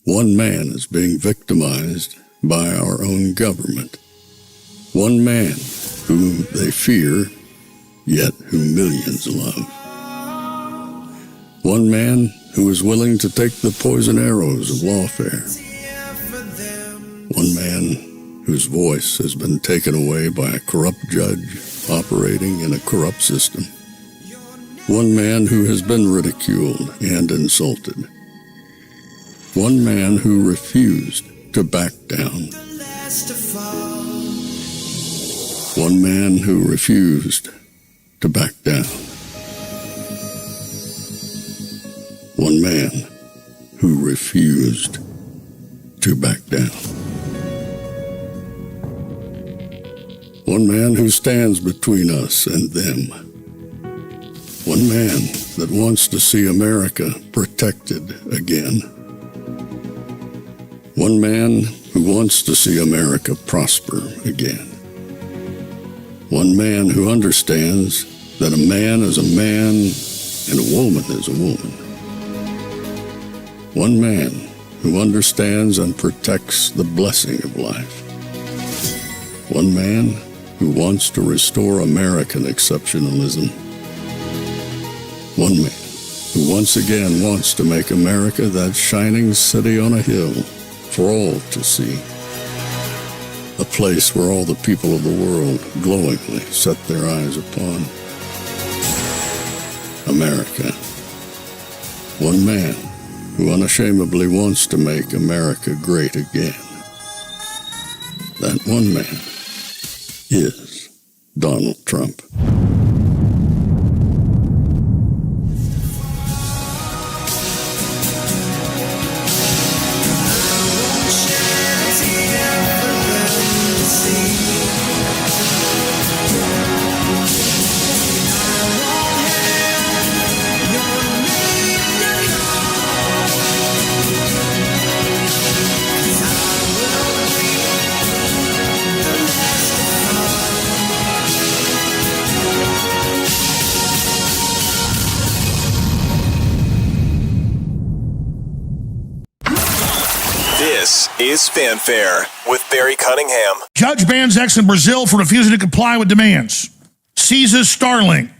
One man is being victimized by our own government. One man whom they fear, yet whom millions love. One man who is willing to take the poison arrows of lawfare. One man whose voice has been taken away by a corrupt judge operating in a corrupt system. One man who has been ridiculed and insulted. One man who refused to back down. One man who refused to back down. One man who refused to back down. One man who stands between us and them. One man that wants to see America protected again. One man who wants to see America prosper again. One man who understands that a man is a man and a woman is a woman. One man who understands and protects the blessing of life. One man who wants to restore American exceptionalism. One man who once again wants to make America that shining city on a hill for all to see. A place where all the people of the world glowingly set their eyes upon. America. One man who unashamedly wants to make America great again. That one man is Donald Trump. This is Fanfare with Barry Cunningham. Judge bans ex in Brazil for refusing to comply with demands. Seizes Starlink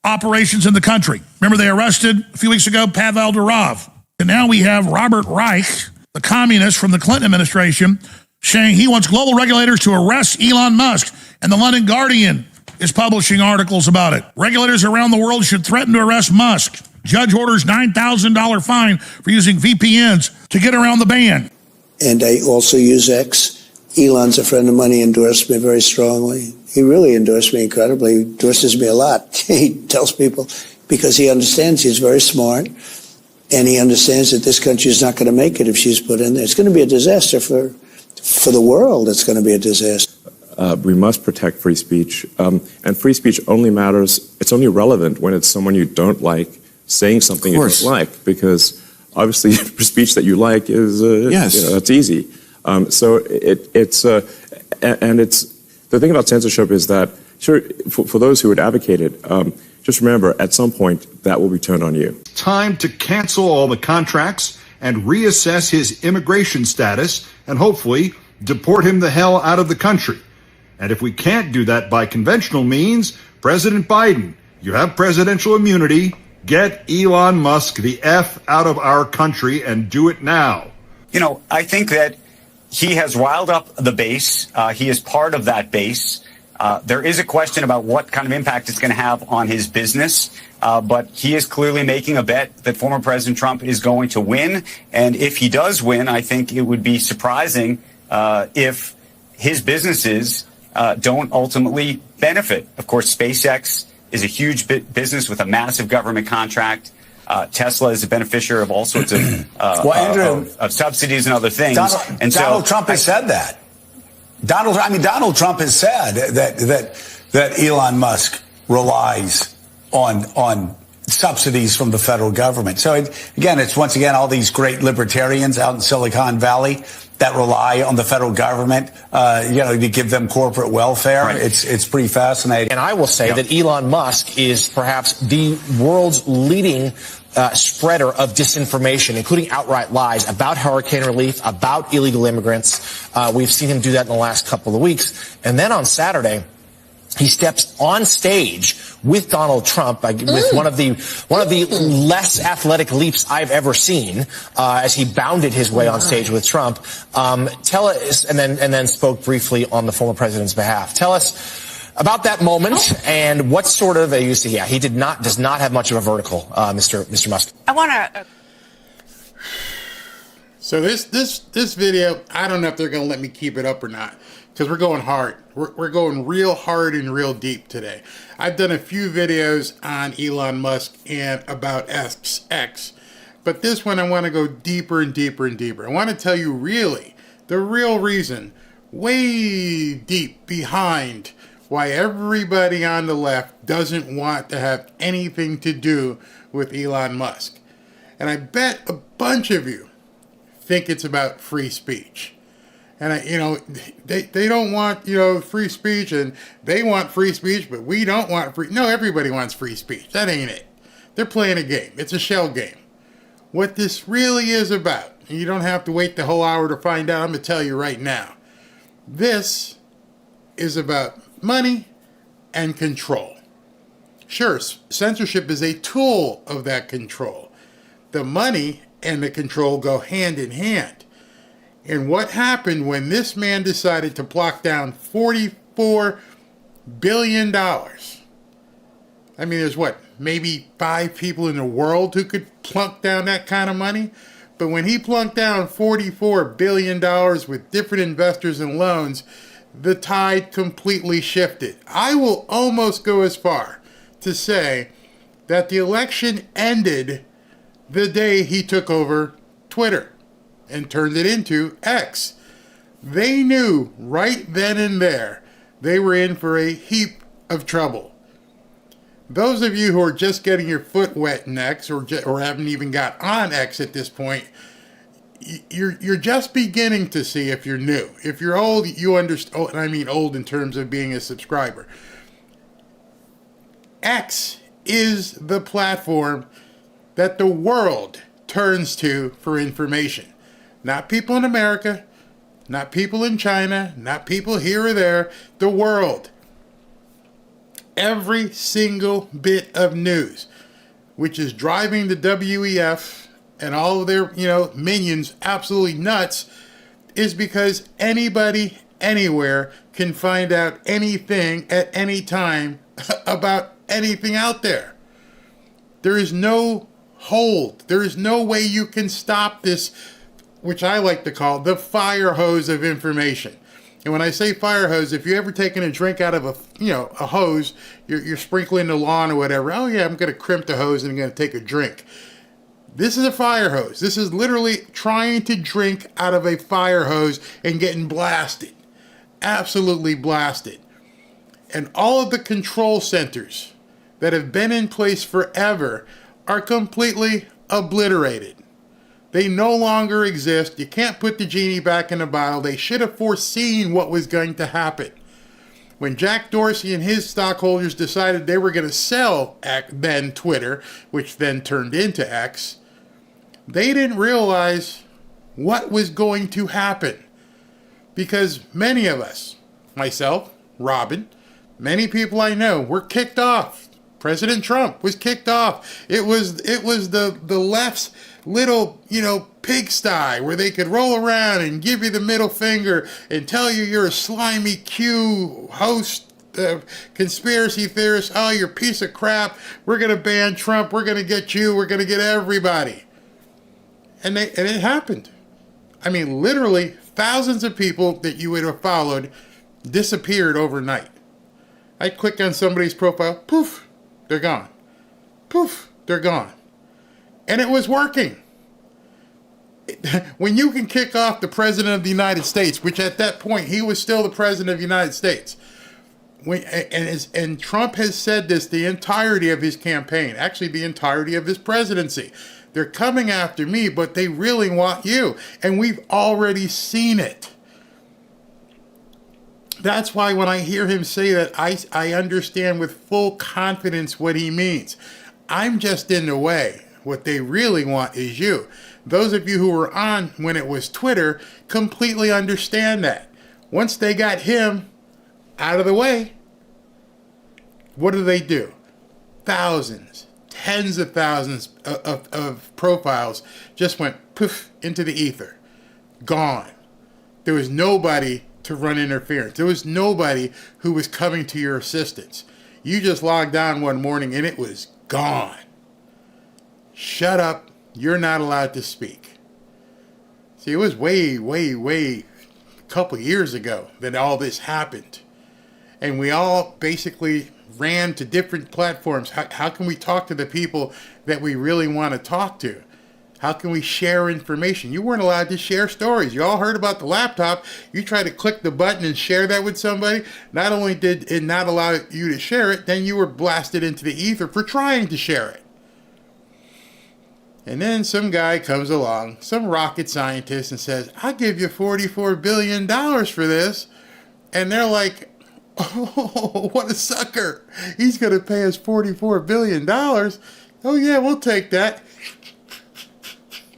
operations in the country. Remember they arrested a few weeks ago Pavel Durov. And now we have Robert Reich, the communist from the Clinton administration, saying he wants global regulators to arrest Elon Musk. And the London Guardian is publishing articles about it. Regulators around the world should threaten to arrest Musk. Judge orders $9,000 fine for using VPNs to get around the ban. And I also use X. Elon's a friend of mine. He endorsed me very strongly. He really endorsed me incredibly. He endorses me a lot. He tells people because he understands he's very smart and he understands that this country is not going to make it if she's put in there. It's going to be a disaster for the world. It's going to be a disaster. We must protect free speech. And free speech only matters, it's only relevant when it's someone you don't like saying something you don't like, because obviously speech that you like is, that's easy. So it's the thing about censorship is that, sure, for those who would advocate it, just remember, at some point, that will be turned on you. Time to cancel all the contracts and reassess his immigration status and hopefully deport him the hell out of the country. And if we can't do that by conventional means, President Biden, you have presidential immunity. Get Elon Musk the F out of our country and do it now. You know, I think that he has riled up the base. He is part of that base. There is a question about what kind of impact it's going to have on his business. But he is clearly making a bet that former President Trump is going to win. And if he does win, I think it would be surprising if his businesses don't ultimately benefit. Of course, SpaceX is a huge business with a massive government contract. Tesla is a beneficiary of all sorts of subsidies and other things. Donald Trump has said that. Donald Trump has said that Elon Musk relies on subsidies from the federal government. So it's once again all these great libertarians out in Silicon Valley that rely on the federal government, to give them corporate welfare. Right. It's pretty fascinating. And I will say that Elon Musk is perhaps the world's leading spreader of disinformation, including outright lies about hurricane relief, about illegal immigrants. We've seen him do that in the last couple of weeks. And then on Saturday, he steps on stage with Donald Trump with one of the less athletic leaps I've ever seen as he bounded his way on stage with Trump. Tell us, and then spoke briefly on the former president's behalf. Tell us about that moment and what sort of he does not have much of a vertical, Mr. Musk. I want to. So this video, I don't know if they're going to let me keep it up or not, because we're going hard. We're going real hard and real deep today. I've done a few videos on Elon Musk and about X, but this one I want to go deeper and deeper and deeper. I want to tell you really the real reason, way deep behind, why everybody on the left doesn't want to have anything to do with Elon Musk. And I bet a bunch of you think it's about free speech. And they don't want, free speech, and they want free speech, but we don't want free. No, everybody wants free speech. That ain't it. They're playing a game. It's a shell game. What this really is about, and you don't have to wait the whole hour to find out, I'm going to tell you right now. This is about money and control. Sure, censorship is a tool of that control. The money and the control go hand in hand. And what happened when this man decided to plop down $44 billion? I mean, there's maybe 5 people in the world who could plunk down that kind of money? But when he plunked down $44 billion with different investors and loans, the tide completely shifted. I will almost go as far to say that the election ended the day he took over Twitter and turned it into X. They knew right then and there they were in for a heap of trouble. Those of you who are just getting your foot wet in X or haven't even got on X at this point, you're just beginning to see if you're new. If you're old, you understand, and I mean old in terms of being a subscriber. X is the platform that the world turns to for information. Not people in America, not people in China, not people here or there, the world. Every single bit of news, which is driving the WEF and all of their, minions absolutely nuts, is because anybody, anywhere can find out anything at any time about anything out there. There is no hold. There is no way you can stop this, which I like to call the fire hose of information. And when I say fire hose, if you've ever taken a drink out of a hose, you're sprinkling the lawn or whatever. Oh yeah, I'm going to crimp the hose and I'm going to take a drink. This is a fire hose. This is literally trying to drink out of a fire hose and getting blasted. Absolutely blasted. And all of the control centers that have been in place forever are completely obliterated. They no longer exist. You can't put the genie back in the bottle. They should have foreseen what was going to happen. When Jack Dorsey and his stockholders decided they were going to sell then Twitter, which then turned into X, they didn't realize what was going to happen. Because many of us, myself, Robin, many people I know, were kicked off. President Trump was kicked off. It was the left's little, pigsty where they could roll around and give you the middle finger and tell you you're a slimy Q host, conspiracy theorist. Oh, you're a piece of crap. We're going to ban Trump. We're going to get you. We're going to get everybody. And it happened. I mean, literally thousands of people that you would have followed disappeared overnight. I click on somebody's profile, poof, they're gone. Poof, they're gone. And it was working. When you can kick off the President of the United States, which at that point, he was still the President of the United States. And Trump has said this the entirety of his campaign, actually the entirety of his presidency. They're coming after me, but they really want you. And we've already seen it. That's why when I hear him say that, I understand with full confidence what he means. I'm just in the way. What they really want is you. Those of you who were on when it was Twitter completely understand that. Once they got him out of the way, what do? Thousands, tens of thousands of profiles just went poof into the ether. Gone. There was nobody to run interference. There was nobody who was coming to your assistance. You just logged on one morning and it was gone. Shut up. You're not allowed to speak. See, it was way a couple years ago that all this happened. And we all basically ran to different platforms. How can we talk to the people that we really want to talk to? How can we share information? You weren't allowed to share stories. You all heard about the laptop. You tried to click the button and share that with somebody. Not only did it not allow you to share it, then you were blasted into the ether for trying to share it. And then some guy comes along, some rocket scientist, and says, I'll give you $44 billion for this. And they're like, oh, what a sucker. He's going to pay us $44 billion. Oh, yeah, we'll take that.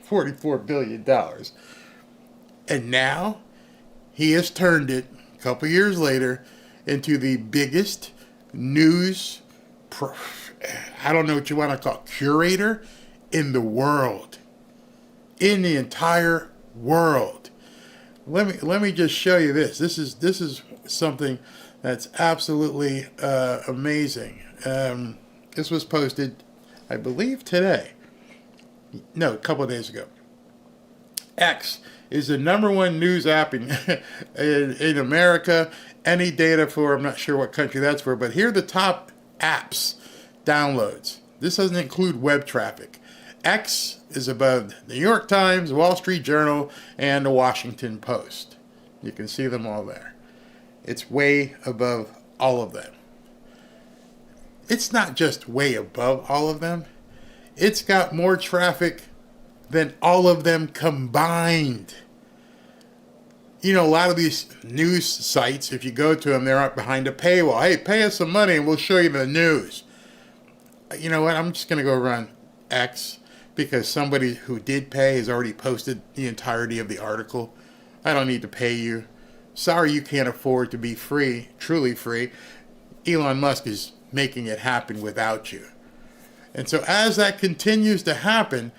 $44 billion. And now he has turned it, a couple years later, into the biggest news, I don't know what you want to call it, curator in the world. In the entire world. Let me just show you this. This is something that's absolutely amazing. This was posted, I believe, today. No, a couple of days ago. X is the #1 news app in America. Any data for, I'm not sure what country that's for, but here are the top apps downloads. This doesn't include web traffic. X is above the New York Times, Wall Street Journal, and the Washington Post. You can see them all there. It's way above all of them. It's not just way above all of them. It's got more traffic than all of them combined. You know, a lot of these news sites, if you go to them, they're up behind a paywall. Hey, pay us some money and we'll show you the news. You know what? I'm just going to go run X because somebody who did pay has already posted the entirety of the article. I don't need to pay you. Sorry you can't afford to be free, truly free. Elon Musk is making it happen without you. And so as that continues to happen,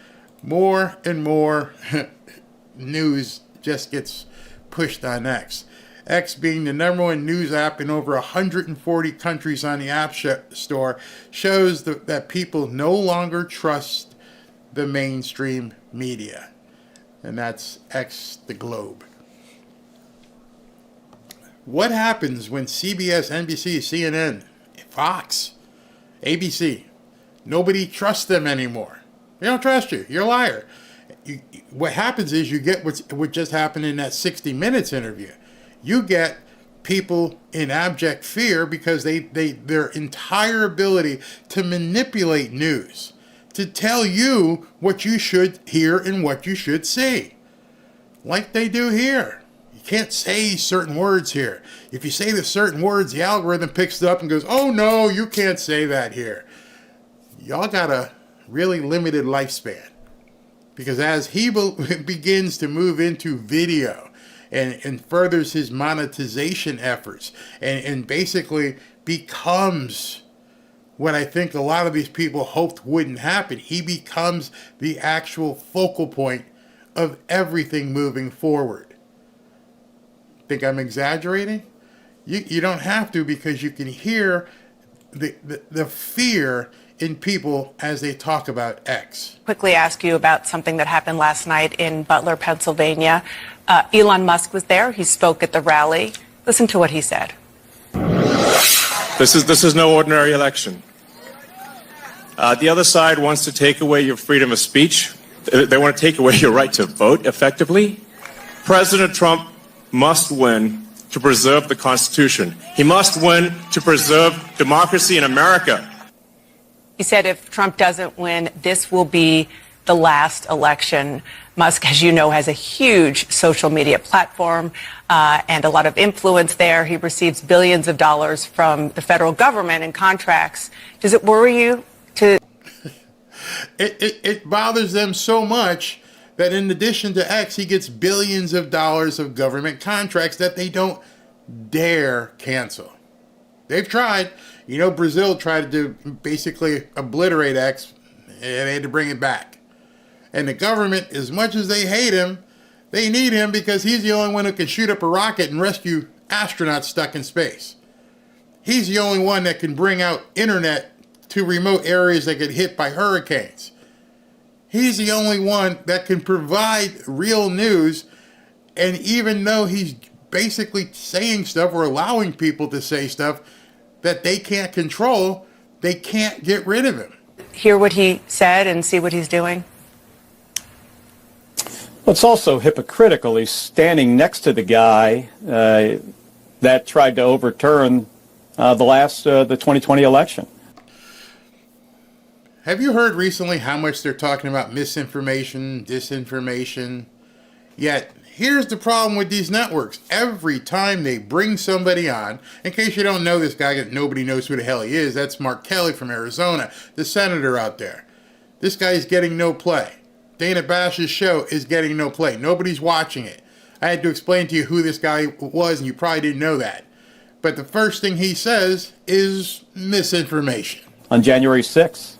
more and more news just gets pushed on X. X being the #1 news app in over 140 countries on the App Store shows that people no longer trust the mainstream media. And that's X the Globe. What happens when CBS, NBC, CNN, Fox, ABC, nobody trusts them anymore? They don't trust you. You're a liar. What happens is you get what just happened in that 60 Minutes interview. You get people in abject fear because their entire ability to manipulate news, to tell you what you should hear and what you should see, like they do here. You can't say certain words here. If you say the certain words, the algorithm picks it up and goes, oh no, you can't say that here. Y'all got a really limited lifespan. Because as he begins to move into video and furthers his monetization efforts and basically becomes what I think a lot of these people hoped wouldn't happen, he becomes the actual focal point of everything moving forward. Think I'm exaggerating? You don't have to, because you can hear the fear in people as they talk about X. Quickly ask you about something that happened last night in Butler, Pennsylvania. Elon Musk was there. He spoke at the rally. Listen to what he said. This is no ordinary election. The other side wants to take away your freedom of speech. They want to take away your right to vote effectively. President Trump must win to preserve the Constitution. He must win to preserve democracy in America. He said if Trump doesn't win, this will be the last election. Musk, as you know, has a huge social media platform and a lot of influence there. He receives billions of dollars from the federal government in contracts. Does it worry you to... It bothers them so much that in addition to X, he gets billions of dollars of government contracts that they don't dare cancel. They've tried. You know, Brazil tried to basically obliterate X, and they had to bring it back. And the government, as much as they hate him, they need him because he's the only one who can shoot up a rocket and rescue astronauts stuck in space. He's the only one that can bring out internet to remote areas that get hit by hurricanes. He's the only one that can provide real news, and even though he's basically saying stuff or allowing people to say stuff that they can't control, they can't get rid of him. Hear what he said and see what he's doing? It's also hypocritical. He's standing next to the guy that tried to overturn the 2020 election. Have you heard recently how much they're talking about misinformation, disinformation? Yet, here's the problem with these networks. Every time they bring somebody on, in case you don't know this guy, nobody knows who the hell he is, that's Mark Kelly from Arizona, the senator out there. This guy is getting no play. Dana Bash's show is getting no play. Nobody's watching it. I had to explain to you who this guy was, and you probably didn't know that. But the first thing he says is misinformation. On January 6th,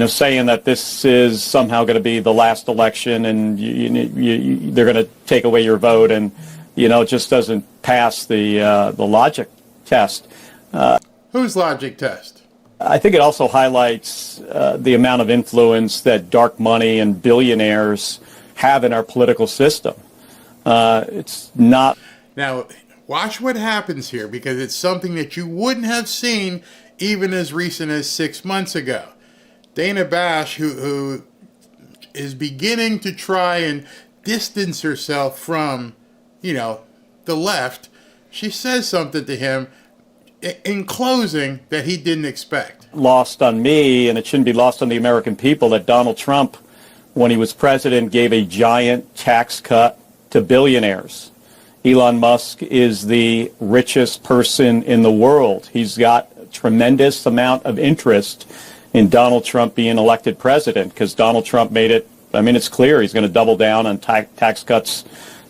saying that this is somehow going to be the last election and they're going to take away your vote, and it just doesn't pass the logic test. Whose logic test? I think it also highlights the amount of influence that dark money and billionaires have in our political system. It's not. Now, watch what happens here, because it's something that you wouldn't have seen even as recent as 6 months ago. Dana Bash, who is beginning to try and distance herself from, the left, she says something to him in closing that he didn't expect. Lost on me, and it shouldn't be lost on the American people, that Donald Trump, when he was president, gave a giant tax cut to billionaires. Elon Musk is the richest person in the world. He's got a tremendous amount of interest in Donald Trump being elected president, because Donald Trump made it, it's clear he's going to double down on tax cuts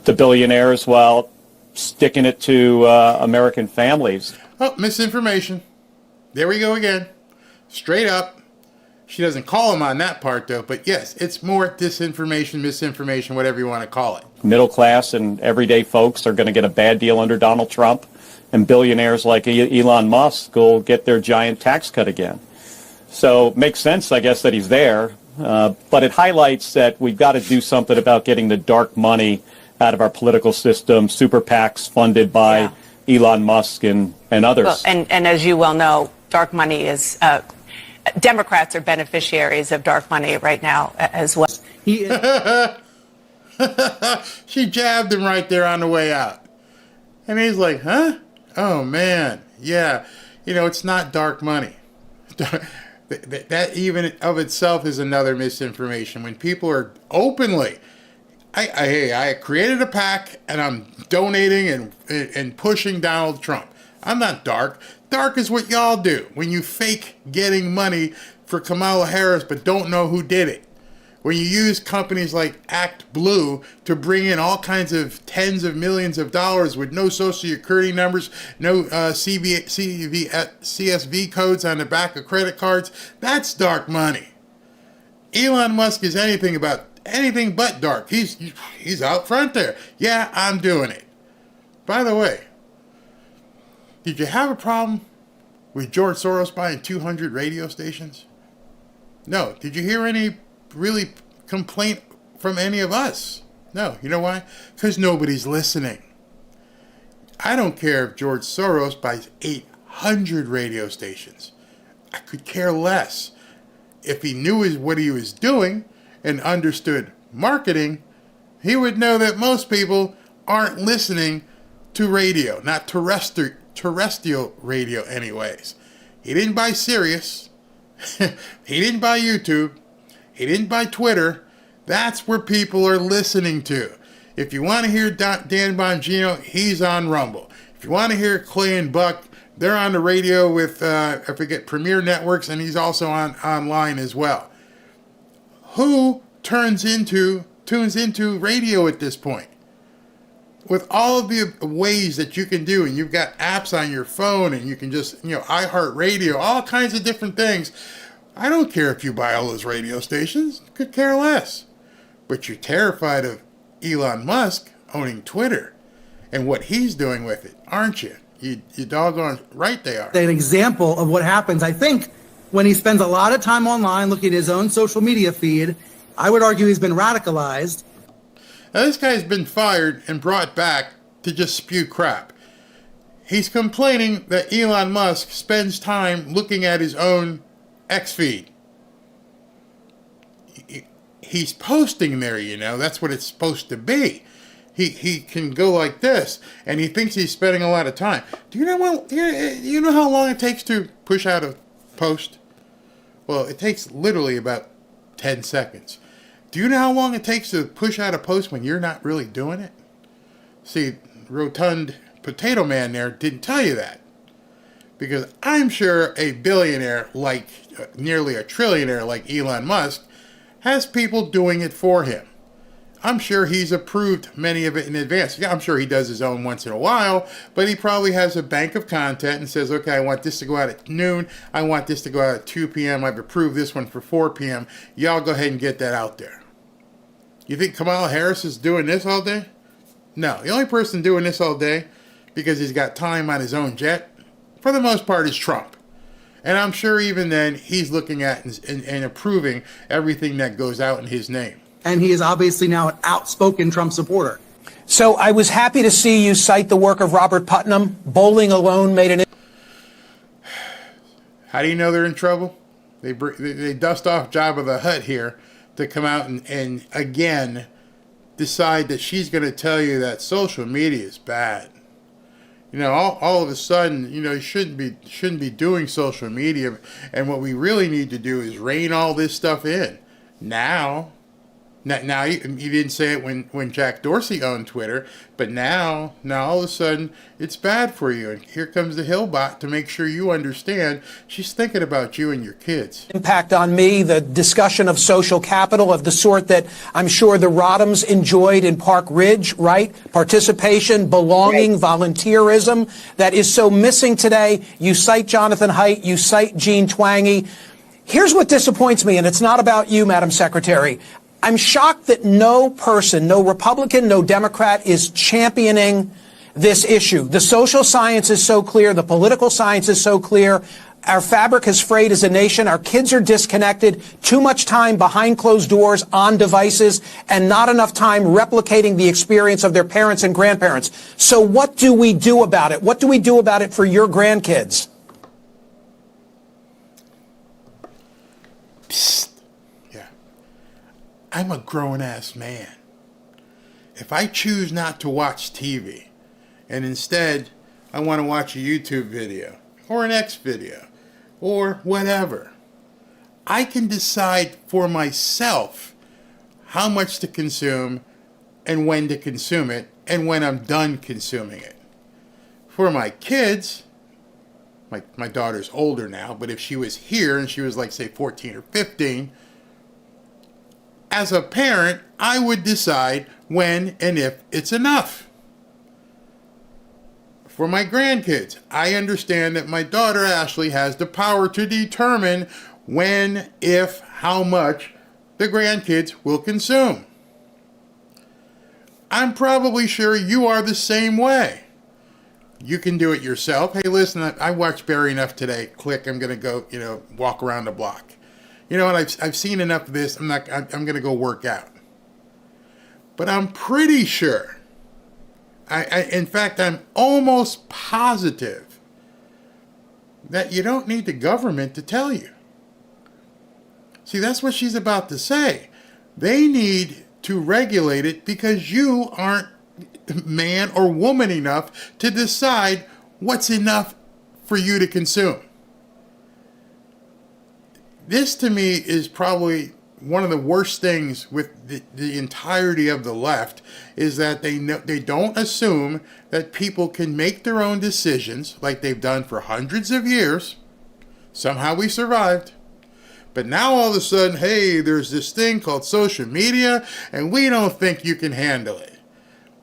to billionaires while sticking it to American families. Oh, misinformation. There we go again. Straight up. She doesn't call him on that part, though, but yes, it's more disinformation, misinformation, whatever you want to call it. Middle class and everyday folks are going to get a bad deal under Donald Trump, and billionaires like Elon Musk will get their giant tax cut again. So it makes sense, I guess, that he's there, but it highlights that we've got to do something about getting the dark money out of our political system, super PACs funded by Elon Musk and others. Well, and as you well know, dark money is, Democrats are beneficiaries of dark money right now as well. She jabbed him right there on the way out. And he's like, huh? Oh, man. Yeah. It's not dark money. That even of itself is another misinformation. When people are openly, I created a PAC and I'm donating and pushing Donald Trump. I'm not dark. Dark is what y'all do when you fake getting money for Kamala Harris but don't know who did it. When you use companies like Act Blue to bring in all kinds of tens of millions of dollars with no social security numbers, no CSV codes on the back of credit cards, that's dark money. Elon Musk is anything but dark. He's out front there. Yeah, I'm doing it. By the way, did you have a problem with George Soros buying 200 radio stations? No. Did you hear any really complaint from any of us? No. You know why? Because nobody's listening. I don't care if George Soros buys 800 radio stations. I could care less. If he knew what he was doing and understood marketing, he would know that most people aren't listening to radio, not terrestrial radio anyways. He didn't buy Sirius. He didn't buy YouTube. He didn't buy Twitter. That's where people are listening to. If you want to hear Dan Bongino, he's on Rumble. If you want to hear Clay and Buck, they're on the radio with, I forget, Premier Networks, and he's also online as well. who tunes into radio at this point? With all of the ways that you can do, and you've got apps on your phone, and you can just, iHeartRadio, all kinds of different things. I don't care if you buy all those radio stations. Could care less. But you're terrified of Elon Musk owning Twitter and what he's doing with it, aren't you? You doggone right they are. An example of what happens, I think, when he spends a lot of time online looking at his own social media feed. I would argue he's been radicalized. Now, this guy's been fired and brought back to just spew crap. He's complaining that Elon Musk spends time looking at his own X feed. He's posting there, that's what it's supposed to be. He can go like this, and he thinks he's spending a lot of time. Do you know how long it takes to push out a post? Well, it takes literally about 10 seconds. Do you know how long it takes to push out a post when you're not really doing it? See, rotund potato man there didn't tell you that. Because I'm sure a billionaire like, nearly a trillionaire like Elon Musk, has people doing it for him. I'm sure he's approved many of it in advance. Yeah, I'm sure he does his own once in a while, but he probably has a bank of content and says, okay, I want this to go out at noon. I want this to go out at 2 p.m. I've approved this one for 4 p.m. Y'all go ahead and get that out there. You think Kamala Harris is doing this all day? No, the only person doing this all day, because he's got time on his own jet, for the most part, is Trump. And I'm sure even then, he's looking at and approving everything that goes out in his name. And he is obviously now an outspoken Trump supporter. So I was happy to see you cite the work of Robert Putnam. Bowling alone made an... How do you know they're in trouble? They dust off Jabba the Hutt here to come out and again decide that she's going to tell you that social media is bad. All of a sudden, you shouldn't be doing social media. And what we really need to do is rein all this stuff in. Now you didn't say it when Jack Dorsey owned Twitter, but now all of a sudden it's bad for you. And here comes the Hillbot to make sure you understand she's thinking about you and your kids. Impact on me, the discussion of social capital of the sort that I'm sure the Rodhams enjoyed in Park Ridge, right? Participation, belonging, volunteerism that is so missing today. You cite Jonathan Haidt, you cite Jean Twenge. Here's what disappoints me, and it's not about you, Madam Secretary. I'm shocked that no person, no Republican, no Democrat is championing this issue. The social science is so clear. The political science is so clear. Our fabric is frayed as a nation. Our kids are disconnected. Too much time behind closed doors on devices and not enough time replicating the experience of their parents and grandparents. So what do we do about it? What do we do about it for your grandkids? Psst. I'm a grown-ass man. If I choose not to watch TV, and instead I want to watch a YouTube video, or an X video, or whatever, I can decide for myself how much to consume, and when to consume it, and when I'm done consuming it. For my kids, my daughter's older now, but if she was here and she was like, say, 14 or 15, as a parent, I would decide when and if it's enough. For my grandkids, I understand that my daughter Ashley has the power to determine when, if, how much the grandkids will consume. I'm probably sure you are the same way. You can do it yourself. Hey, listen, I watched Barry enough today. Click, I'm going to go, walk around the block. You know what? I've seen enough of this. I'm going to go work out. But I'm pretty sure. In fact, I'm almost positive that you don't need the government to tell you. See, that's what she's about to say. They need to regulate it because you aren't man or woman enough to decide what's enough for you to consume. This, to me, is probably one of the worst things with the entirety of the left, is that they don't assume that people can make their own decisions like they've done for hundreds of years. Somehow we survived. But now all of a sudden, hey, there's this thing called social media, and we don't think you can handle it.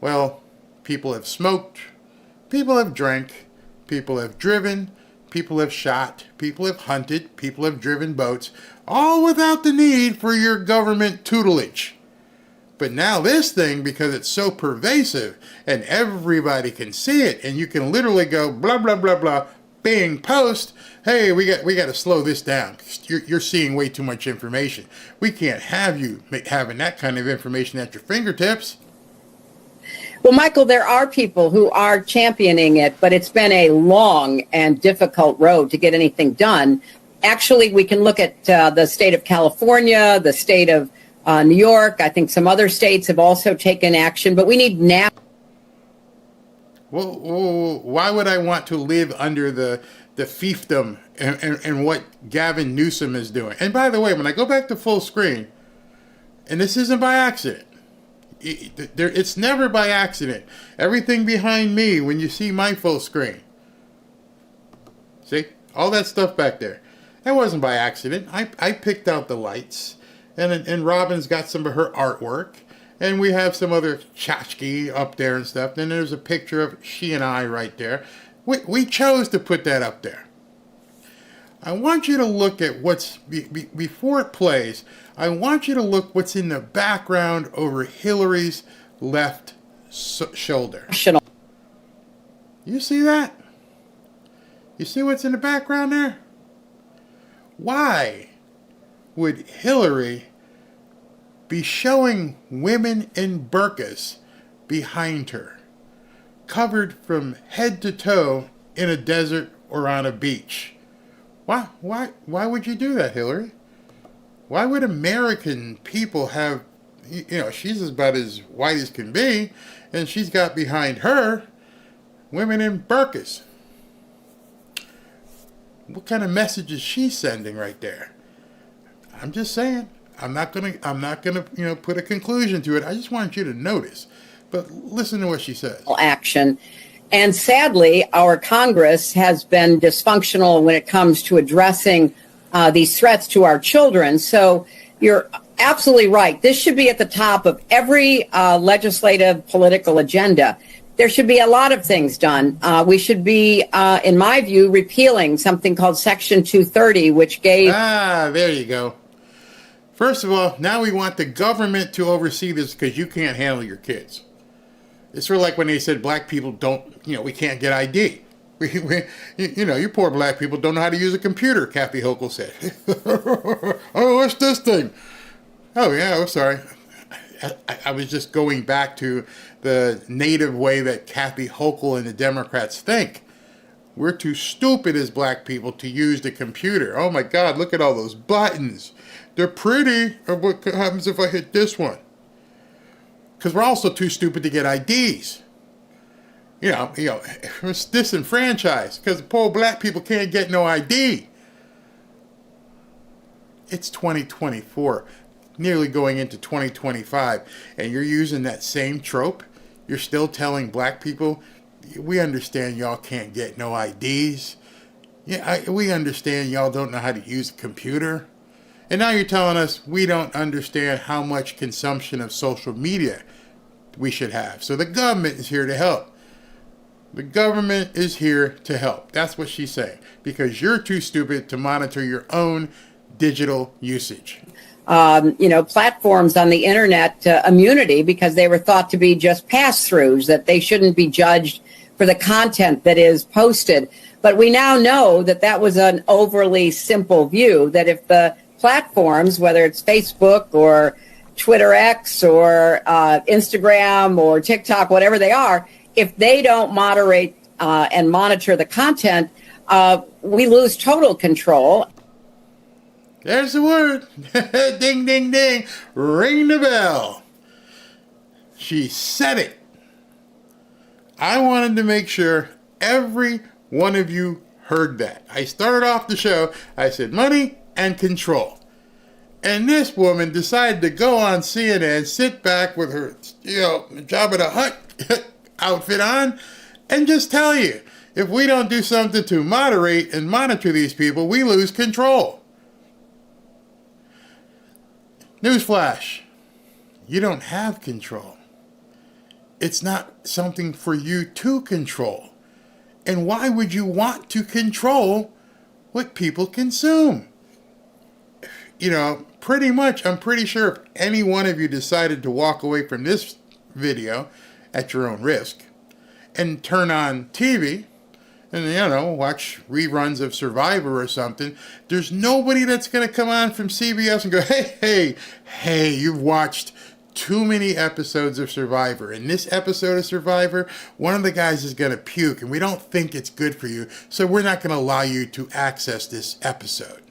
Well, people have smoked, people have drank, people have driven, people have shot, people have hunted, people have driven boats, all without the need for your government tutelage. But now this thing, because it's so pervasive and everybody can see it, and you can literally go blah, blah, blah, blah, bing, post, hey, we got to slow this down. You're seeing way too much information. We can't have you having that kind of information at your fingertips. Well, Michael, there are people who are championing it, but it's been a long and difficult road to get anything done. Actually, we can look at the state of California, the state of New York. I think some other states have also taken action, but we need now. Well, why would I want to live under the fiefdom and what Gavin Newsom is doing? And by the way, when I go back to full screen, and this isn't by accident, it's never by accident. Everything behind me, when you see my full screen, see all that stuff back there, that wasn't by accident. I picked out the lights, and Robin's got some of her artwork, and we have some other tchotchke up there and stuff. Then there's a picture of she and I right there. We chose to put that up there. I want you to look at what's before it plays. I want you to look what's in the background over Hillary's left shoulder. You see that? You see what's in the background there? Why would Hillary be showing women in burqas behind her, covered from head to toe in a desert or on a beach? Why would you do that, Hillary? Why would American people have, she's about as white as can be, and she's got behind her women in burqas. What kind of message is she sending right there? I'm just saying. I'm not gonna put a conclusion to it. I just want you to notice. But listen to what she says. Action. And sadly, our Congress has been dysfunctional when it comes to addressing these threats to our children. So you're absolutely right. This should be at the top of every legislative political agenda. There should be a lot of things done. We should be, in my view, repealing something called Section 230, which gave... there you go. First of all, now we want the government to oversee this because you can't handle your kids. It's sort of like when they said black people don't, we can't get ID. You poor black people don't know how to use a computer, Kathy Hochul said. Oh, what's this thing? Oh, yeah, I'm sorry. I was just going back to the native way that Kathy Hochul and the Democrats think. We're too stupid as black people to use the computer. Oh, my God, look at all those buttons. They're pretty. Or what happens if I hit this one? Because we're also too stupid to get IDs. It's disenfranchised because poor black people can't get no ID. It's 2024, nearly going into 2025, and you're using that same trope. You're still telling black people, we understand y'all can't get no IDs. Yeah, we understand y'all don't know how to use a computer. And now you're telling us we don't understand how much consumption of social media we should have. So the government is here to help. The government is here to help. That's what she's saying. Because you're too stupid to monitor your own digital usage. Platforms on the internet immunity because they were thought to be just pass-throughs, that they shouldn't be judged for the content that is posted. But we now know that that was an overly simple view, that if the platforms, whether it's Facebook or Twitter X or Instagram or TikTok, whatever they are, if they don't moderate and monitor the content, we lose total control. There's the word. Ding, ding, ding. Ring the bell. She said it. I wanted to make sure every one of you heard that. I started off the show, I said money and control. And this woman decided to go on CNN, sit back with her, Jabba the Hutt outfit on, and just tell you, if we don't do something to moderate and monitor these people, we lose control. Newsflash, you don't have control. It's not something for you to control. And why would you want to control what people consume? You know, pretty much, I'm pretty sure if any one of you decided to walk away from this video at your own risk and turn on TV and, you know, watch reruns of Survivor or something, there's nobody that's going to come on from CBS and go, hey, you've watched too many episodes of Survivor. In this episode of Survivor, one of the guys is going to puke, and we don't think it's good for you, so we're not going to allow you to access this episode.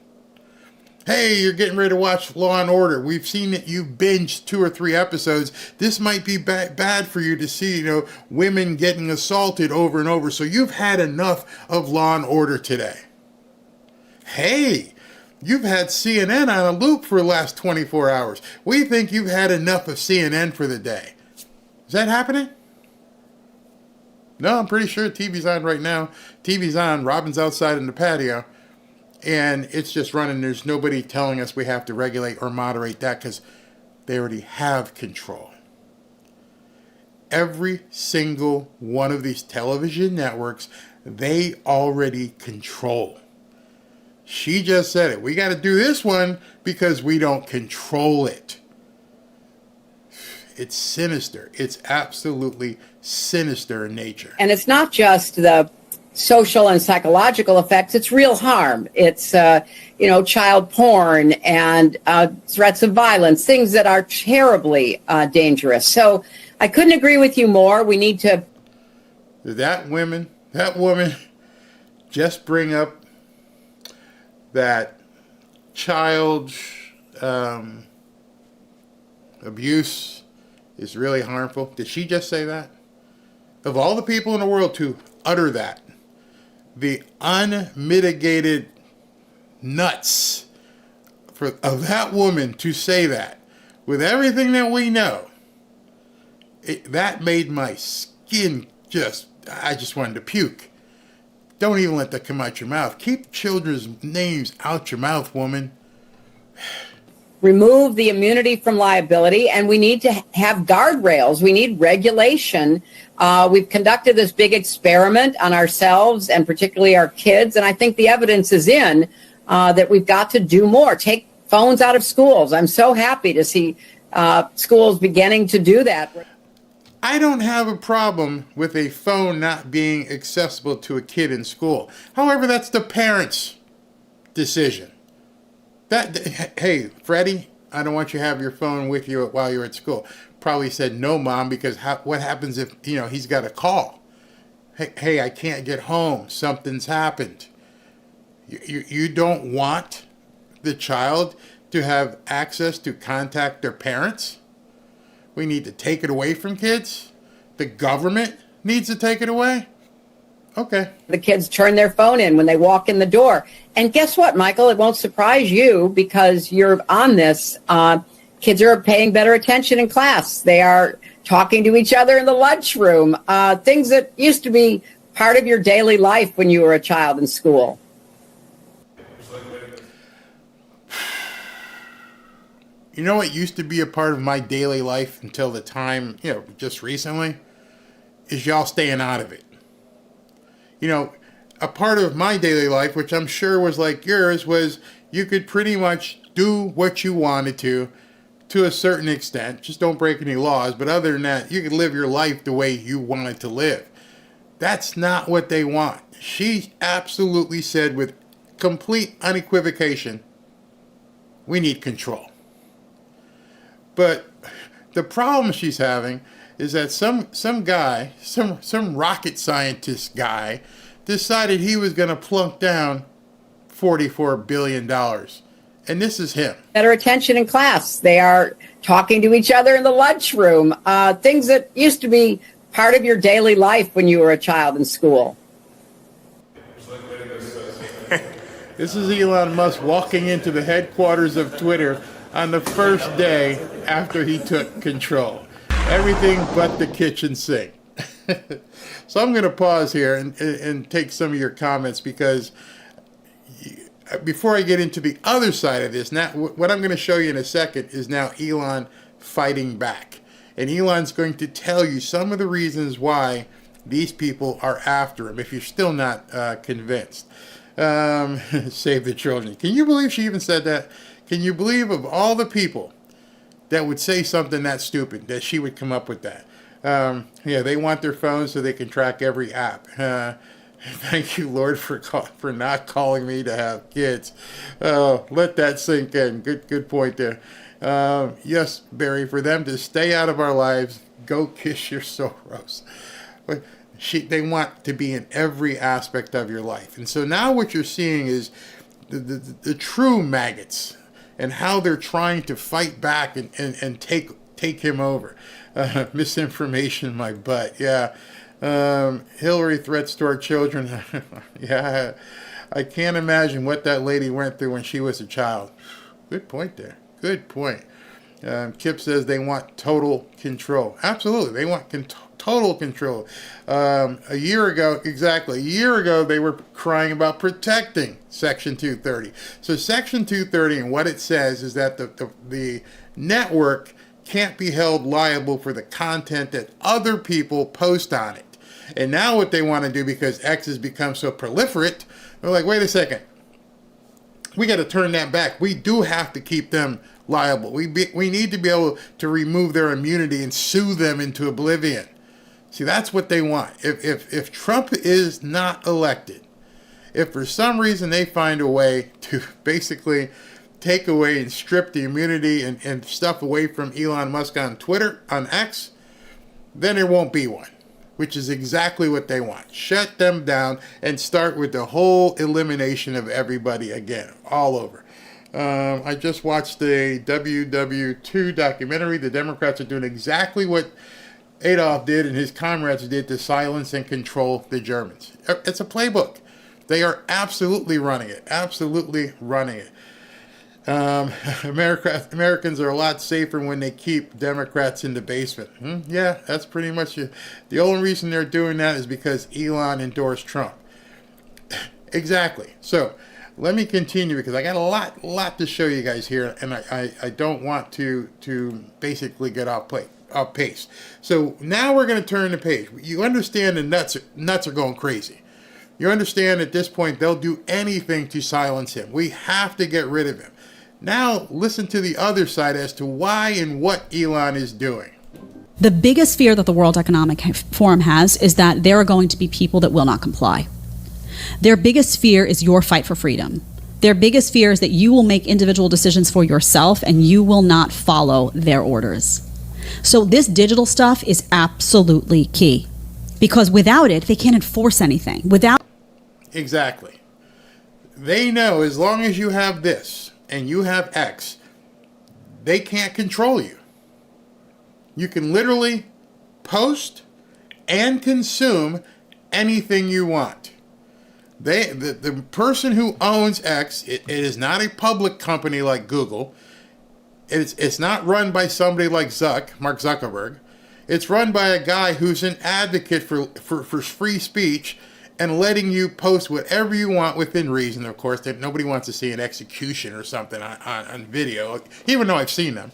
Hey, you're getting ready to watch Law and Order. We've seen that you binged 2 or 3 episodes. This might be bad for you to see, you know, women getting assaulted over and over. So you've had enough of Law and Order today. Hey, you've had CNN on a loop for the last 24 hours. We think you've had enough of CNN for the day. Is that happening? No, I'm pretty sure TV's on right now. TV's on. Robin's outside in the patio. And it's just running. There's nobody telling us we have to regulate or moderate that because they already have control. Every single one of these television networks, they already control. She just said it. We got to do this one because we don't control it. It's sinister. It's absolutely sinister in nature. And it's not just the social and psychological effects. It's real harm. It's, child porn and threats of violence, things that are terribly dangerous. So I couldn't agree with you more. We need to. That woman just bring up that child abuse is really harmful. Did she just say that? Of all the people in the world to utter that, the unmitigated nuts of that woman to say that, with everything that we know, that made my skin I just wanted to puke. Don't even let that come out your mouth. Keep children's names out your mouth, woman. Remove the immunity from liability, and we need to have guardrails. We need regulation. We've conducted this big experiment on ourselves and particularly our kids, and I think the evidence is in that we've got to do more. Take phones out of schools. I'm so happy to see schools beginning to do that. I don't have a problem with a phone not being accessible to a kid in school. However, that's the parents' decision. Hey, Freddie, I don't want you to have your phone with you while you're at school. Probably said, no, Mom, because what happens if, he's got a call? Hey, I can't get home. Something's happened. You don't want the child to have access to contact their parents? We need to take it away from kids? The government needs to take it away? Okay. The kids turn their phone in when they walk in the door. And guess what, Michael? It won't surprise you because you're on this. Kids are paying better attention in class. They are talking to each other in the lunchroom. Things that used to be part of your daily life when you were a child in school. You know what used to be a part of my daily life until the time, just recently? Is y'all staying out of it. A part of my daily life, which I'm sure was like yours, was you could pretty much do what you wanted to a certain extent. Just don't break any laws. But other than that, you could live your life the way you wanted to live. That's not what they want. She absolutely said with complete unequivocation, we need control. But the problem she's having is that some guy, some rocket scientist guy, decided he was going to plunk down $44 billion. And this is him. Better attention in class. They are talking to each other in the lunchroom. Things that used to be part of your daily life when you were a child in school. This is Elon Musk walking into the headquarters of Twitter on the first day after he took control. Everything but the kitchen sink. So I'm going to pause here and take some of your comments because before I get into the other side of this, now what I'm going to show you in a second is now Elon fighting back. And Elon's going to tell you some of the reasons why these people are after him, if you're still not convinced. Save the children. Can you believe she even said that? Can you believe of all the people that would say something that stupid, that she would come up with that? Yeah, they want their phones so they can track every app. Thank you, Lord, for not calling me to have kids. Let that sink in. Good point there. Yes, Barry, for them to stay out of our lives, go kiss your Soros. But they want to be in every aspect of your life. And so now what you're seeing is the true maggots and how they're trying to fight back and take him over. Misinformation, my butt. Yeah. Hillary threats to our children. Yeah. I can't imagine what that lady went through when she was a child. Good point there. Good point. Kip says they want total control. Absolutely. They want total control. A year ago, they were crying about protecting Section 230. So Section 230 and what it says is that the network can't be held liable for the content that other people post on it. And now what they want to do, because X has become so proliferate, they're like, wait a second. We got to turn that back. We do have to keep them liable. We need to be able to remove their immunity and sue them into oblivion. See, that's what they want. If Trump is not elected, if for some reason they find a way to basically take away and strip the immunity and stuff away from Elon Musk on Twitter, on X, then there won't be one, which is exactly what they want. Shut them down and start with the whole elimination of everybody again, all over. I just watched the WW2 documentary. The Democrats are doing exactly what Adolf did and his comrades did to silence and control the Germans. It's a playbook. They are absolutely running it. Absolutely running it. Americans are a lot safer when they keep Democrats in the basement. Yeah, that's pretty much it. The only reason they're doing that is because Elon endorsed Trump. Exactly. So let me continue because I got a lot to show you guys here, and I don't want to basically get off pace. So now we're going to turn the page. You understand the nuts are going crazy. You understand at this point they'll do anything to silence him. We have to get rid of him. Now listen to the other side as to why and what Elon is doing. The biggest fear that the World Economic Forum has is that there are going to be people that will not comply. Their biggest fear is your fight for freedom. Their biggest fear is that you will make individual decisions for yourself and you will not follow their orders. So this digital stuff is absolutely key because without it, they can't enforce anything. Exactly. They know as long as you have this and you have X, they can't control you. You can literally post and consume anything you want. The person who owns X, it is not a public company like Google. It's not run by somebody like Mark Zuckerberg. It's run by a guy who's an advocate for free speech and letting you post whatever you want within reason. Of course, that nobody wants to see an execution or something on video, even though I've seen them.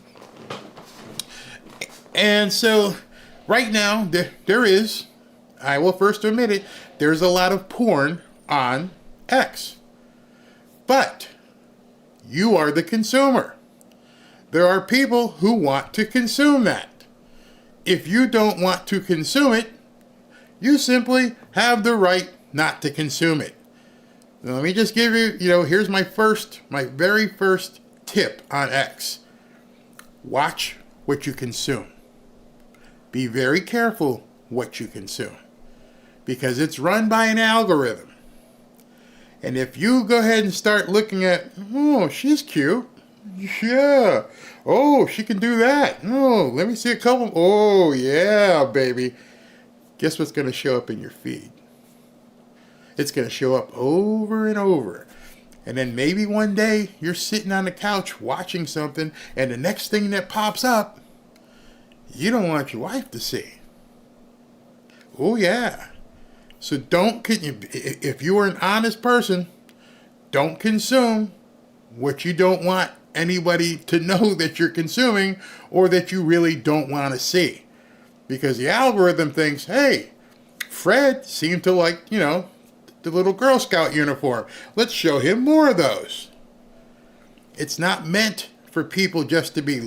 And so right now, there is, I will first admit it, there's a lot of porn on X. But you are the consumer. There are people who want to consume that. If you don't want to consume it, you simply have the right not to consume it. Now, let me just give you, here's my very first tip on X. Watch what you consume. Be very careful what you consume because it's run by an algorithm. And if you go ahead and start looking at, oh, she's cute. Yeah. Oh, she can do that. Oh, let me see a couple. Oh, yeah, baby. Guess what's going to show up in your feed? It's going to show up over and over. And then maybe one day you're sitting on the couch watching something, and the next thing that pops up, you don't want your wife to see. Oh, yeah. So if you are an honest person, don't consume what you don't want anybody to know that you're consuming or that you really don't want to see. Because the algorithm thinks, hey, Fred seemed to like, the little Girl Scout uniform. Let's show him more of those. It's not meant for people just to be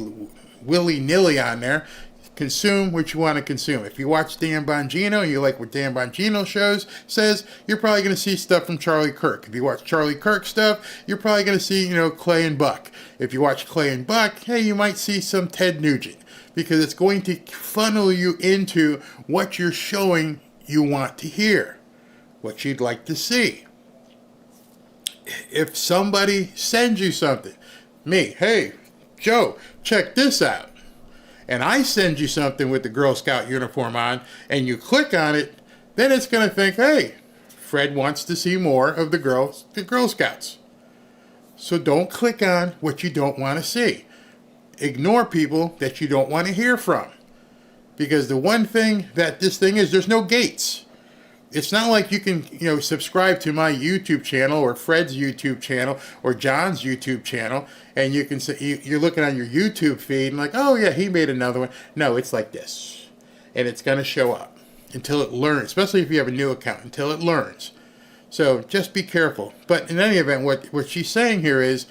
willy-nilly on there. Consume what you want to consume. If you watch Dan Bongino and you like what Dan Bongino says, you're probably going to see stuff from Charlie Kirk. If you watch Charlie Kirk stuff, you're probably going to see, Clay and Buck. If you watch Clay and Buck, hey, you might see some Ted Nugent, because it's going to funnel you into what you're showing you want to hear, what you'd like to see. If somebody sends you something, me, hey, Joe, check this out, and I send you something with the Girl Scout uniform on, and you click on it, then it's going to think, hey, Fred wants to see more of the Girl Scouts. So don't click on what you don't want to see. Ignore people that you don't want to hear from. Because the one thing that this thing is, there's no gates. It's not like you can, subscribe to my YouTube channel or Fred's YouTube channel or John's YouTube channel, and you can say, you're looking on your YouTube feed and like, oh yeah, he made another one. No, it's like this. And it's going to show up until it learns, especially if you have a new account, until it learns. So just be careful. But in any event, what she's saying here is,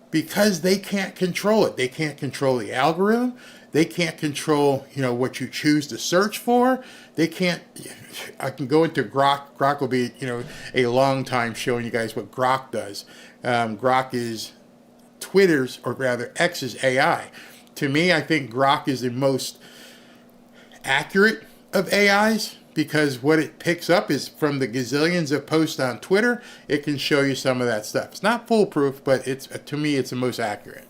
because they can't control it. They can't control the algorithm. They can't control, what you choose to search for. They can't. I can go into Grok. Grok will be, a long time showing you guys what Grok does. Grok is Twitter's, or rather X's AI. To me, I think Grok is the most accurate of AIs, because what it picks up is from the gazillions of posts on Twitter. It can show you some of that stuff. It's not foolproof, but to me, it's the most accurate.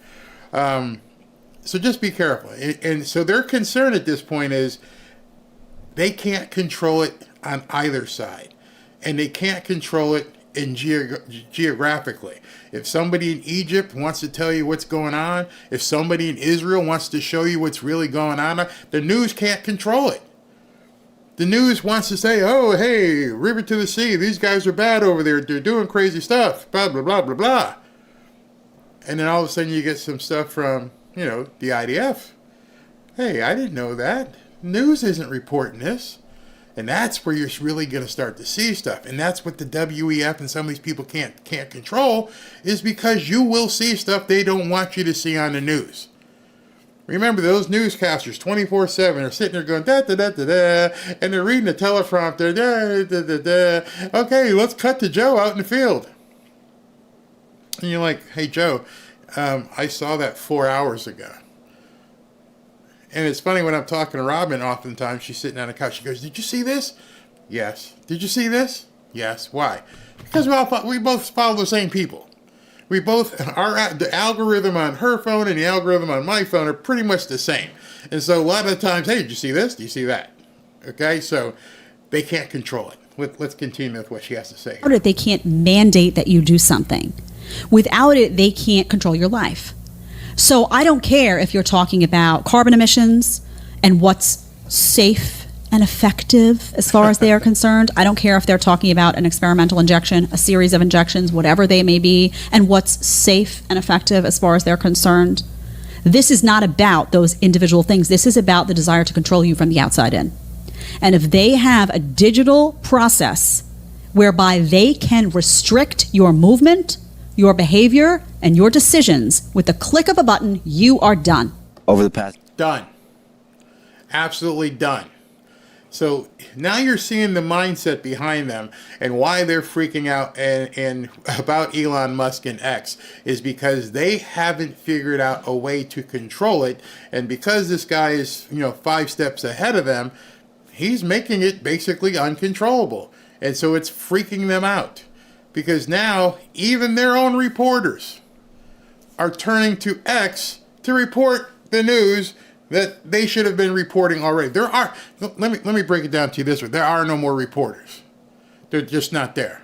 So just be careful. And so their concern at this point is they can't control it on either side. And they can't control it geographically. If somebody in Egypt wants to tell you what's going on, if somebody in Israel wants to show you what's really going on, the news can't control it. The news wants to say, oh, hey, river to the sea, these guys are bad over there, they're doing crazy stuff, blah, blah, blah, blah, blah. And then all of a sudden you get some stuff from, the IDF. Hey, I didn't know that. News isn't reporting this. And that's where you're really going to start to see stuff. And that's what the WEF and some of these people can't control, is because you will see stuff they don't want you to see on the news. Remember, those newscasters 24/7 are sitting there going da da da da da, and they're reading the teleprompter da da da da. Okay, let's cut to Joe out in the field. And you're like, hey Joe, I saw that 4 hours ago. And it's funny, when I'm talking to Robin, oftentimes she's sitting on the couch. She goes, did you see this? Yes. Did you see this? Yes. Why? Because we both follow the same people. The algorithm on her phone and the algorithm on my phone are pretty much the same. And so a lot of the times, hey, did you see this? Do you see that? Okay, so they can't control it. Let's continue with what she has to say. Without it, they can't mandate that you do something. Without it, they can't control your life. So I don't care if you're talking about carbon emissions and what's safe and effective as far as they are concerned. I don't care if they're talking about an experimental injection, a series of injections, whatever they may be, and what's safe and effective as far as they're concerned. This is not about those individual things. This is about the desire to control you from the outside in. And if they have a digital process whereby they can restrict your movement, your behavior, and your decisions with the click of a button, you are done. Done. Absolutely done. So now you're seeing the mindset behind them, and why they're freaking out and about Elon Musk and X is because they haven't figured out a way to control it. And because this guy is, 5 steps ahead of them, he's making it basically uncontrollable. And so it's freaking them out, because now even their own reporters are turning to X to report the news that they should have been reporting already. Let me break it down to you this way. There are no more reporters. They're just not there.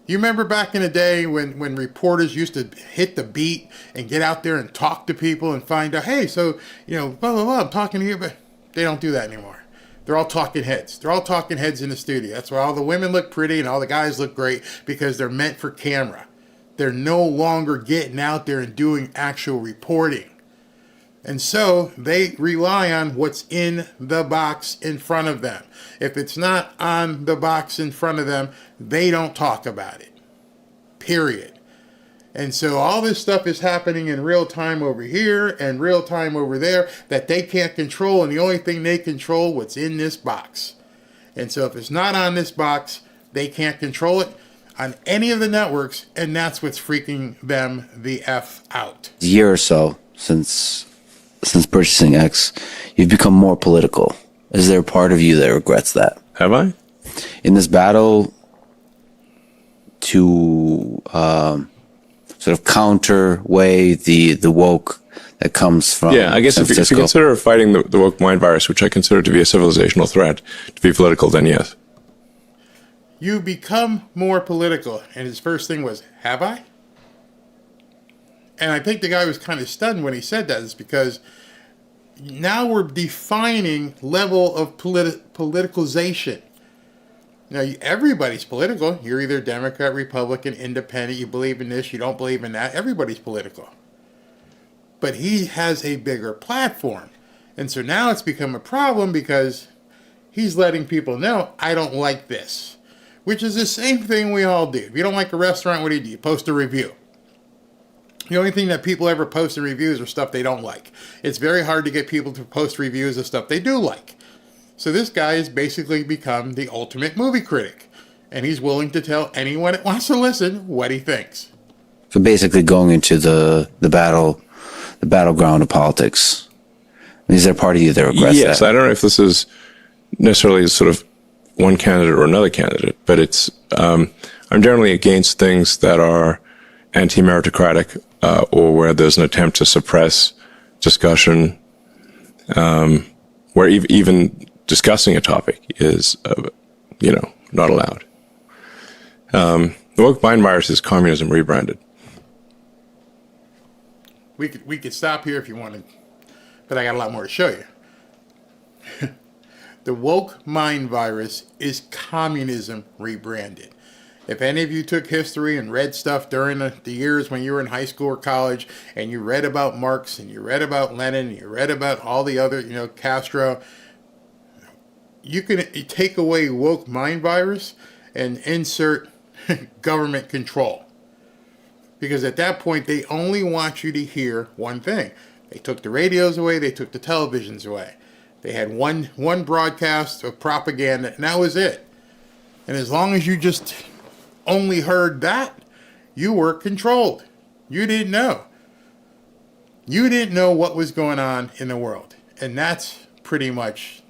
You remember back in the day when reporters used to hit the beat and get out there and talk to people and find out, hey, so, blah, blah, blah, I'm talking to you, but they don't do that anymore. They're all talking heads. They're all talking heads in the studio. That's why all the women look pretty and all the guys look great, because they're meant for camera. They're no longer getting out there and doing actual reporting. And so they rely on what's in the box in front of them. If it's not on the box in front of them, they don't talk about it. Period. And so all this stuff is happening in real time over here and real time over there that they can't control. And the only thing they control what's in this box. And so if it's not on this box, they can't control it on any of the networks. And that's what's freaking them the F out. A year or so since purchasing X, you've become more political. Is there a part of you that regrets that? Have I? In this battle to sort of counterweigh the woke that comes from I guess if you consider fighting the woke mind virus, which I consider to be a civilizational threat, to be political, then yes. You become more political. And his first thing was, have I? And I think the guy was kind of stunned when he said that, is because now we're defining level of politicalization. Now, everybody's political. You're either Democrat, Republican, Independent. You believe in this, you don't believe in that. Everybody's political. But he has a bigger platform. And so now it's become a problem because he's letting people know, I don't like this. Which is the same thing we all do. If you don't like a restaurant, what do? You post a review. The only thing that people ever post in reviews are stuff they don't like. It's very hard to get people to post reviews of stuff they do like. So this guy has basically become the ultimate movie critic. And he's willing to tell anyone that wants to listen what he thinks. So basically going into the battleground of politics. Is there a part of you that regrets that? Yes, I don't know if this is necessarily sort of one candidate or another candidate, but it's I'm generally against things that are anti-meritocratic or where there's an attempt to suppress discussion, where even discussing a topic is, not allowed. The woke mind virus is communism rebranded. We could stop here if you wanted, but I got a lot more to show you. The woke mind virus is communism rebranded. If any of you took history and read stuff during the years when you were in high school or college, and you read about Marx and you read about Lenin and you read about all the other, Castro, you can take away woke mind virus and insert government control. Because at that point, they only want you to hear one thing. They took the radios away, they took the televisions away. They had one broadcast of propaganda, and that was it. And as long as you just only heard that, you were controlled. You didn't know. You didn't know what was going on in the world. And that's pretty much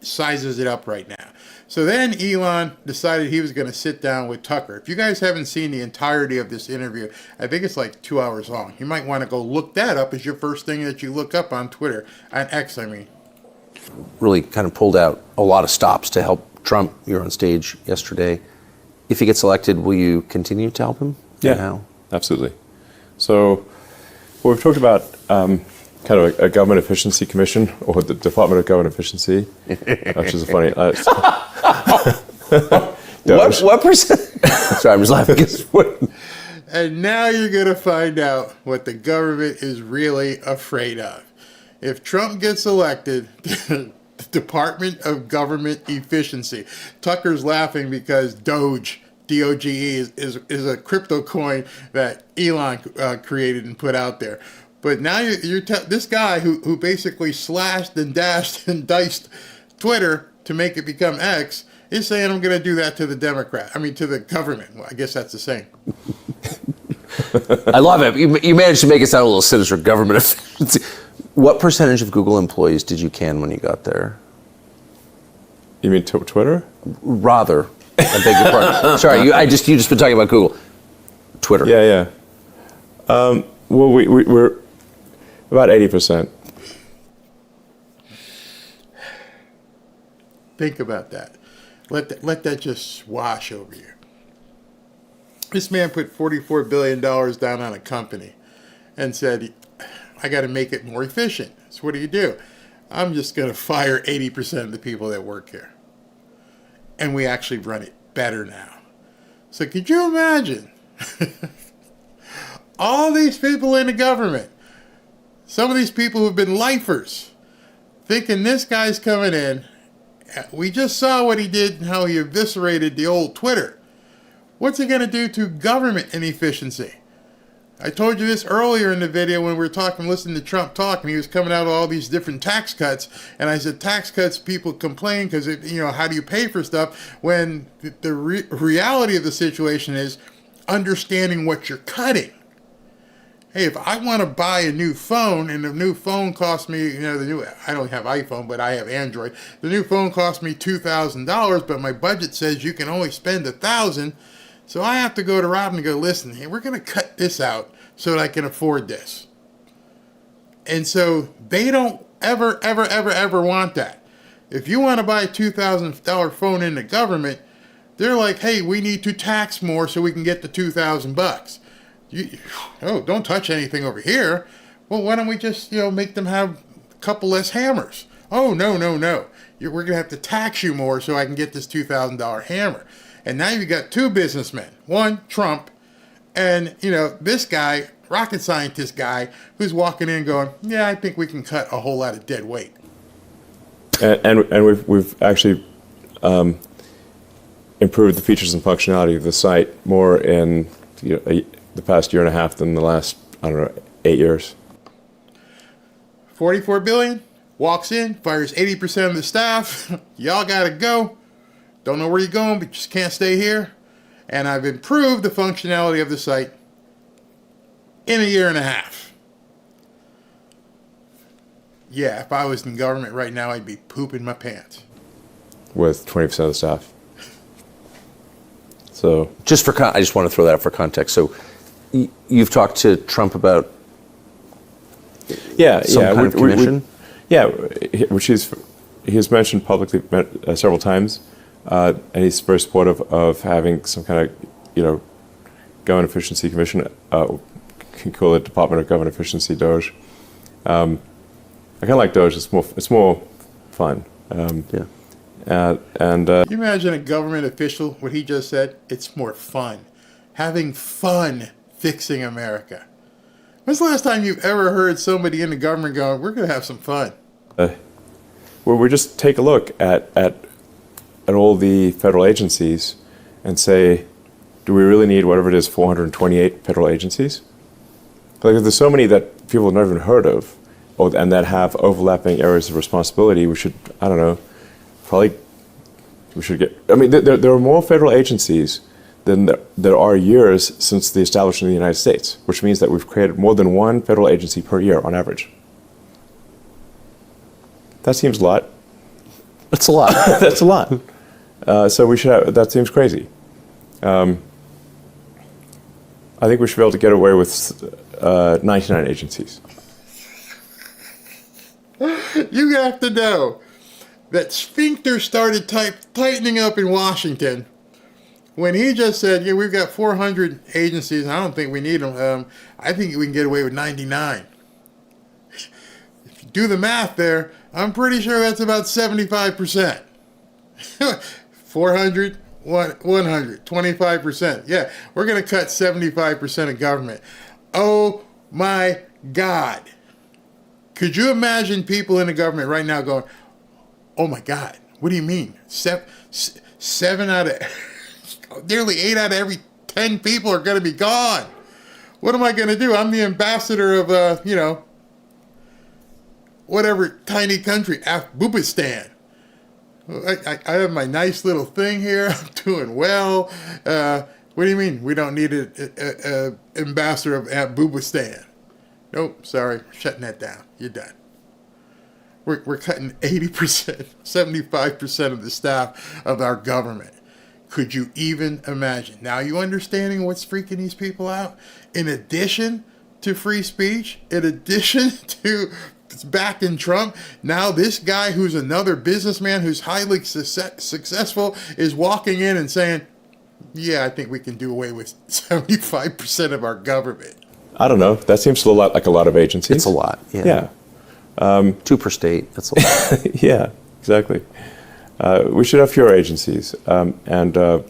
sizes it up right now. So then Elon decided he was going to sit down with Tucker. If you guys haven't seen the entirety of this interview, I think it's like 2 hours long. You might want to go look that up as your first thing that you look up on Twitter. On X, I mean. Really kind of pulled out a lot of stops to help Trump. You were on stage yesterday. If he gets elected, will you continue to help him? Yeah, how? Absolutely. So we've talked about kind of a government efficiency commission, or the Department of Government Efficiency, which is a funny... what percent? Sorry, I'm just laughing. And now you're going to find out what the government is really afraid of. If Trump gets elected, the Department of Government Efficiency. Tucker's laughing because Doge, D-O-G-E, is a crypto coin that Elon created and put out there. But now this guy who basically slashed and dashed and diced Twitter to make it become X is saying, I'm going to do that to the to the government. Well, I guess that's the same. I love it. You managed to make it sound a little sinister, government efficiency. What percentage of Google employees did you can when you got there? You mean Twitter? Rather. I beg your pardon. Sorry, you just been talking about Google. Twitter. Yeah. Well, we're about 80%. Think about that. Let that just wash over you. This man put $44 billion down on a company and said, I got to make it more efficient. So what do? I'm just going to fire 80% of the people that work here. And we actually run it better now. So could you imagine all these people in the government, some of these people who've been lifers, thinking this guy's coming in. We just saw what he did and how he eviscerated the old Twitter. What's he going to do to government inefficiency? I told you this earlier in the video when we were talking, listening to Trump talk, and he was coming out with all these different tax cuts. And I said, tax cuts, people complain because, how do you pay for stuff? When the reality of the situation is understanding what you're cutting. Hey, if I want to buy a new phone and the new phone costs me, I don't have iPhone, but I have Android. The new phone costs me $2,000, but my budget says you can only spend $1,000. So I have to go to Rob and go, listen, hey, we're going to cut this out so that I can afford this. And so they don't ever want that. If you want to buy a $2,000 phone in the government, they're like, hey, we need to tax more so we can get the $2,000. Don't touch anything over here. Well, why don't we just, make them have a couple less hammers? Oh, no. We're going to have to tax you more so I can get this $2,000 hammer. And now you've got two businessmen. One, Trump, and, this guy, rocket scientist guy, who's walking in going, yeah, I think we can cut a whole lot of dead weight. And we've actually improved the features and functionality of the site more in the past year and a half than the last, 8 years. $44 billion, walks in, fires 80% of the staff. Y'all got to go. Don't know where you're going, but you just can't stay here. And I've improved the functionality of the site in a year and a half. Yeah, if I was in government right now, I'd be pooping my pants. With 20% of the staff. So, I just want to throw that out for context. So, you've talked to Trump about some kind of commission? Which he's mentioned publicly several times, and he's very supportive of having some kind of, government efficiency commission. Can call it Department of Government Efficiency, DOGE. I kind of like DOGE. It's more fun. Can you imagine a government official, what he just said? It's more fun. Having fun fixing America. When's the last time you've ever heard somebody in the government going, we're going to have some fun? Well, we just take a look at all the federal agencies and say, do we really need whatever it is, 428 federal agencies? Like, if there's so many that people have never even heard of, and that have overlapping areas of responsibility, we should, there are more federal agencies than there are years since the establishment of the United States, which means that we've created more than one federal agency per year on average. That seems a lot. That's a lot. That's a lot. So we should have, that seems crazy. I think we should be able to get away with 99 agencies. You have to know that sphincter started tightening up in Washington when he just said, we've got 400 agencies, and I don't think we need them. I think we can get away with 99. If you do the math there, I'm pretty sure that's about 75%. 400, 100, 25%. Yeah, we're going to cut 75% of government. Oh my God. Could you imagine people in the government right now going, oh my God, what do you mean? Nearly 8 out of every 10 people are going to be gone. What am I going to do? I'm the ambassador of, whatever tiny country, Afghanistan. I have my nice little thing here. I'm doing well. What do you mean we don't need an ambassador of Afghanistan? Nope, sorry, shutting that down. You're done. We're cutting 80%, 75% of the staff of our government. Could you even imagine? Now you understanding what's freaking these people out? In addition to free speech, in addition to backing Trump, now this guy who's another businessman who's highly successful is walking in and saying, yeah, I think we can do away with 75% of our government. I don't know. That seems a lot like a lot of agencies. It's a lot. Yeah. 2 per state. That's a lot. Yeah, exactly. We should have fewer agencies, and they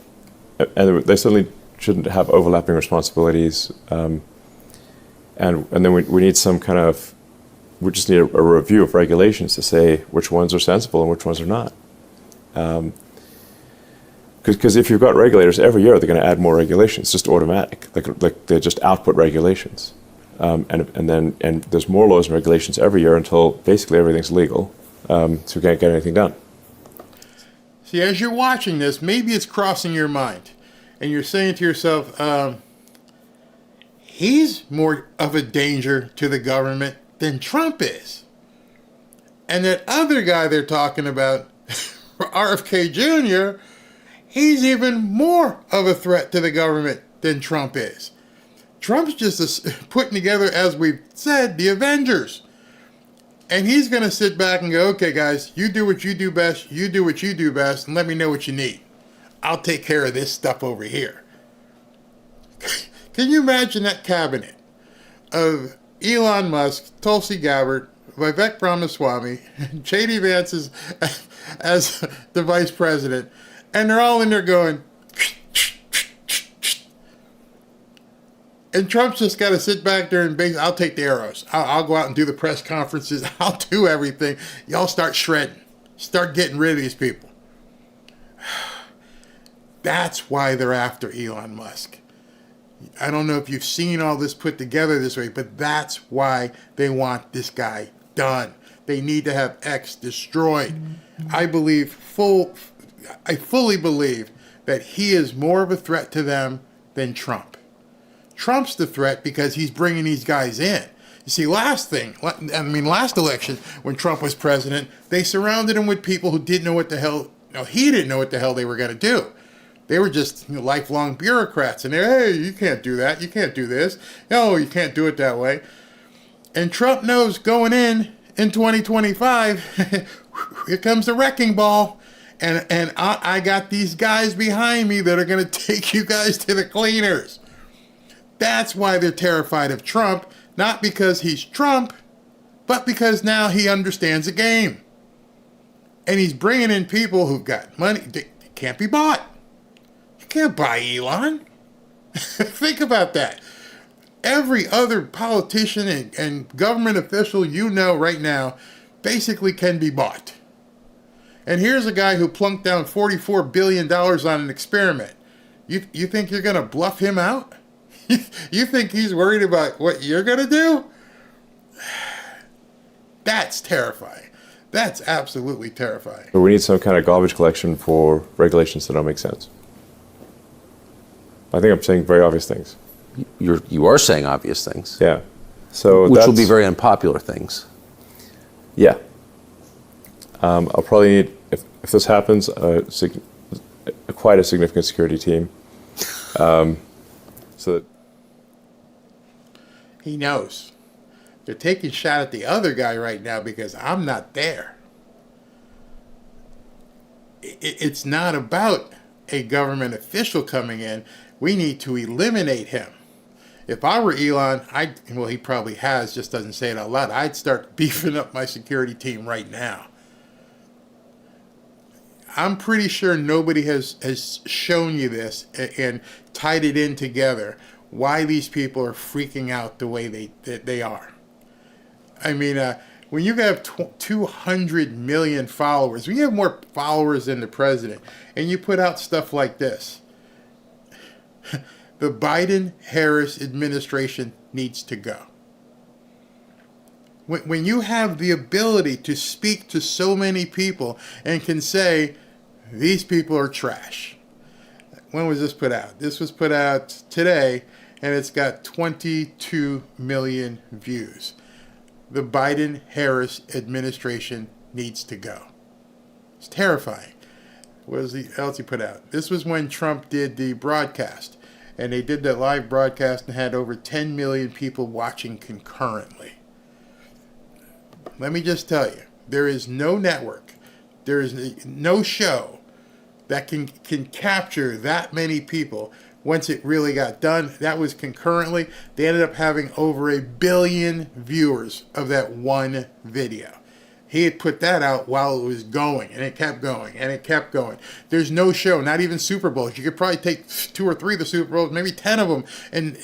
certainly shouldn't have overlapping responsibilities. And then we need some kind of, we just need a review of regulations to say which ones are sensible and which ones are not. Because if you've got regulators every year, they're going to add more regulations, just automatic. Like they just output regulations, and there's more laws and regulations every year until basically everything's legal, so we can't get anything done. See, as you're watching this, maybe it's crossing your mind, and you're saying to yourself, he's more of a danger to the government than Trump is. And that other guy they're talking about, RFK Jr., he's even more of a threat to the government than Trump is. Trump's just putting together, as we've said, the Avengers. And he's going to sit back and go, okay, guys, you do what you do best, you do what you do best, and let me know what you need. I'll take care of this stuff over here. Can you imagine that cabinet of Elon Musk, Tulsi Gabbard, Vivek Ramaswamy, J.D. Vance as the vice president, and they're all in there going, and Trump's just got to sit back there and basically, I'll take the arrows. I'll go out and do the press conferences. I'll do everything. Y'all start shredding. Start getting rid of these people. That's why they're after Elon Musk. I don't know if you've seen all this put together this way, but that's why they want this guy done. They need to have X destroyed. I fully believe that he is more of a threat to them than Trump. Trump's the threat because he's bringing these guys in. You see, last election, when Trump was president, they surrounded him with people who didn't know what the hell, he didn't know what the hell they were going to do. They were just lifelong bureaucrats, and they're, hey, you can't do that, you can't do this, no, you can't do it that way. And Trump knows going in 2025, here comes the wrecking ball, and I got these guys behind me that are going to take you guys to the cleaners. That's why they're terrified of Trump, not because he's Trump, but because now he understands the game. And he's bringing in people who've got money. They can't be bought. You can't buy Elon. Think about that. Every other politician and government official right now basically can be bought. And here's a guy who plunked down $44 billion on an experiment. You think you're going to bluff him out? You think he's worried about what you're going to do? That's terrifying. That's absolutely terrifying. But we need some kind of garbage collection for regulations that don't make sense. I think I'm saying very obvious things. You are saying obvious things. Yeah. So which will be very unpopular things. Yeah. I'll probably need, if this happens, quite a significant security team. So that he knows. They're taking a shot at the other guy right now because I'm not there. It's not about a government official coming in. We need to eliminate him. If I were Elon, he probably has, just doesn't say it out loud, I'd start beefing up my security team right now. I'm pretty sure nobody has shown you this and tied it in together, why these people are freaking out the way they are. I mean, when you have 200 million followers, when you have more followers than the president, and you put out stuff like this, the Biden-Harris administration needs to go. When you have the ability to speak to so many people and can say, these people are trash. When was this put out? This was put out today, and it's got 22 million views. The Biden-Harris administration needs to go. It's terrifying. What else he put out? This was when Trump did the broadcast, and they did that live broadcast and had over 10 million people watching concurrently. Let me just tell you, there is no network, there is no show that can capture that many people. Once it really got done, that was concurrently. They ended up having over 1 billion viewers of that one video. He had put that out while it was going, and it kept going, and it kept going. There's no show, not even Super Bowls. You could probably take 2 or 3 of the Super Bowls, maybe 10 of them, and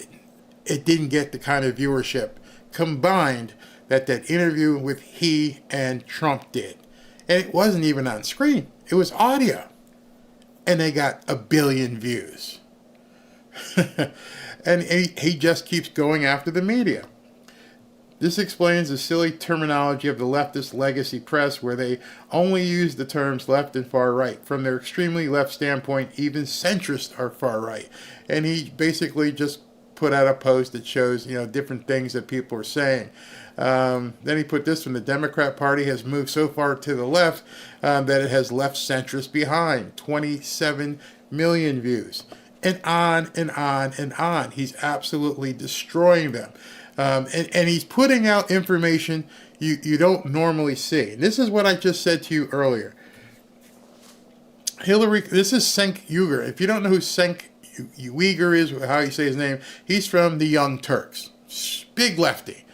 it didn't get the kind of viewership combined that interview with he and Trump did. And it wasn't even on screen. It was audio. And they got 1 billion views. And he just keeps going after the media. This explains the silly terminology of the leftist legacy press, where they only use the terms left and far right. From their extremely left standpoint, even centrists are far right. And he basically just put out a post that shows, different things that people are saying. Then he put this one: the Democrat Party has moved so far to the left that it has left centrists behind. 27 million views. And on and on and on. He's absolutely destroying them. And he's putting out information you don't normally see. And this is what I just said to you earlier. This is Cenk Uygur. If you don't know who Cenk Uygur is, how you say his name, he's from the Young Turks. Big lefty.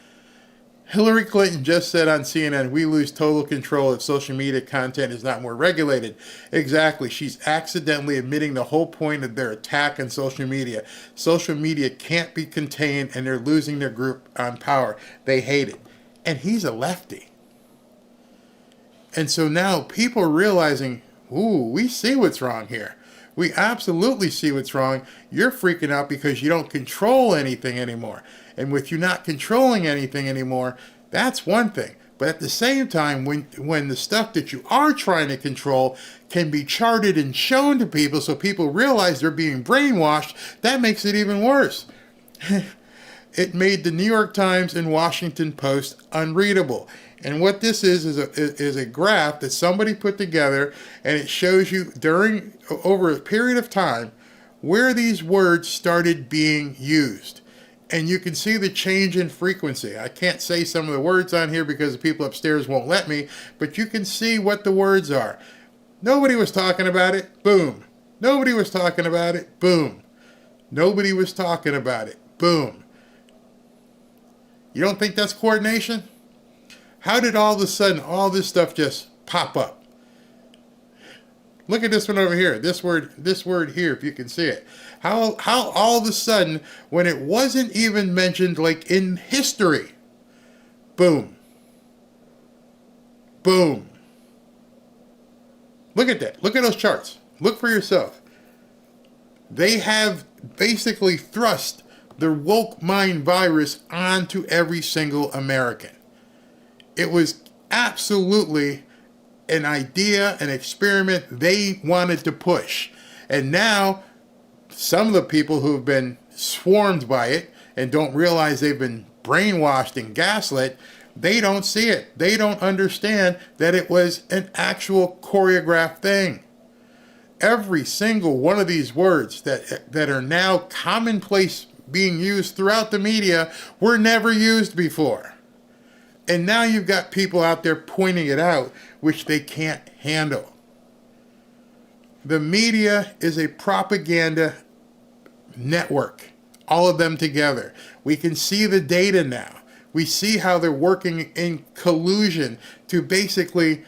Hillary Clinton just said on CNN, we lose total control if social media content is not more regulated. Exactly. She's accidentally admitting the whole point of their attack on social media. Social media can't be contained, and they're losing their grip on power. They hate it. And he's a lefty. And so now people are realizing, ooh, we see what's wrong here. We absolutely see what's wrong. You're freaking out because you don't control anything anymore. And with you not controlling anything anymore, that's one thing. But at the same time, when the stuff that you are trying to control can be charted and shown to people so people realize they're being brainwashed, that makes it even worse. It made the New York Times and Washington Post unreadable. And what this is a graph that somebody put together, and it shows you over a period of time where these words started being used. And you can see the change in frequency. I can't say some of the words on here because the people upstairs won't let me, but you can see what the words are. Nobody was talking about it. Boom. Nobody was talking about it. Boom. Nobody was talking about it. Boom. You don't think that's coordination? How did all of a sudden all this stuff just pop up? Look at this one over here. This word here, if you can see it. How all of a sudden, when it wasn't even mentioned like in history, boom. Boom. Look at that. Look at those charts. Look for yourself. They have basically thrust the woke mind virus onto every single American. It was absolutely an idea, an experiment they wanted to push. And now, some of the people who have been swarmed by it and don't realize they've been brainwashed and gaslit, they don't see it. They don't understand that it was an actual choreographed thing. Every single one of these words that are now commonplace being used throughout the media were never used before. And now you've got people out there pointing it out, which they can't handle. The media is a propaganda network, all of them together. We can see the data now. We see how they're working in collusion to basically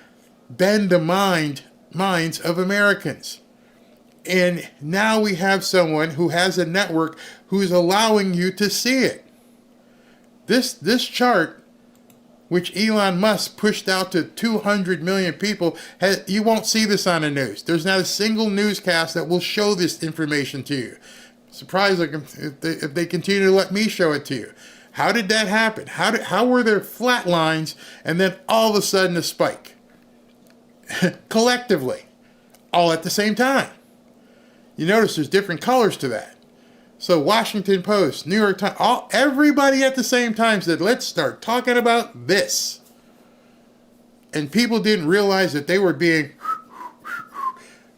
bend the minds of Americans. And now we have someone who has a network who's allowing you to see it. This chart, which Elon Musk pushed out to 200 million people, you won't see this on the news. There's not a single newscast that will show this information to you. Surprised if they continue to let me show it to you. How did that happen? How were there flat lines and then all of a sudden a spike? Collectively, all at the same time. You notice there's different colors to that. So Washington Post, New York Times, everybody at the same time said, let's start talking about this. And people didn't realize that they were being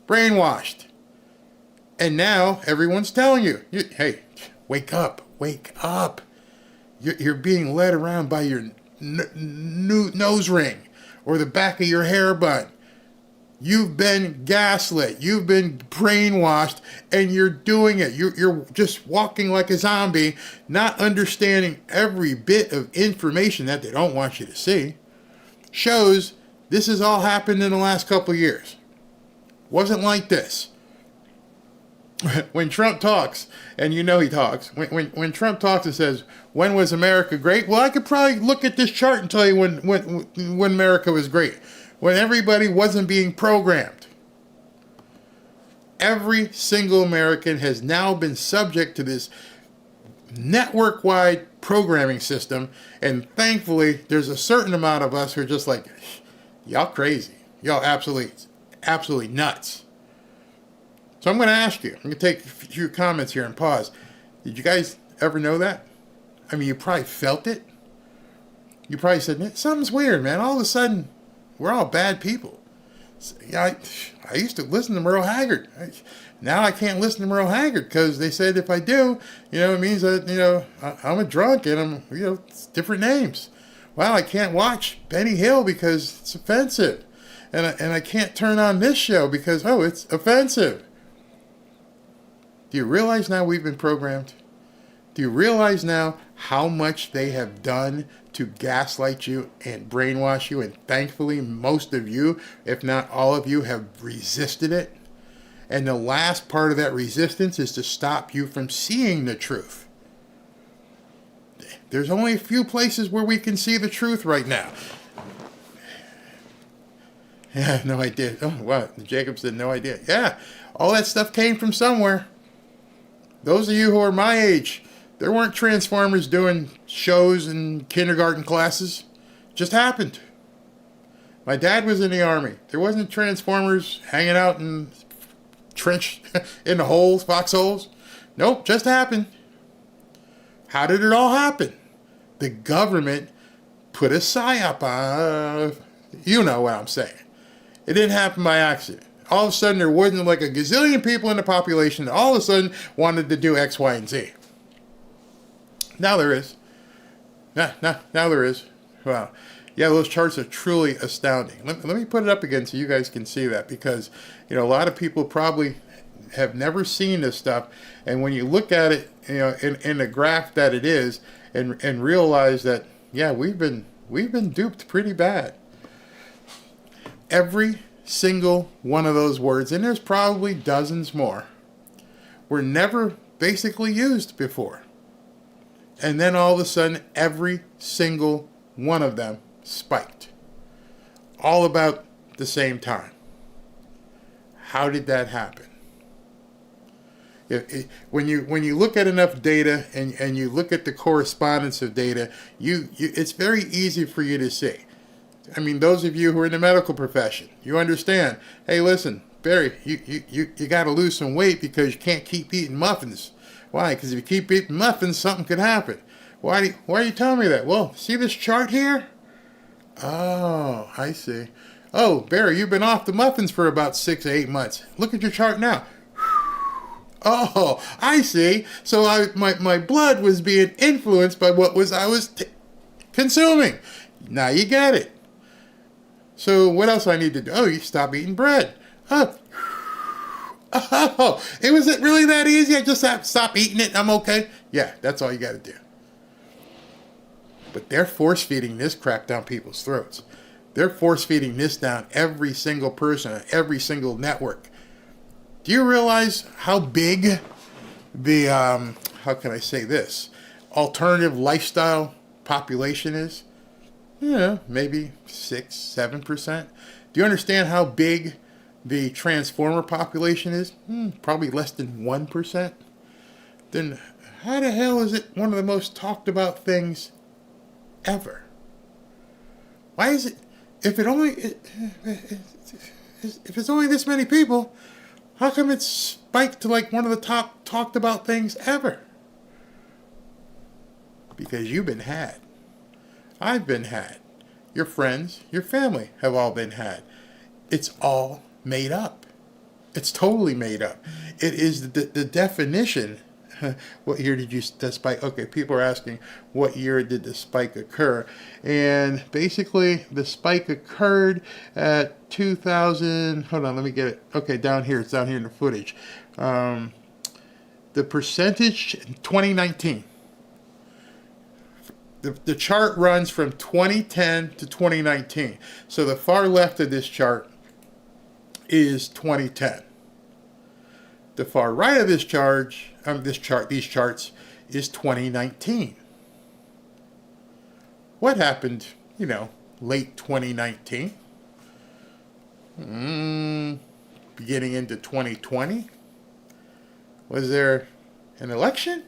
brainwashed. And now everyone's telling you, hey, wake up, wake up. You're being led around by your nose ring or the back of your hair bun. You've been gaslit. You've been brainwashed, and you're doing it. You're just walking like a zombie, not understanding every bit of information that they don't want you to see. Shows this has all happened in the last couple of years. Wasn't like this. when Trump talks, and you know he talks, when Trump talks and says, when was America great? Well, I could probably look at this chart and tell you when America was great. When everybody wasn't being programmed. Every single American has now been subject to this network-wide programming system, and thankfully there's a certain amount of us who are just like, y'all crazy. Y'all absolutely nuts. So I'm going to ask you, I'm going to take a few comments here and pause. Did you guys ever know that? I mean, you probably felt it. You probably said, something's weird, man. All of a sudden, we're all bad people. Yeah, I used to listen to Merle Haggard. Now I can't listen to Merle Haggard because they said if I do, it means that, I'm a drunk and I'm, it's different names. Well, I can't watch Benny Hill because it's offensive. And I can't turn on this show because, it's offensive. Do you realize now we've been programmed? Do you realize now how much they have done to gaslight you and brainwash you? And thankfully, most of you, if not all of you, have resisted it. And the last part of that resistance is to stop you from seeing the truth. There's only a few places where we can see the truth right now. Yeah, no idea. Oh, wow. Jacob said no idea. Yeah, all that stuff came from somewhere. Those of you who are my age, there weren't Transformers doing shows in kindergarten classes. It just happened. My dad was in the Army. There wasn't Transformers hanging out in trench in the holes, foxholes. Nope, just happened. How did it all happen? The government put a psyop on. You know what I'm saying. It didn't happen by accident. All of a sudden, there wasn't like a gazillion people in the population that all of a sudden wanted to do X, Y, and Z. Now there is. Now there is. Wow. Yeah, those charts are truly astounding. Let me put it up again so you guys can see that, because a lot of people probably have never seen this stuff, and when you look at it, in the graph that it is, and realize that we've been duped pretty bad. Every single one of those words, and there's probably dozens more, were never basically used before. And then all of a sudden, every single one of them spiked. All about the same time. How did that happen? When you look at enough data and you look at the correspondence of data, it's very easy for you to see. I mean, those of you who are in the medical profession, you understand. Hey, listen, Barry, you got to lose some weight because you can't keep eating muffins. Why? Because if you keep eating muffins, something could happen. Why are you telling me that? Well, see this chart here? Oh, I see. Oh, Barry, you've been off the muffins for about 6 to 8 months. Look at your chart now. Oh, I see. So my blood was being influenced by what I was consuming. Now you get it. So what else I need to do? Oh, you stop eating bread. Oh, it was really that easy? I just have to stop eating it and I'm okay? Yeah, that's all you got to do. But they're force-feeding this crap down people's throats. They're force-feeding this down every single person, every single network. Do you realize how big the, how can I say this, alternative lifestyle population is? Maybe 6-7%. Do you understand how big the transformer population is? Probably less than 1%. Then how the hell is it one of the most talked about things ever? Why is it, if it's only this many people, how come it's spiked to like one of the top talked about things ever? Because you've been had. I've been had. Your friends, your family have all been had. It's all made up. It's totally made up. It is the definition. What year did the spike? Okay, people are asking, what year did the spike occur? And basically, the spike occurred at 2000. Hold on, let me get it. Okay, down here. It's down here in the footage. The percentage, 2019. The chart runs from 2010 to 2019. So the far left of this chart is 2010. The far right of this these charts is 2019. What happened, late 2019? Beginning into 2020? Was there an election?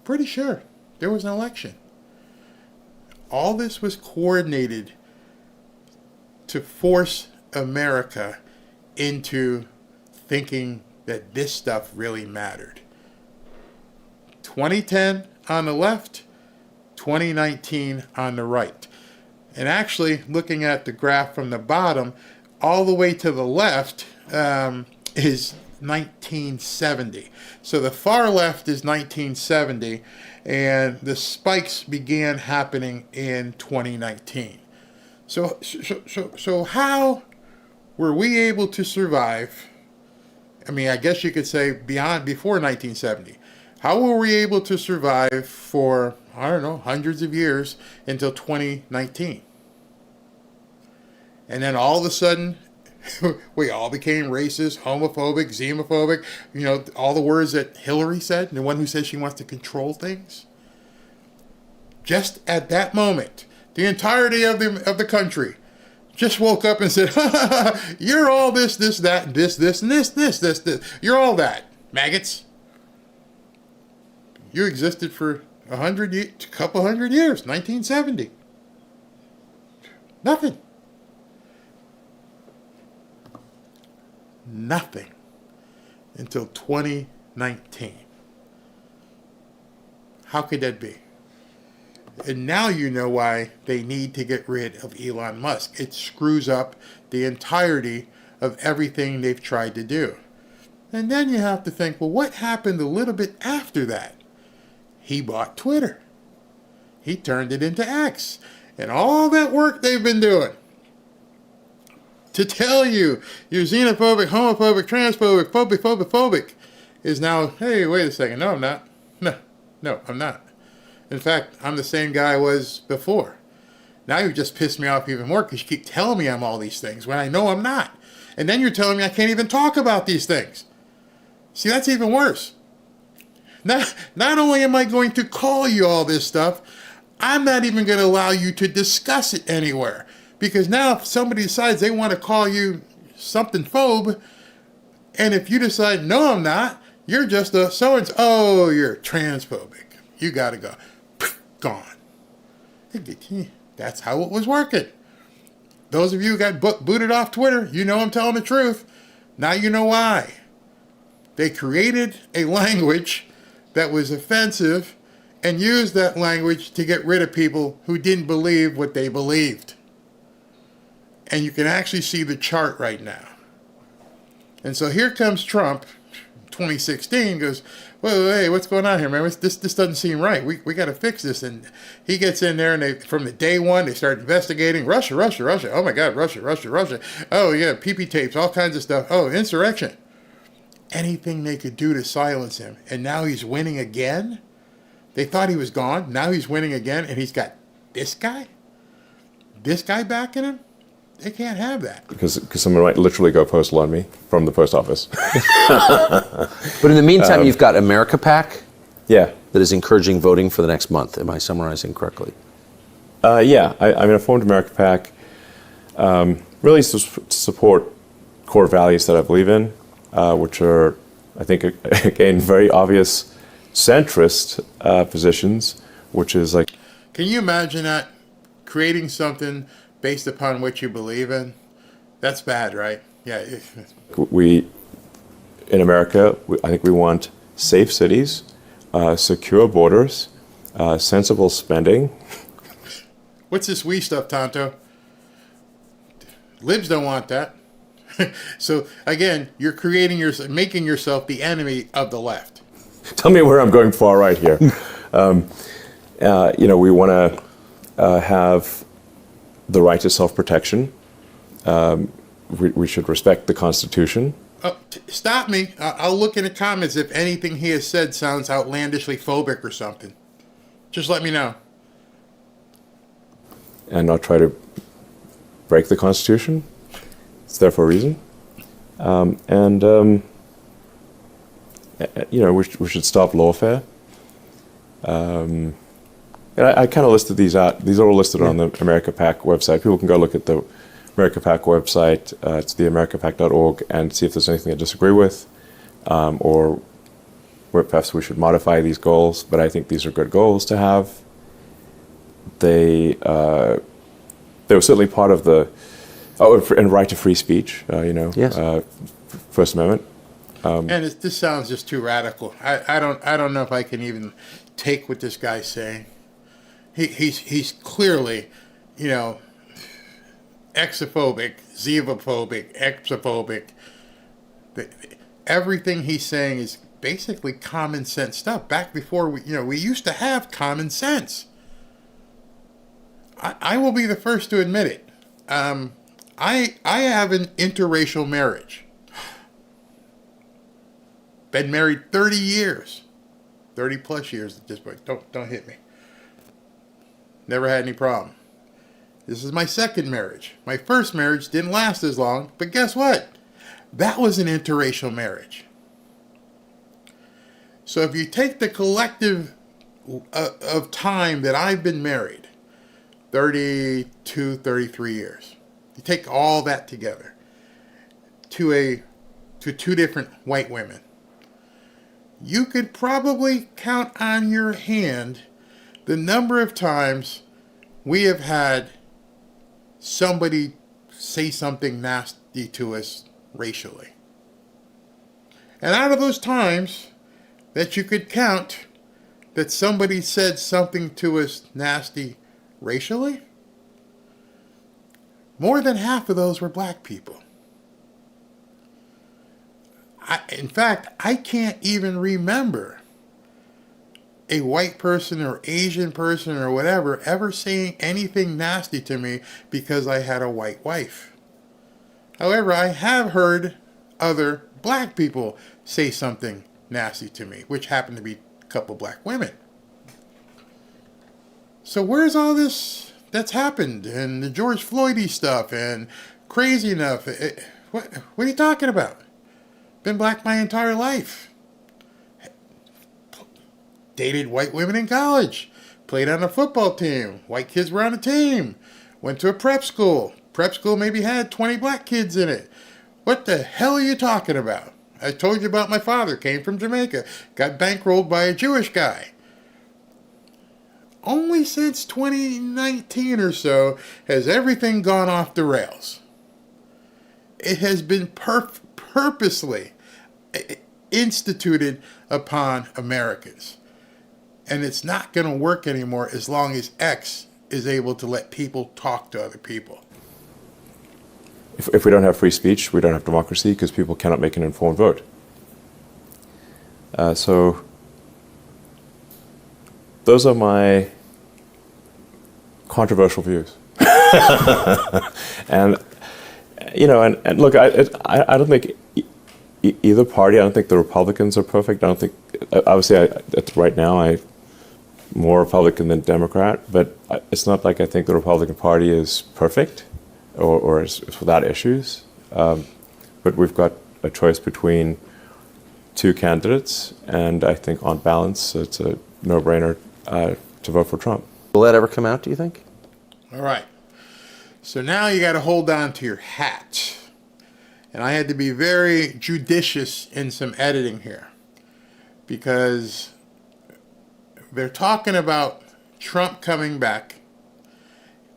Pretty sure there was an election. All this was coordinated to force America into thinking that this stuff really mattered. 2010 on the left, 2019 on the right. And actually, looking at the graph from the bottom, all the way to the left is 1970. So the far left is 1970, and the spikes began happening in 2019. So how were we able to survive? I mean, I guess you could say before 1970. How were we able to survive for, I don't know, hundreds of years until 2019? And then all of a sudden, we all became racist, homophobic, xenophobic, all the words that Hillary said, the one who says she wants to control things. Just at that moment, the entirety of the country just woke up and said, you're all this, that, this, and this. You're all that, maggots. You existed for a couple hundred years, 1970. Nothing. Nothing until 2019. How could that be? And now you know why they need to get rid of Elon Musk. It screws up the entirety of everything they've tried to do. And then you have to think, well, what happened a little bit after that? He bought Twitter. He turned it into X. And all that work they've been doing to tell you you're xenophobic, homophobic, transphobic, phobic is now, hey, wait a second. No, I'm not. No, I'm not. In fact, I'm the same guy I was before. Now you just pissed me off even more because you keep telling me I'm all these things when I know I'm not. And then you're telling me I can't even talk about these things. See, that's even worse. Not only am I going to call you all this stuff, I'm not even going to allow you to discuss it anywhere. Because now if somebody decides they want to call you something phobe, and if you decide, no, I'm not, you're just a so-and-so, oh, you're transphobic. You got to go. Gone. That's how it was working. Those of you who got booted off Twitter, you know I'm telling the truth. Now you know why. They created a language that was offensive and used that language to get rid of people who didn't believe what they believed. And you can actually see the chart right now. And so here comes Trump, 2016, goes, well, hey, what's going on here, man? This doesn't seem right. We got to fix this. And he gets in there, and from the day one, they start investigating Russia. Oh, my God, Russia. Oh, yeah, PP tapes, all kinds of stuff. Oh, insurrection. Anything they could do to silence him. And now he's winning again? They thought he was gone. Now he's winning again, and he's got this guy backing him? They can't have that. Because someone might literally go postal on me from the post office. But in the meantime, you've got America PAC. Yeah. That is encouraging voting for the next month. Am I summarizing correctly? Yeah. I formed America PAC really to support core values that I believe in, which are, I think, again, very obvious centrist positions, which is like... Can you imagine that? Creating something based upon what you believe in? That's bad, right? Yeah. We, in America, I think we want safe cities, secure borders, sensible spending. What's this we stuff, Tonto? Libs don't want that. So, again, you're making yourself the enemy of the left. Tell me where I'm going far right here. We want to have the right to self-protection. We should respect the Constitution. Stop me. I'll look in the comments if anything he has said sounds outlandishly phobic or something. Just let me know. And not try to break the Constitution. It's there for a reason. we should stop lawfare. And I kind of listed these out. These are all listed on the America PAC website. People can go look at the America PAC website. It's theamericapac.org, and see if there's anything I disagree with, or where perhaps we should modify these goals. But I think these are good goals to have. They were certainly part of the and right to free speech. First Amendment. And this sounds just too radical. I don't know if I can even take what this guy's saying. He's clearly, exophobic, xenophobic, exophobic. Everything he's saying is basically common sense stuff. Back before we used to have common sense. I will be the first to admit it. I have an interracial marriage. Been married 30 years. 30 plus years at this point. Don't hit me. Never had any problem. This is my second marriage. My first marriage didn't last as long, but guess what? That was an interracial marriage. So if you take the collective of time that I've been married, 32, 33 years, you take all that together to two different white women, you could probably count on your hand the number of times we have had somebody say something nasty to us racially. And out of those times that you could count that somebody said something to us nasty racially, more than half of those were black people. In fact, I can't even remember a white person or Asian person or whatever ever saying anything nasty to me because I had a white wife. However, I have heard other black people say something nasty to me, which happened to be a couple black women. So where's all this that's happened, and the George Floyd-y stuff and crazy enough? What are you talking about? Been black my entire life. Dated white women in college. Played on a football team. White kids were on the team. Went to a prep school. Prep school maybe had 20 black kids in it. What the hell are you talking about? I told you about my father. Came from Jamaica. Got bankrolled by a Jewish guy. Only since 2019 or so has everything gone off the rails. It has been purposely instituted upon Americans. And it's not going to work anymore as long as X is able to let people talk to other people. If we don't have free speech, we don't have democracy, because people cannot make an informed vote. So those are my controversial views. And look, I don't think either party. I don't think the Republicans are perfect. I don't think, obviously, right now I'm more Republican than Democrat, but it's not like I think the Republican Party is perfect or is without issues. But we've got a choice between two candidates, and I think on balance, it's a no-brainer to vote for Trump. Will that ever come out, do you think? All right. So now you got to hold on to your hat. And I had to be very judicious in some editing here, because they're talking about Trump coming back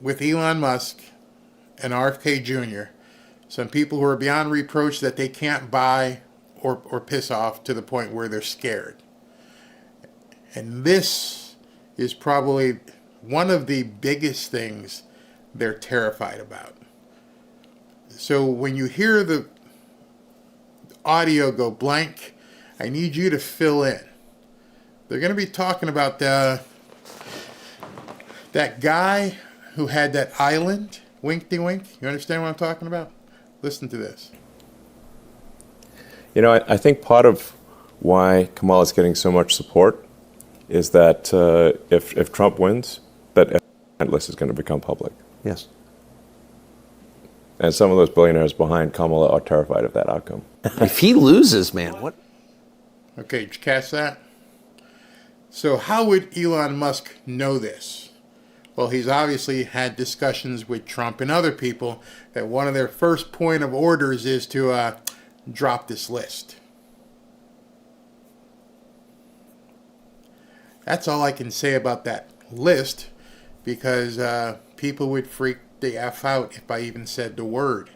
with Elon Musk and RFK Jr., some people who are beyond reproach that they can't buy or piss off to the point where they're scared. And this is probably one of the biggest things they're terrified about. So when you hear the audio go blank, I need you to fill in. They're going to be talking about that guy who had that island, Winky Wink. You understand what I'm talking about? Listen to this. I think part of why Kamala is getting so much support is that if Trump wins, that list is going to become public. Yes. And some of those billionaires behind Kamala are terrified of that outcome. If he loses, man, what? Okay, did you catch that? So how would Elon Musk know this? Well, he's obviously had discussions with Trump and other people that one of their first point of orders is to drop this list. That's all I can say about that list, because people would freak the F out if I even said the word.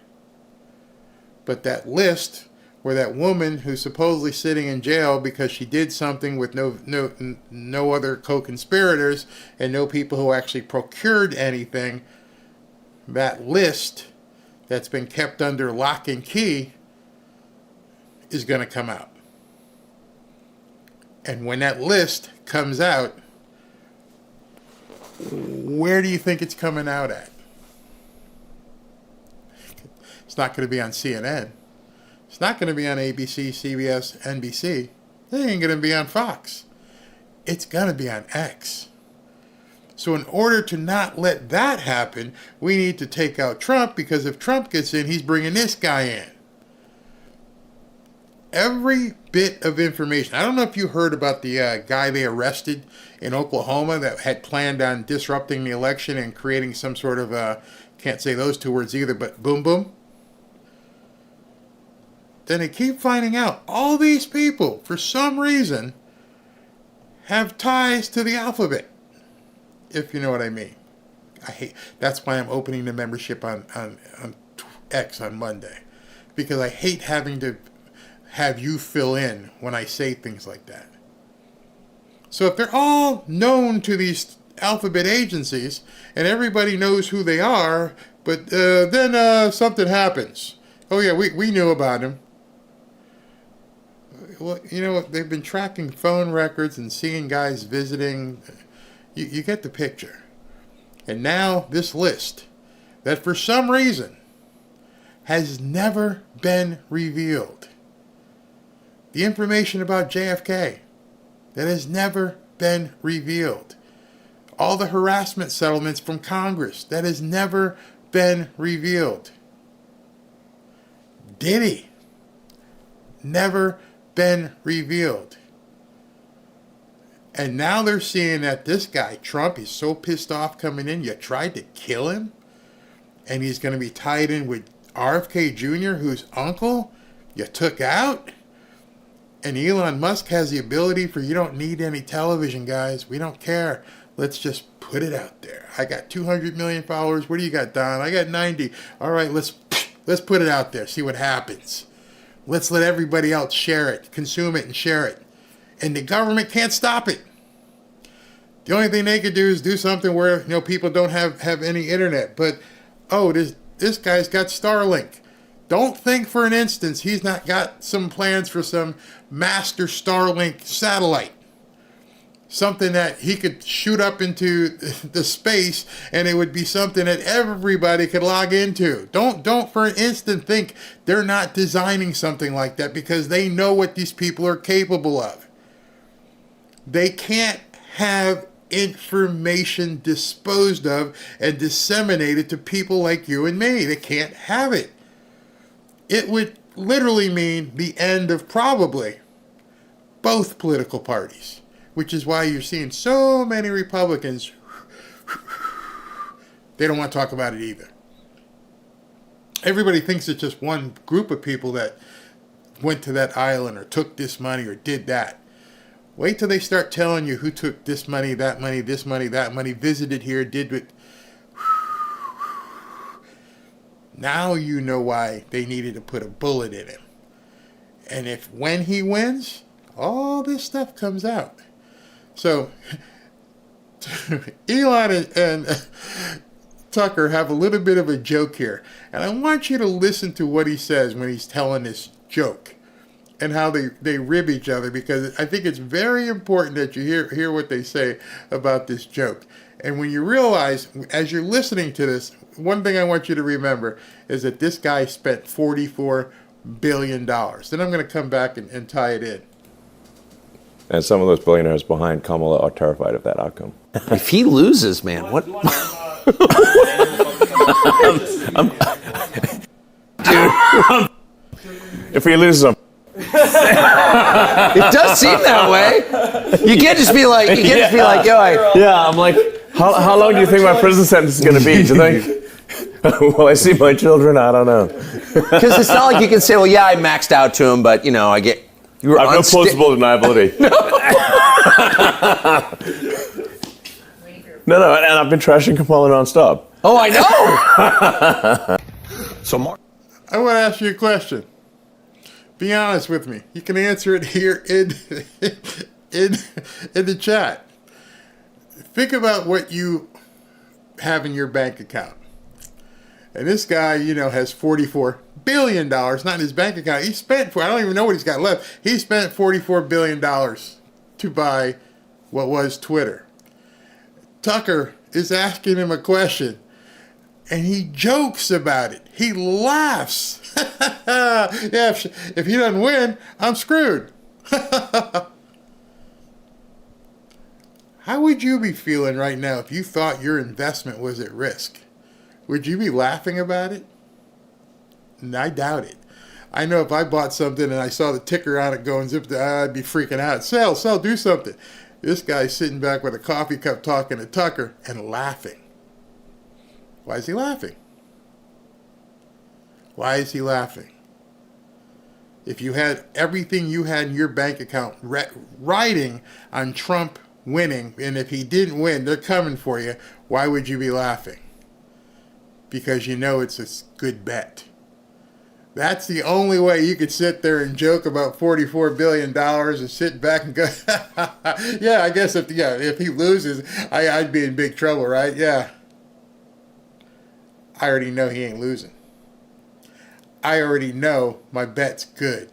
But that list, where that woman who's supposedly sitting in jail because she did something with no other co-conspirators and no people who actually procured anything, that list that's been kept under lock and key is going to come out. And when that list comes out, where do you think it's coming out at? It's not going to be on CNN. It's not going to be on ABC, CBS, NBC. It ain't going to be on Fox. It's going to be on X. So in order to not let that happen, we need to take out Trump, because if Trump gets in, he's bringing this guy in. Every bit of information. I don't know if you heard about the guy they arrested in Oklahoma that had planned on disrupting the election and creating some sort of, can't say those two words either, but boom boom. Then they keep finding out all these people, for some reason, have ties to the alphabet, if you know what I mean. That's why I'm opening the membership on X on Monday, because I hate having to have you fill in when I say things like that. So if they're all known to these alphabet agencies and everybody knows who they are, but then something happens. Oh yeah, we knew about him. Well, you know, they've been tracking phone records and seeing guys visiting. You get the picture. And now this list that for some reason has never been revealed. The information about JFK that has never been revealed. All the harassment settlements from Congress that has never been revealed. Diddy, never been revealed. And now they're seeing that this guy, Trump, is so pissed off coming in, you tried to kill him, and he's going to be tied in with RFK Jr., whose uncle you took out. And Elon Musk has the ability for, you don't need any television, guys. We don't care. Let's just put it out there. I got 200 million followers. What do you got, Don? I got 90. All right, let's put it out there. See what happens. Let's let everybody else share it, consume it, and share it. And the government can't stop it. The only thing they could do is do something where, you know, people don't have any internet. But, oh, this guy's got Starlink. Don't think for an instance he's not got some plans for some master Starlink satellite. Something that he could shoot up into the space and it would be something that everybody could log into. Don't for an instant think they're not designing something like that, because they know what these people are capable of. They can't have information disposed of and disseminated to people like you and me. They can't have it. It would literally mean the end of probably both political parties, which is why you're seeing so many Republicans, they don't want to talk about it either. Everybody thinks it's just one group of people that went to that island or took this money or did that. Wait till they start telling you who took this money, that money, this money, that money, visited here, did it. Now you know why they needed to put a bullet in him. And when he wins, all this stuff comes out. So Elon and Tucker have a little bit of a joke here. And I want you to listen to what he says when he's telling this joke and how they rib each other, because I think it's very important that you hear what they say about this joke. And when you realize, as you're listening to this, one thing I want you to remember is that this guy spent $44 billion. Then I'm going to come back and tie it in. And some of those billionaires behind Kamala are terrified of that outcome. If he loses, man, what? Dude. If he loses, It does seem that way. You can't just be like, yo, I'm like, how long do you think my prison sentence is going to be? Do you think? Will I see my children? I don't know. Because it's not like you can say, well, yeah, I maxed out to him, but, you know, I have no plausible deniability. No, and I've been trashing Kamala nonstop. Oh, I know. So, Mark, I want to ask you a question. Be honest with me. You can answer it here in the chat. Think about what you have in your bank account. And this guy, you know, has $44 billion, not in his bank account. He spent, I don't even know what he's got left. He spent $44 billion to buy what was Twitter. Tucker is asking him a question, and he jokes about it. He laughs. Yeah, if he doesn't win, I'm screwed. How would you be feeling right now if you thought your investment was at risk? Would you be laughing about it? I doubt it. I know if I bought something and I saw the ticker on it going zip, I'd be freaking out. Sell, do something. This guy's sitting back with a coffee cup talking to Tucker and laughing. Why is he laughing? Why is he laughing? If you had everything you had in your bank account riding on Trump winning, and if he didn't win, they're coming for you, why would you be laughing? Because you know it's a good bet. That's the only way you could sit there and joke about $44 billion and sit back and go, yeah, I guess if he loses, I'd be in big trouble, right? Yeah. I already know he ain't losing. I already know my bet's good.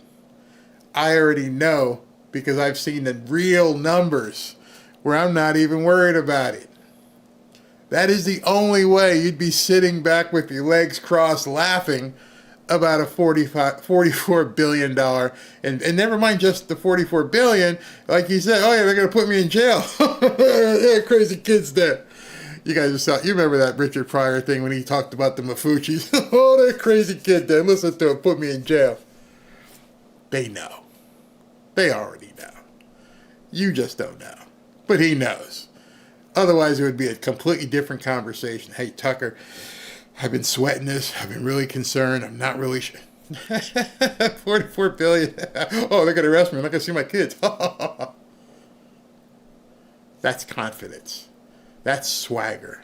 I already know because I've seen the real numbers where I'm not even worried about it. That is the only way you'd be sitting back with your legs crossed laughing about a $44 billion, and never mind just the $44 billion, like you said, oh yeah, they're going to put me in jail. Yeah, crazy kids there. You guys just saw, you remember that Richard Pryor thing when he talked about the Mafuchis? Oh, that crazy kid there, listen to him, put me in jail. They know. They already know. You just don't know. But he knows. Otherwise, it would be a completely different conversation. Hey, Tucker, I've been sweating this. I've been really concerned. I'm not really sure. $44 billion. Oh, they're going to arrest me. I'm not going to see my kids. That's confidence. That's swagger.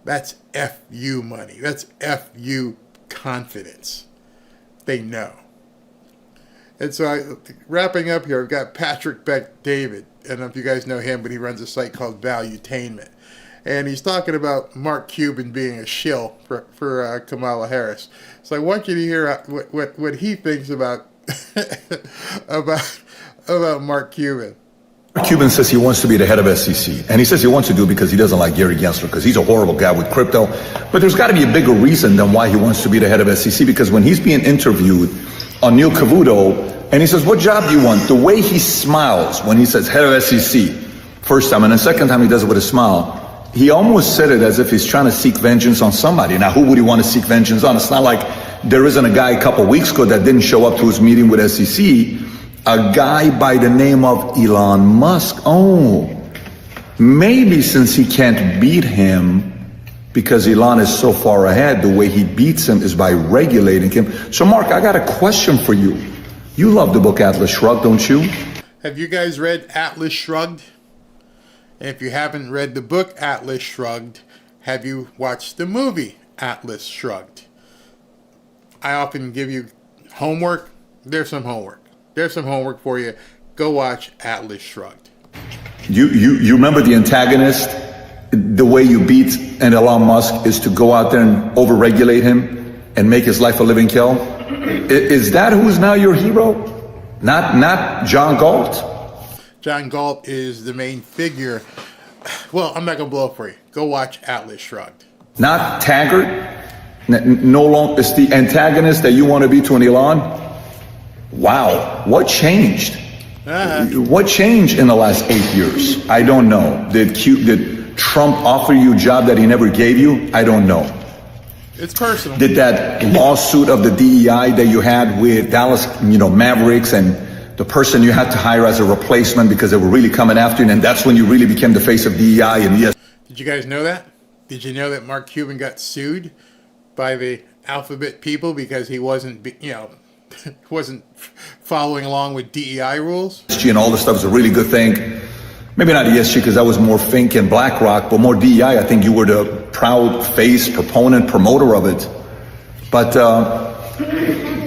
That's FU money. That's FU confidence. They know. And so, wrapping up here, I've got Patrick Beck-David. I don't know if you guys know him, but he runs a site called Valuetainment. And he's talking about Mark Cuban being a shill for Kamala Harris. So I want you to hear what he thinks about about Mark Cuban. Mark Cuban says he wants to be the head of SEC. And he says he wants to do it because he doesn't like Gary Gensler, because he's a horrible guy with crypto. But there's got to be a bigger reason than why he wants to be the head of SEC, because when he's being interviewed on Neil Cavuto, and he says, what job do you want? The way he smiles when he says head of SEC, first time, and the second time he does it with a smile, he almost said it as if he's trying to seek vengeance on somebody. Now, who would he want to seek vengeance on? It's not like there isn't a guy a couple weeks ago that didn't show up to his meeting with SEC, a guy by the name of Elon Musk. Oh, maybe since he can't beat him because Elon is so far ahead, the way he beats him is by regulating him. So, Mark, I got a question for you. You love the book Atlas Shrugged, don't you? Have you guys read Atlas Shrugged? And if you haven't read the book Atlas Shrugged, have you watched the movie Atlas Shrugged? I often give you homework. There's some homework. There's some homework for you. Go watch Atlas Shrugged. You remember the antagonist? The way you beat Elon Musk is to go out there and overregulate him and make his life a living hell? Is that who's now your hero? Not John Galt? John Galt is the main figure. Well, I'm not going to blow up for you. Go watch Atlas Shrugged. Not Taggart? No longer is the antagonist that you want to be to an Elon? Wow. What changed? What changed in the last 8 years? I don't know. Did Trump offer you a job that he never gave you? I don't know. It's personal. Did that lawsuit of the DEI that you had with Dallas, Mavericks, and the person you had to hire as a replacement because they were really coming after you, and that's when you really became the face of DEI and yes. Did you guys know that? Did you know that Mark Cuban got sued by the Alphabet people because he wasn't, wasn't following along with DEI rules? ESG and all this stuff is a really good thing. Maybe not ESG because that was more Fink and BlackRock, but more DEI. I think you were the proud face, proponent, promoter of it. But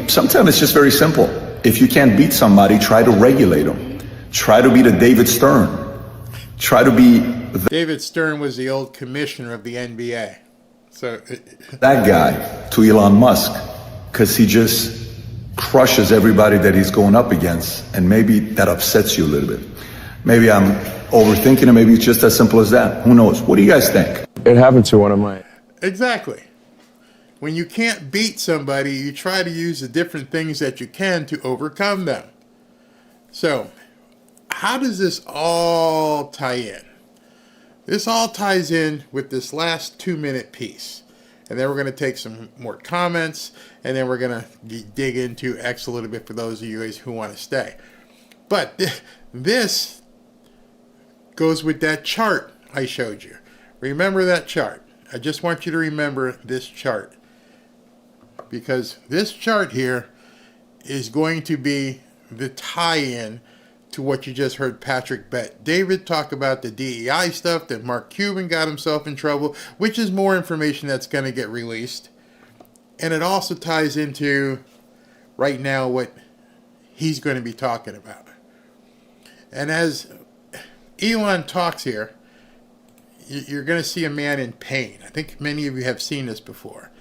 sometimes it's just very simple. If you can't beat somebody, try to regulate them. Try to be the David Stern. Try to be... David Stern was the old commissioner of the NBA. So that guy to Elon Musk, because he just crushes everybody that he's going up against. And maybe that upsets you a little bit. Maybe I'm overthinking it. Maybe it's just as simple as that. Who knows? What do you guys think? It happened to one of my... Exactly. When you can't beat somebody, you try to use the different things that you can to overcome them. So, how does this all tie in? This all ties in with this last 2-minute piece. And then we're going to take some more comments, and then we're going to dig into X a little bit for those of you guys who want to stay. But this goes with that chart I showed you. Remember that chart. I just want you to remember this chart, because this chart here is going to be the tie-in to what you just heard Patrick Bet David talk about, the DEI stuff, that Mark Cuban got himself in trouble, which is more information that's going to get released. And it also ties into right now what he's going to be talking about. And as Elon talks here, you're going to see a man in pain. I think many of you have seen this before.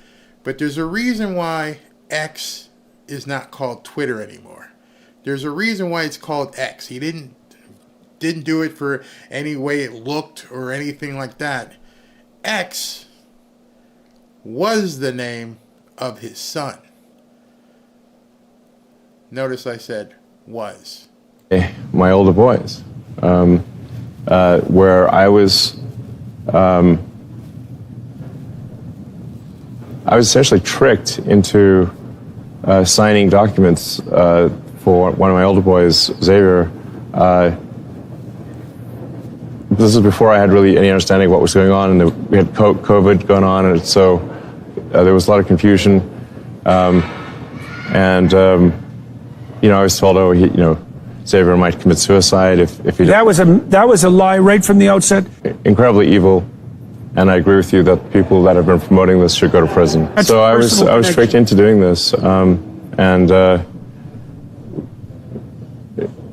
But there's a reason why X is not called Twitter anymore. There's a reason why it's called X. He didn't do it for any way it looked or anything like that. X was the name of his son. Notice I said was. My older boys, where I was essentially tricked into signing documents for one of my older boys, Xavier. This is before I had really any understanding of what was going on, and we had COVID going on, and so there was a lot of confusion. I was told, Xavier might commit suicide if he... That was a lie right from the outset. Incredibly evil, and I agree with you that people that have been promoting this should go to prison. So I was tricked into doing this,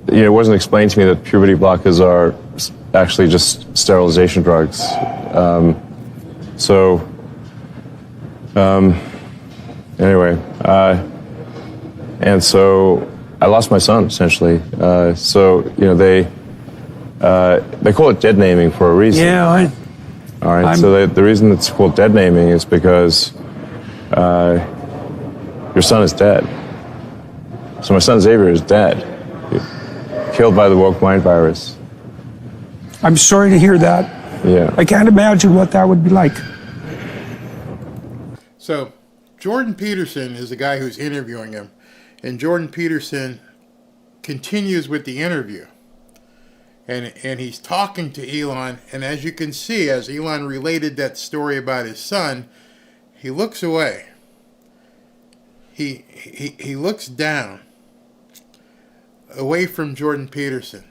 it wasn't explained to me that puberty blockers are actually just sterilization drugs. And so I lost my son, essentially. They call it dead naming for a reason. Yeah, all right. So the reason it's called dead naming is because your son is dead. So my son Xavier is dead, killed by the woke mind virus. I'm sorry to hear that. Yeah. I can't imagine what that would be like. So Jordan Peterson is the guy who's interviewing him. And Jordan Peterson continues with the interview. And he's talking to Elon. And as you can see, as Elon related that story about his son, he looks away. He looks down, away from Jordan Peterson.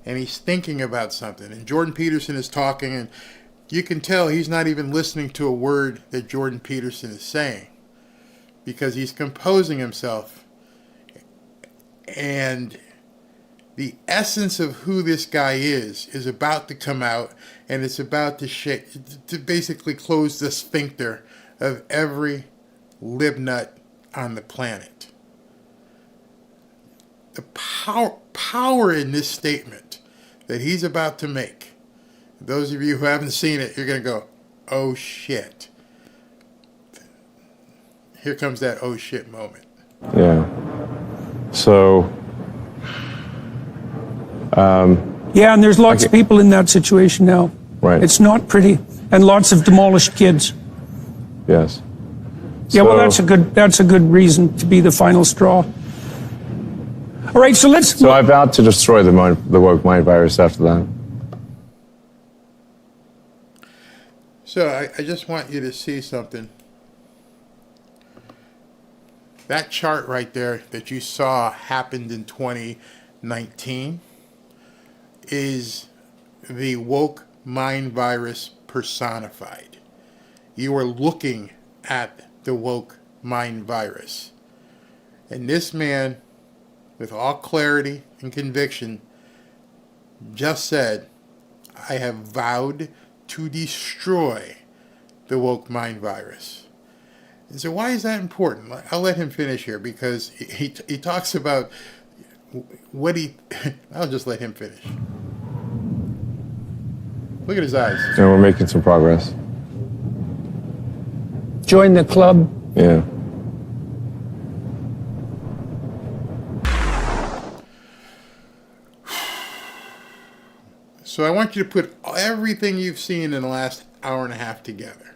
And he's thinking about something. And Jordan Peterson is talking, and you can tell he's not even listening to a word that Jordan Peterson is saying, because he's composing himself. And the essence of who this guy is about to come out, and it's about to basically close the sphincter of every libnut on the planet. The power in this statement that he's about to make. Those of you who haven't seen it, you're going to go, oh shit. Here comes that oh shit moment. Yeah. So. Yeah, and there's lots of people in that situation now. Right. It's not pretty. And lots of demolished kids. Yes. Yeah, well, that's a good reason to be the final straw. All right, so let's. So I vowed to destroy the woke mind virus after that. So I just want you to see something. That chart right there that you saw happened in 2019 is the woke mind virus personified. You are looking at the woke mind virus. And this man, with all clarity and conviction, just said, I have vowed to destroy the woke mind virus. And so why is that important? I'll let him finish here because he talks about what I'll just let him finish. Look at his eyes. And we're making some progress. Join the club. Yeah. So I want you to put everything you've seen in the last hour and a half together.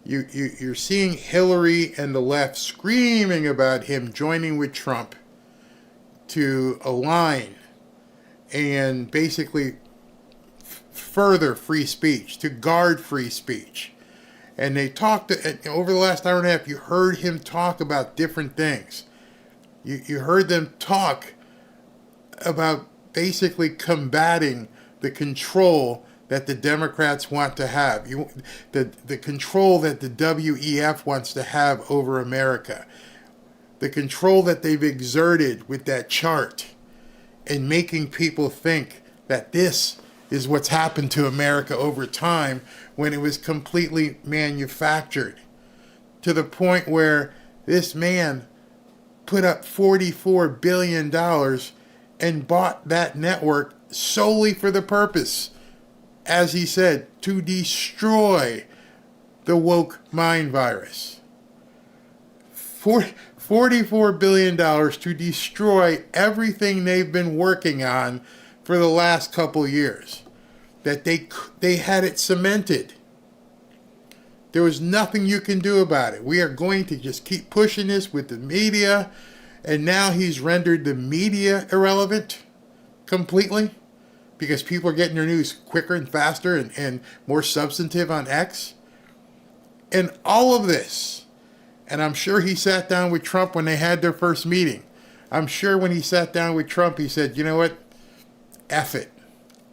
You're seeing Hillary and the left screaming about him joining with Trump to align and basically further free speech, to guard free speech. And they talked, over the last hour and a half, you heard him talk about different things. You heard them talk about basically combating the control that the Democrats want to have, the control that the WEF wants to have over America, the control that they've exerted with that chart and making people think that this is what's happened to America over time when it was completely manufactured, to the point where this man put up $44 billion and bought that network solely for the purpose, as he said, to destroy the woke mind virus. $44 billion to destroy everything they've been working on for the last couple years. That they had it cemented. There was nothing you can do about it. We are going to just keep pushing this with the media, and now he's rendered the media irrelevant completely, because people are getting their news quicker and faster and more substantive on X. And all of this, and I'm sure he sat down with Trump when they had their first meeting. I'm sure when he sat down with Trump, he said, you know what? F it.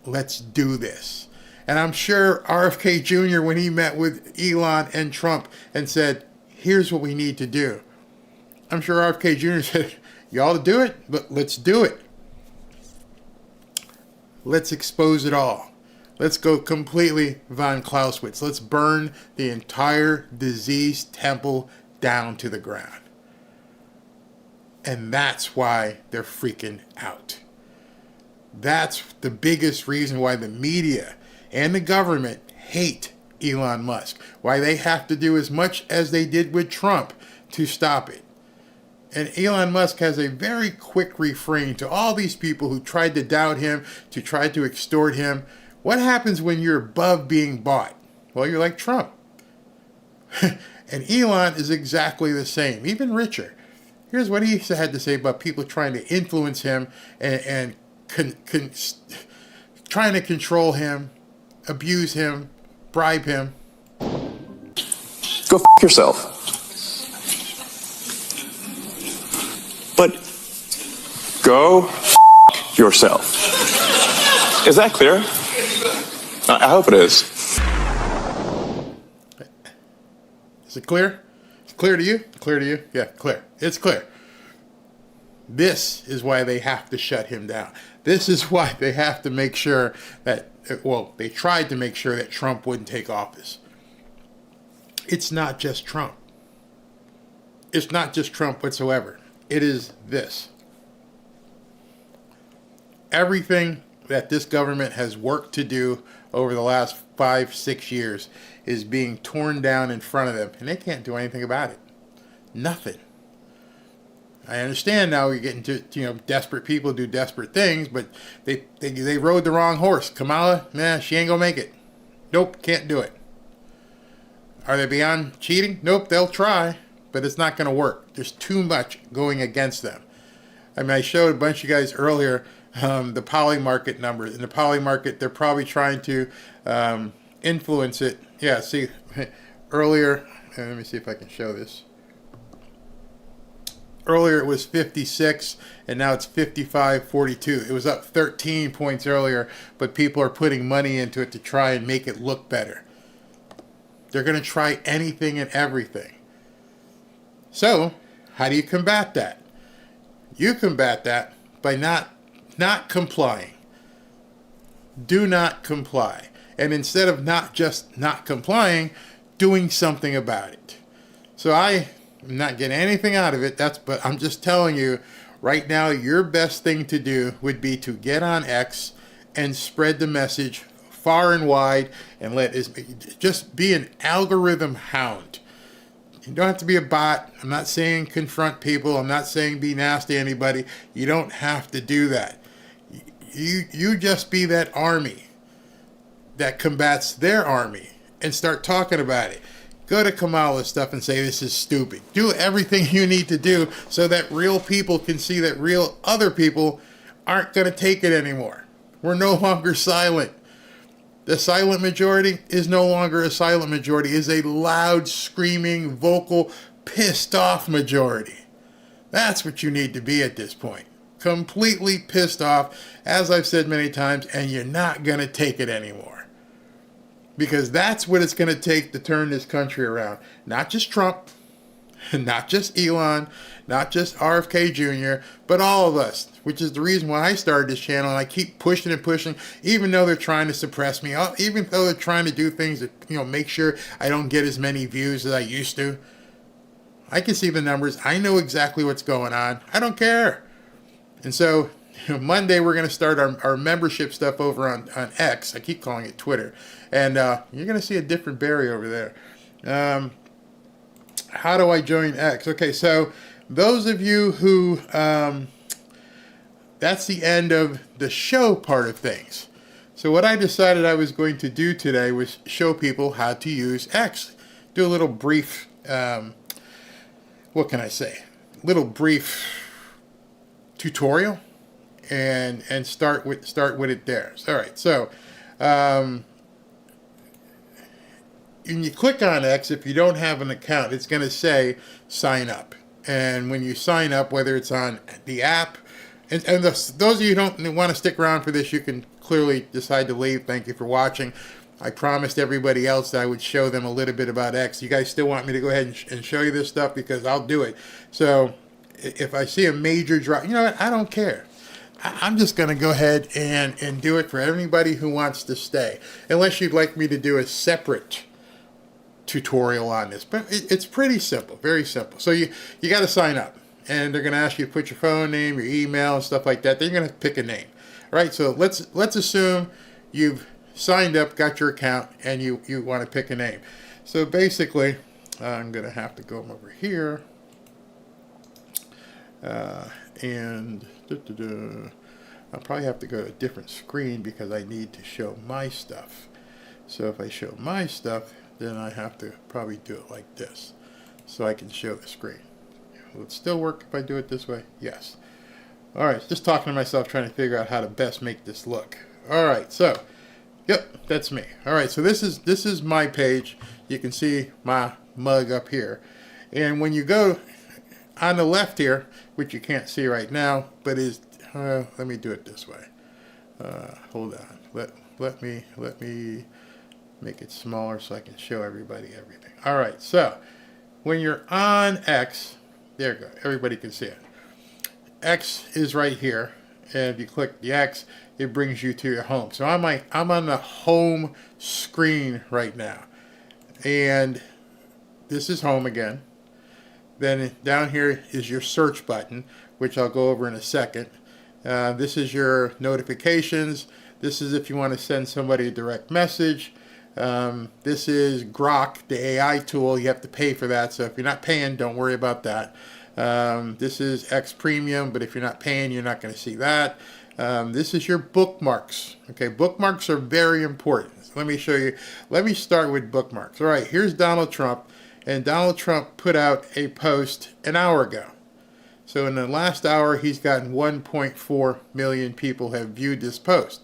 Let's do this. And I'm sure RFK Jr., when he met with Elon and Trump and said, here's what we need to do. I'm sure RFK Jr. said, y'all do it, but let's do it. Let's expose it all. Let's go completely von Clausewitz. Let's burn the entire diseased temple down to the ground. And that's why they're freaking out. That's the biggest reason why the media and the government hate Elon Musk. Why they have to do as much as they did with Trump to stop it. And Elon Musk has a very quick refrain to all these people who tried to doubt him, to try to extort him. What happens when you're above being bought? Well, you're like Trump. And Elon is exactly the same, even richer. Here's what he had to say about people trying to influence him and trying to control him, abuse him, bribe him. Go f*** yourself. But go f*** yourself. Is that clear? I hope it is. Is it clear? It's clear to you? Clear to you? Yeah, clear. It's clear. This is why they have to shut him down. This is why they have to make sure that, well, they tried to make sure that Trump wouldn't take office. It's not just Trump. It's not just Trump whatsoever. It is this. Everything that this government has worked to do over the last 5-6 years is being torn down in front of them, and they can't do anything about it. Nothing. I understand now you're getting to, desperate people do desperate things, but they rode the wrong horse. Kamala, she ain't gonna make it. Nope, can't do it. Are they beyond cheating? Nope, they'll try. but it's not going to work. There's too much going against them. I mean, I showed a bunch of you guys earlier the poly market numbers. In the poly market, they're probably trying to influence it. Yeah, see, earlier, let me see if I can show this. Earlier it was 56, and now it's 55.42. It was up 13 points earlier, but people are putting money into it to try and make it look better. They're going to try anything and everything. So, how do you combat that? You combat that by not complying. Do not comply. And instead of not just not complying, doing something about it. So I'm not getting anything out of it. But I'm just telling you, right now, your best thing to do would be to get on X and spread the message far and wide, and just be an algorithm hound. You don't have to be a bot. I'm not saying confront people. I'm not saying be nasty to anybody. You don't have to do that. You just be that army that combats their army and start talking about it. Go to Kamala stuff and say this is stupid. Do everything you need to do so that real people can see that real other people aren't going to take it anymore. We're no longer silent. The silent majority is no longer a silent majority. It is a loud, screaming, vocal, pissed off majority. That's what you need to be at this point. Completely pissed off, as I've said many times, and you're not going to take it anymore. Because that's what it's going to take to turn this country around. Not just Trump, not just Elon, not just RFK Jr., but all of us, which is the reason why I started this channel, and I keep pushing and pushing, even though they're trying to suppress me, even though they're trying to do things that, make sure I don't get as many views as I used to. I can see the numbers. I know exactly what's going on. I don't care. And so Monday, we're going to start our membership stuff over on X. I keep calling it Twitter. And you're going to see a different Barry over there. How do I join X? Okay, so those of you who, that's the end of the show part of things. So what I decided I was going to do today was show people how to use X. Do a little brief, what can I say? Little brief tutorial. And start with it there. All right, so when you click on X, if you don't have an account, it's going to say sign up. And when you sign up, whether it's on the app, and those of you who don't want to stick around for this, you can clearly decide to leave. Thank you for watching. I promised everybody else that I would show them a little bit about X. You guys still want me to go ahead and show you this stuff? Because I'll do it. So if I see a major drop, you know what? I don't care. I'm just going to go ahead and do it for everybody who wants to stay. Unless you'd like me to do a separate tutorial on this. But it's pretty simple, very simple. So you got to sign up. And they're going to ask you to put your phone name, your email, and stuff like that. Then you're going to pick a name. All right, so let's assume you've signed up, got your account, and you want to pick a name. So basically, I'm going to have to go over here. And I'll probably have to go to a different screen because I need to show my stuff. So if I show my stuff, then I have to probably do it like this so I can show the screen. Will it still work if I do it this way? Yes. All right, just talking to myself, trying to figure out how to best make this look. All right, so, yep, that's me. All right, so this is my page. You can see my mug up here. And when you go on the left here, which you can't see right now, but is let me do it this way. Hold on. Let me make it smaller so I can show everybody everything. All right. So when you're on X, there you go. Everybody can see it. X is right here, and if you click the X, it brings you to your home. So I'm on the home screen right now, and this is home again. Then down here is your search button, which I'll go over in a second. This is your notifications. This is if you want to send somebody a direct message. This is Grok, the AI tool. You have to pay for that. So if you're not paying, don't worry about that. This is X Premium, but if you're not paying, you're not going to see that. This is your bookmarks. Okay, bookmarks are very important. So let me show you. Let me start with bookmarks. All right, here's Donald Trump. And Donald Trump put out a post an hour ago. So in the last hour, he's gotten 1.4 million people have viewed this post.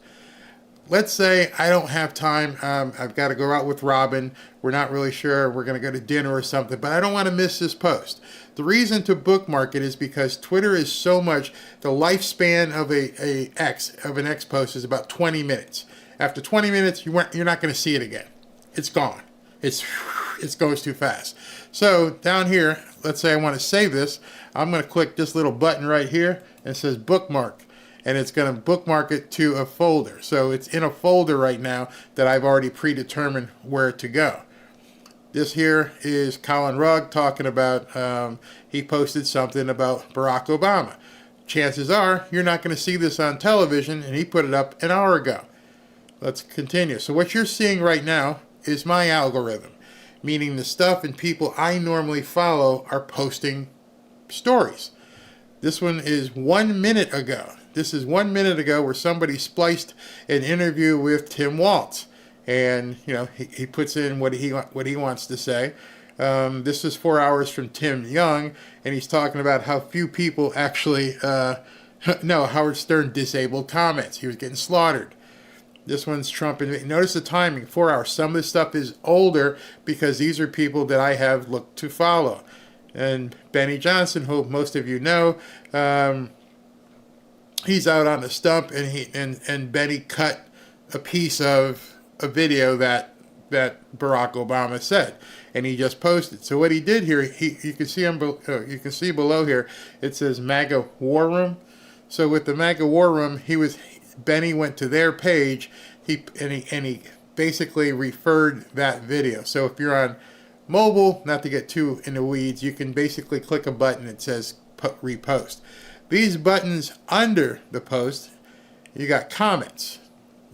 Let's say I don't have time. I've got to go out with Robin. We're not really sure. We're going to go to dinner or something, but I don't want to miss this post. The reason to bookmark it is because Twitter is so much. The lifespan of an X post is about 20 minutes. After 20 minutes, you're not going to see it again. It's gone. It goes too fast. So down here, let's say I want to save this. I'm going to click this little button right here, and it says bookmark. And it's going to bookmark it to a folder. So it's in a folder right now that I've already predetermined where to go. This here is Colin Rugg talking about, he posted something about Barack Obama. Chances are you're not going to see this on television, and he put it up an hour ago. Let's continue. So what you're seeing right now is my algorithm, meaning the stuff and people I normally follow are posting stories. This one is 1 minute ago. This is 1 minute ago where somebody spliced an interview with Tim Walz, and he puts in what he wants to say. This is 4 hours from Tim Young, and he's talking about how few people actually no, Howard Stern disabled comments. He was getting slaughtered. This one's Trump. And notice the timing, 4 hours. Some of this stuff is older because these are people that I have looked to follow. And Benny Johnson, who most of you know, he's out on the stump, and Benny cut a piece of a video that Barack Obama said, and he just posted. So what he did here, you can see you can see below here, it says MAGA War Room. So with the MAGA War Room, Benny went to their page, and he basically referred that video. So if you're on mobile, not to get too in the weeds, you can basically click a button that says repost. These buttons under the post, you got comments,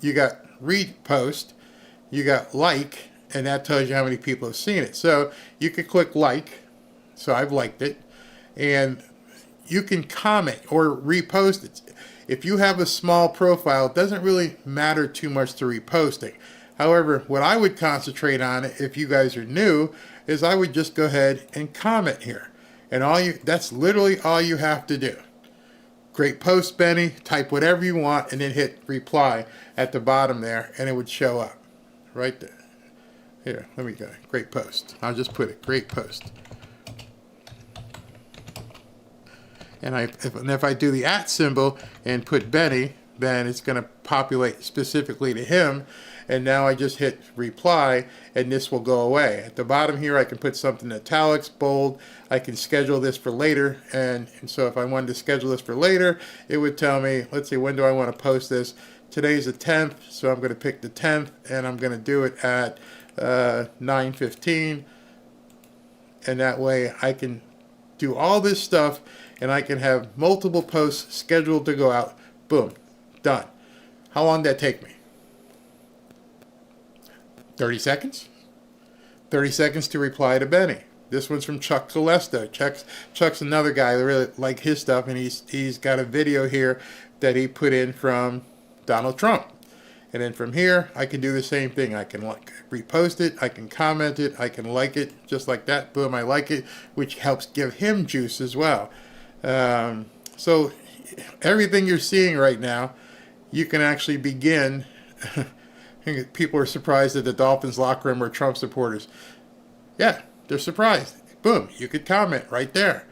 you got repost, you got like, and that tells you how many people have seen it. So you can click like, so I've liked it, and you can comment or repost it. If you have a small profile, it doesn't really matter too much to reposting. However, what I would concentrate on, if you guys are new, is I would just go ahead and comment here. And that's literally all you have to do. Great post, Benny. Type whatever you want and then hit reply at the bottom there, and it would show up right there. Here, let me go. Great post. I'll just put it. Great post. And if I do the @ symbol and put Benny, then it's going to populate specifically to him. And now I just hit reply, and this will go away. At the bottom here, I can put something in italics, bold. I can schedule this for later. And so if I wanted to schedule this for later, it would tell me, let's see, when do I want to post this? Today's the 10th, so I'm going to pick the 10th, and I'm going to do it at 9:15. And that way I can do all this stuff, and I can have multiple posts scheduled to go out. Boom, done. How long did that take me? 30 seconds? 30 seconds to reply to Benny. This one's from Chuck Calesto. Chuck's another guy. I really like his stuff, and he's got a video here that he put in from Donald Trump. And then from here, I can do the same thing. I can repost it, I can comment it, I can like it, just like that. Boom, I like it, which helps give him juice as well. So everything you're seeing right now, you can actually begin. People are surprised that the Dolphins locker room are Trump supporters. Yeah, they're surprised. Boom, you could comment right there.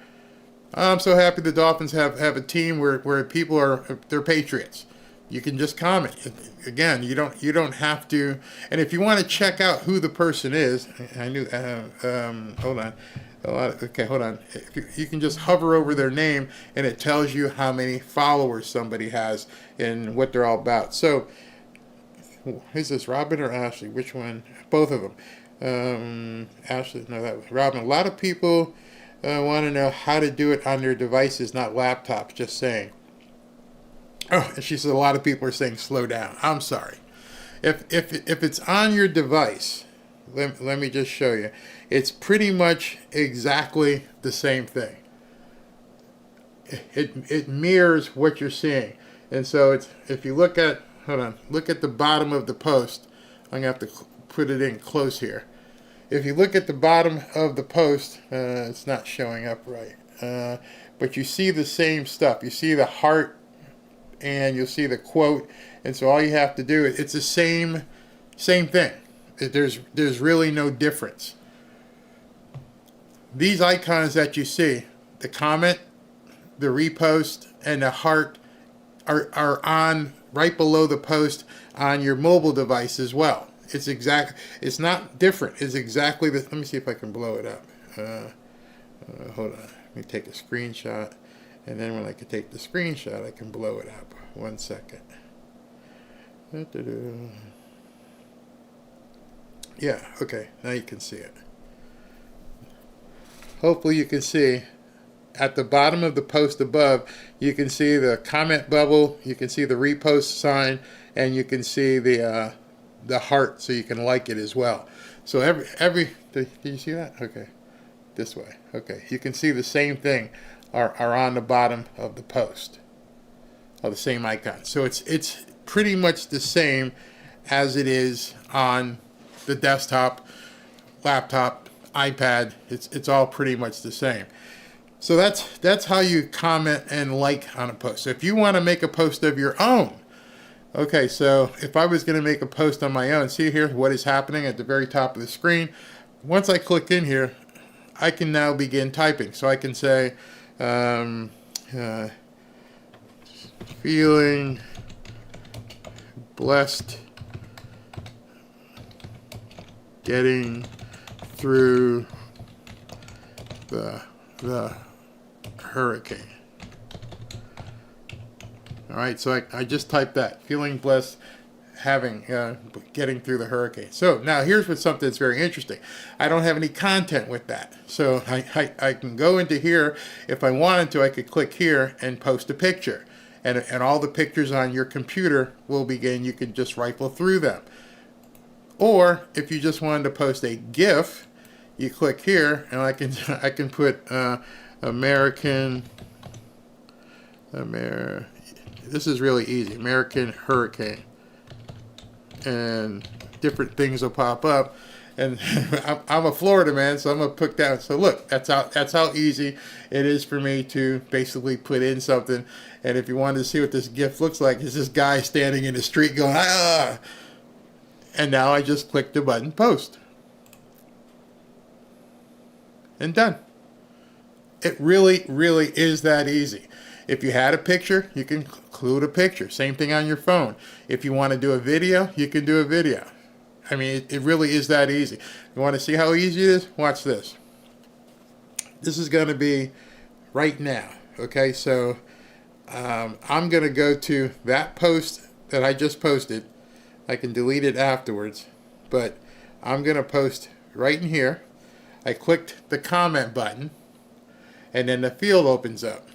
I'm so happy the Dolphins have a team where people they're patriots. You can just comment. Again, you don't have to. And if you want to check out who the person is, I knew. Hold on. Okay, hold on. You can just hover over their name, and it tells you how many followers somebody has and what they're all about. So, is this Robin or Ashley? Which one? Both of them. Ashley, no, that was Robin. A lot of people want to know how to do it on their devices, not laptops. Just saying. Oh, and she said a lot of people are saying slow down. I'm sorry. If it's on your device, let me just show you. It's pretty much exactly the same thing. It mirrors what you're seeing. And so it's, if you look at, hold on, look at the bottom of the post. I'm going to have to put it in close here. if you look at the bottom of the post, it's not showing up right, but you see the same stuff. You see the heart, and you'll see the quote, and so all you have to do, it's the same thing. There's really no difference. These icons that you see, the comment, the repost, and the heart are on right below the post on your mobile device as well. It's not different. It's exactly the, let me see if I can blow it up. Hold on, let me take a screenshot, and then when I can take the screenshot, I can blow it up. 1 second. Yeah, okay, now you can see it. Hopefully you can see at the bottom of the post above, you can see the comment bubble, you can see the repost sign, and you can see the heart, so you can like it as well. So every did you see that? Okay, this way. Okay, you can see the same thing are on the bottom of the post, of the same icon. So it's pretty much the same as it is on the desktop, laptop, iPad. It's all pretty much the same. So that's how you comment and like on a post. So if you want to make a post of your own, okay, so if I was going to make a post on my own, see here what is happening at the very top of the screen. Once I click in here, I can now begin typing. So I can say, feeling blessed getting through the hurricane. All right, so I just typed that. Feeling blessed getting through the hurricane. So now here's something that's very interesting. I don't have any content with that. So I can go into here. If I wanted to, I could click here and post a picture. And all the pictures on your computer will begin. You can just rifle through them. Or if you just wanted to post a GIF, you click here, and I can put this is really easy, American hurricane, and different things will pop up. And I'm a Florida man, so I'm gonna put that. So look, that's how easy it is for me to basically put in something. And if you wanted to see what this GIF looks like, it's this guy standing in the street going, ah. And now I just click the button post. And done. It really, really is that easy. If you had a picture, you can include a picture. Same thing on your phone. If you want to do a video, you can do a video. I mean, it really is that easy. You want to see how easy it is? Watch this. This is going to be right now. Okay, so I'm going to go to that post that I just posted. I can delete it afterwards, but I'm going to post right in here. I clicked the comment button, and then the field opens up.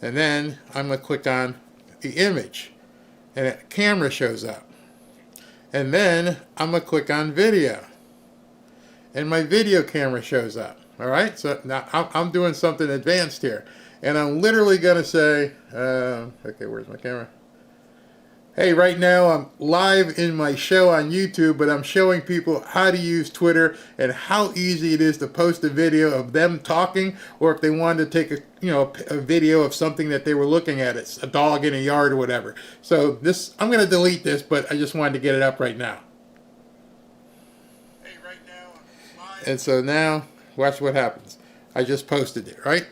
And then I'm going to click on the image, and a camera shows up. And then I'm going to click on video, and my video camera shows up. All right, so now I'm doing something advanced here, and I'm literally going to say, okay, where's my camera? Hey, right now I'm live in my show on YouTube, but I'm showing people how to use Twitter and how easy it is to post a video of them talking, or if they wanted to take a video of something that they were looking at, it's a dog in a yard or whatever. So this, I'm going to delete this, but I just wanted to get it up right now. Hey, right now I'm live. And so now, watch what happens. I just posted it, right?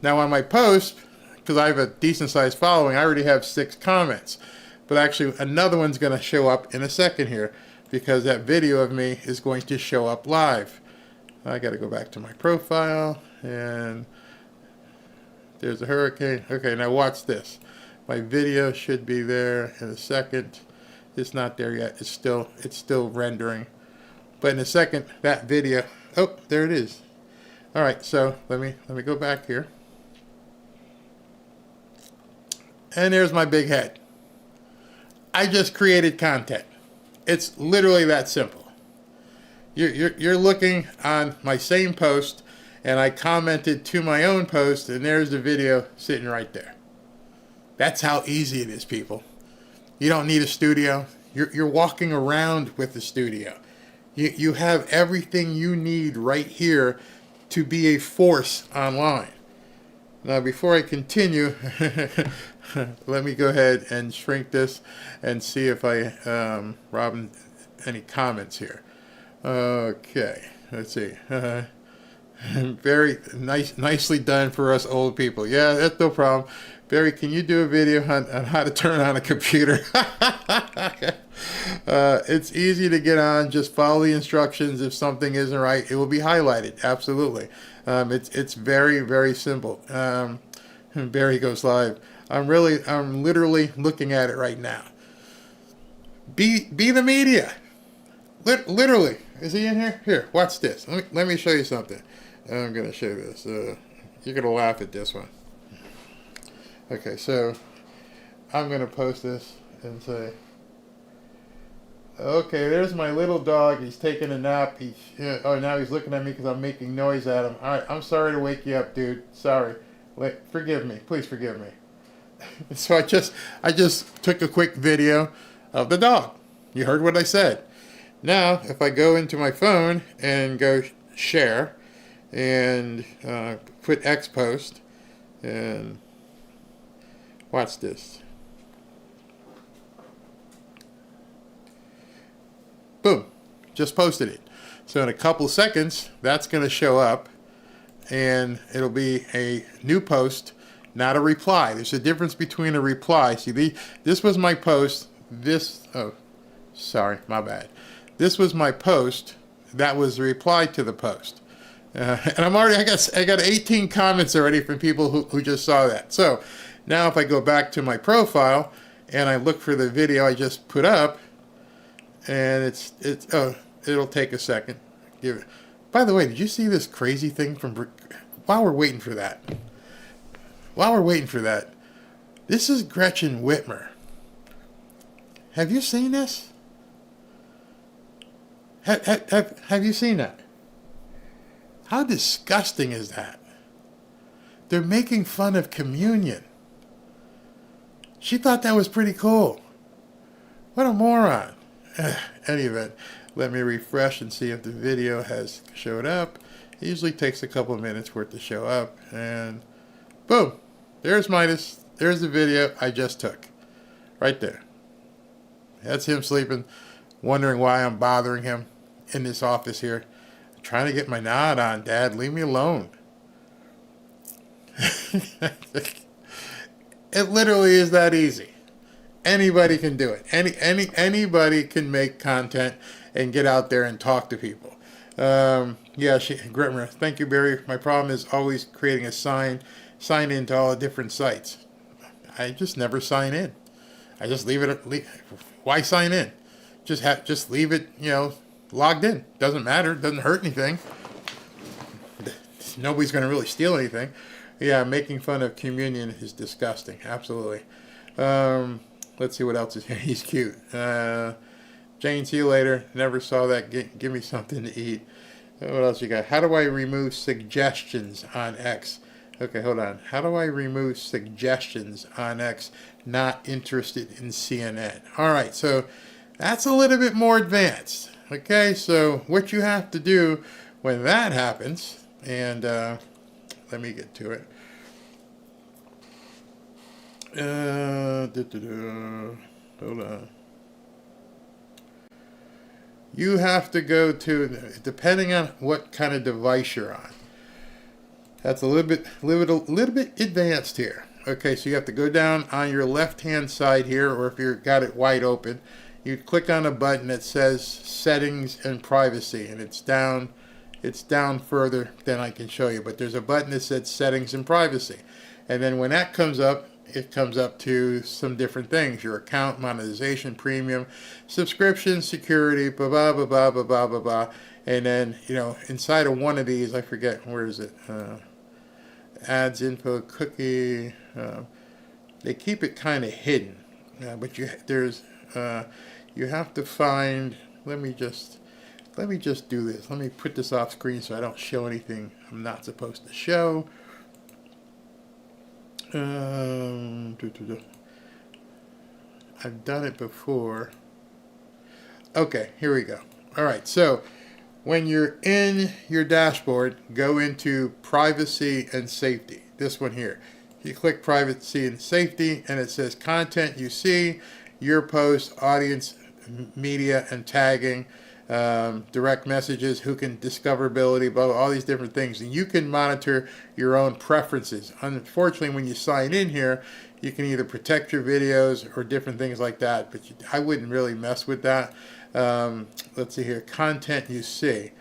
Now on my post, because I have a decent sized following, I already have 6 comments. But actually another one's going to show up in a second here, because that video of me is going to show up live. I got to go back to my profile, and there's a hurricane. Okay, now watch this. My video should be there in a second. It's not there yet. It's still rendering. But in a second, that video, oh, there it is. All right, so let me go back here. And there's my big head. I just created content. It's literally that simple. You're looking on my same post, and I commented to my own post, and there's the video sitting right there. That's how easy it is, people. You don't need a studio. You're walking around with the studio. You have everything you need right here to be a force online. Now, before I continue, let me go ahead and shrink this and see if I, Robin, any comments here. Okay, let's see. Very nicely done for us old people. Yeah, that's no problem. Barry, can you do a video on how to turn on a computer? It's easy to get on. Just follow the instructions. If something isn't right, it will be highlighted. Absolutely. It's very, very simple. Barry goes live. I'm literally looking at it right now. Be the media. Literally. Is he in here? Here, watch this. Let me show you something. I'm going to show you this. You're going to laugh at this one. Okay, so I'm going to post this and say, okay, there's my little dog. He's taking a nap. Now he's looking at me because I'm making noise at him. All right, I'm sorry to wake you up, dude. Sorry. Forgive me. Please forgive me. So I just took a quick video of the dog. You heard what I said. Now, if I go into my phone and go share and put X post and watch this. Boom. Just posted it. So in a couple seconds, that's going to show up and it'll be a new post, not a reply. There's a difference between a reply. See, this was my post. Sorry, my bad. This was my post. That was the reply to the post. And I got 18 comments already from people who just saw that. So now if I go back to my profile and I look for the video I just put up, and it'll take a second. By the way, did you see this crazy thing while we're waiting for that? This is Gretchen Whitmer. Have you seen this? Have you seen that? How disgusting is that? They're making fun of communion. She thought that was pretty cool. What a moron. Any event, let me refresh and see if the video has showed up. It usually takes a couple of minutes for it to show up. And boom, there's Midas. There's the video I just took. Right there. That's him sleeping, wondering why I'm bothering him in this office here. I'm trying to get my nod on, Dad. Leave me alone. It literally is that easy. Anybody can do it. Anybody can make content and get out there and talk to people. Gritmer, thank you, Barry. My problem is always creating a sign in to all the different sites. I just never sign in. I just leave it. Why sign in? Just leave it. Logged in. Doesn't matter. Doesn't hurt anything. Nobody's going to really steal anything. Yeah, making fun of communion is disgusting. Absolutely. Let's see what else is here. He's cute. Jane, see you later. Never saw that. Give me something to eat. What else you got? How do I remove suggestions on X? Okay, hold on. How do I remove suggestions on X? Not interested in CNN. All right, so that's a little bit more advanced. Okay, so what you have to do when that happens, and let me get to it. Hold on. You have to go to, depending on what kind of device you're on. That's a little bit advanced here. Okay, so you have to go down on your left-hand side here, or if you've got it wide open, you click on a button that says Settings and Privacy, and it's down further than I can show you. But there's a button that says Settings and Privacy, and then when that comes up, it comes up to some different things: your account, monetization, premium, subscription, security, blah blah blah blah blah blah blah blah. And then inside of one of these, I forget where is it. Ads, info, cookie. They keep it kind of hidden, but you have to find. Let me just do this. Let me put this off screen so I don't show anything I'm not supposed to show. I've done it before. Okay, here we go. All right, so when you're in your dashboard, go into privacy and safety. This one here. You click privacy and safety, and it says content you see, your post, audience, media, and tagging, direct messages, who can discoverability, blah, blah, all these different things. And you can monitor your own preferences. Unfortunately, when you sign in here, you can either protect your videos or different things like that, but I wouldn't really mess with that. Let's see here, content you see,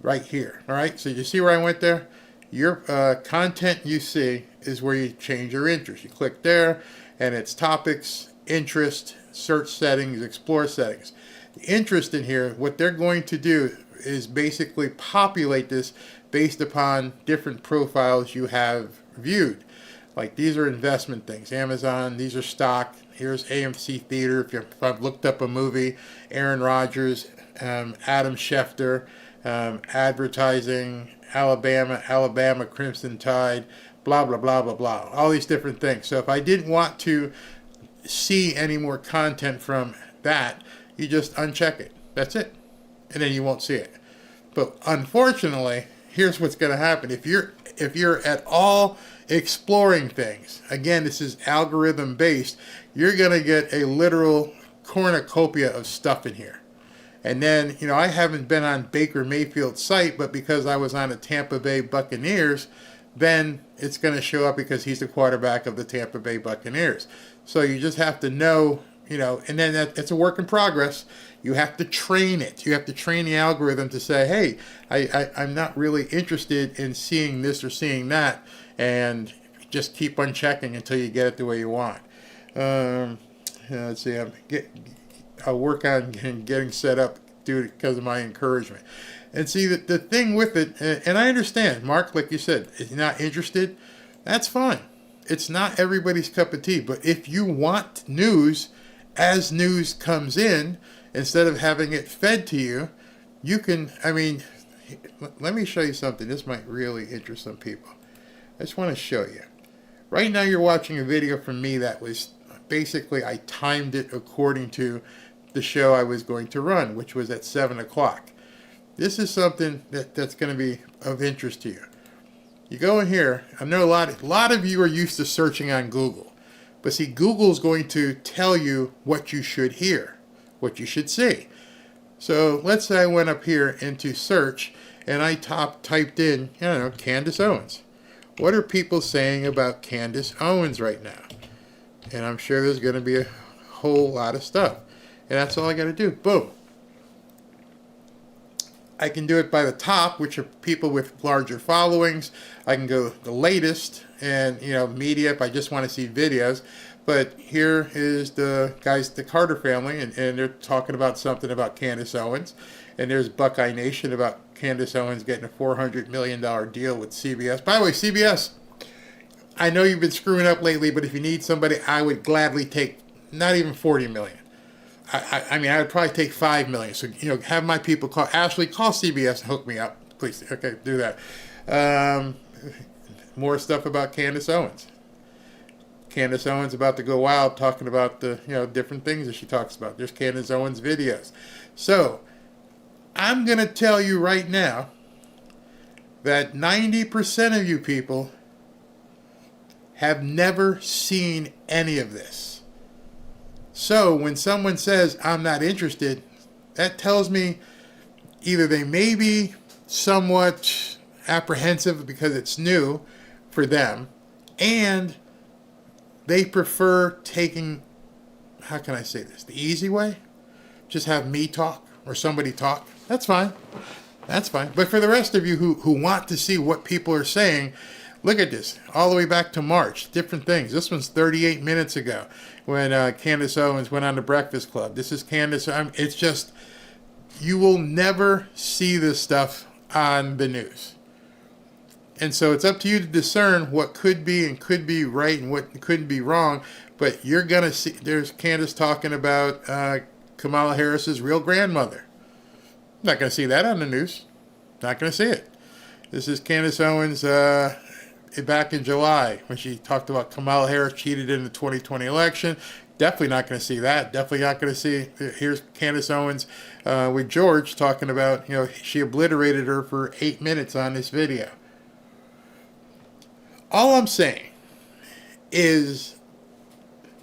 right here. All right, so you see where I went there? Your content you see is where you change your interest. You click there, and it's topics, interest, search settings, explore settings. The interest in here, what they're going to do is basically populate this based upon different profiles you have viewed. Like these are investment things, Amazon, these are stock, here's AMC Theater, if I've looked up a movie, Aaron Rodgers, Adam Schefter, advertising, Alabama Crimson Tide, blah, blah, blah, blah, blah, all these different things. So if I didn't want to see any more content from that, you just uncheck it. That's it. And then you won't see it. But unfortunately, here's what's going to happen. If you're at all exploring things, again, this is algorithm based, you're going to get a literal cornucopia of stuff in here. And then, I haven't been on Baker Mayfield's site, but because I was on the Tampa Bay Buccaneers, then it's going to show up because he's the quarterback of the Tampa Bay Buccaneers. So you just have to know, and then it's a work in progress. You have to train it. You have to train the algorithm to say, hey, I'm not really interested in seeing this or seeing that, and just keep on checking until you get it the way you want. Let's see, I'll work on getting set up because of my encouragement. And see, the thing with it, and I understand, Mark, like you said, if you're not interested, that's fine. It's not everybody's cup of tea. But if you want news as news comes in, instead of having it fed to you, you can, let me show you something. This might really interest some people. I just want to show you. Right now you're watching a video from me that was basically, I timed it according to the show I was going to run, which was at 7 o'clock. This is something that's going to be of interest to you. You go in here. I know a lot of you are used to searching on Google. But see, Google's going to tell you what you should hear, what you should see. So let's say I went up here into search and I typed in, Candace Owens. What are people saying about Candace Owens right now? And I'm sure there's going to be a whole lot of stuff. And that's all I got to do. Boom. I can do it by the top, which are people with larger followings. I can go the latest and, media if I just want to see videos. But here is the guys, the Carter family, and they're talking about something about Candace Owens. And there's Buckeye Nation about Candace Owens getting a $400 million deal with CBS. By the way, CBS, I know you've been screwing up lately, but if you need somebody, I would gladly take not even $40 million. I would probably take $5 million. So, have my people call Ashley, call CBS and hook me up, please. Okay, do that. More stuff about Candace Owens. Candace Owens about to go wild talking about the different things that she talks about. There's Candace Owens videos. So I'm going to tell you right now that 90% of you people have never seen any of this. So when someone says, I'm not interested, that tells me either they may be somewhat apprehensive because it's new for them, and they prefer taking, how can I say this, the easy way? Just have me talk or somebody talk. That's fine. That's fine. But for the rest of you who want to see what people are saying, look at this, all the way back to March, different things. This one's 38 minutes ago when Candace Owens went on the Breakfast Club. This is Candace. It's just, you will never see this stuff on the news. And so it's up to you to discern what could be and could be right and what couldn't be wrong. But you're going to see, there's Candace talking about Kamala Harris's real grandmother. Not going to see that on the news. Not going to see it. This is Candace Owens back in July when she talked about Kamala Harris cheated in the 2020 election. Definitely not going to see that. Definitely not going to see. Here's Candace Owens with George talking about, she obliterated her for 8 minutes on this video. All I'm saying is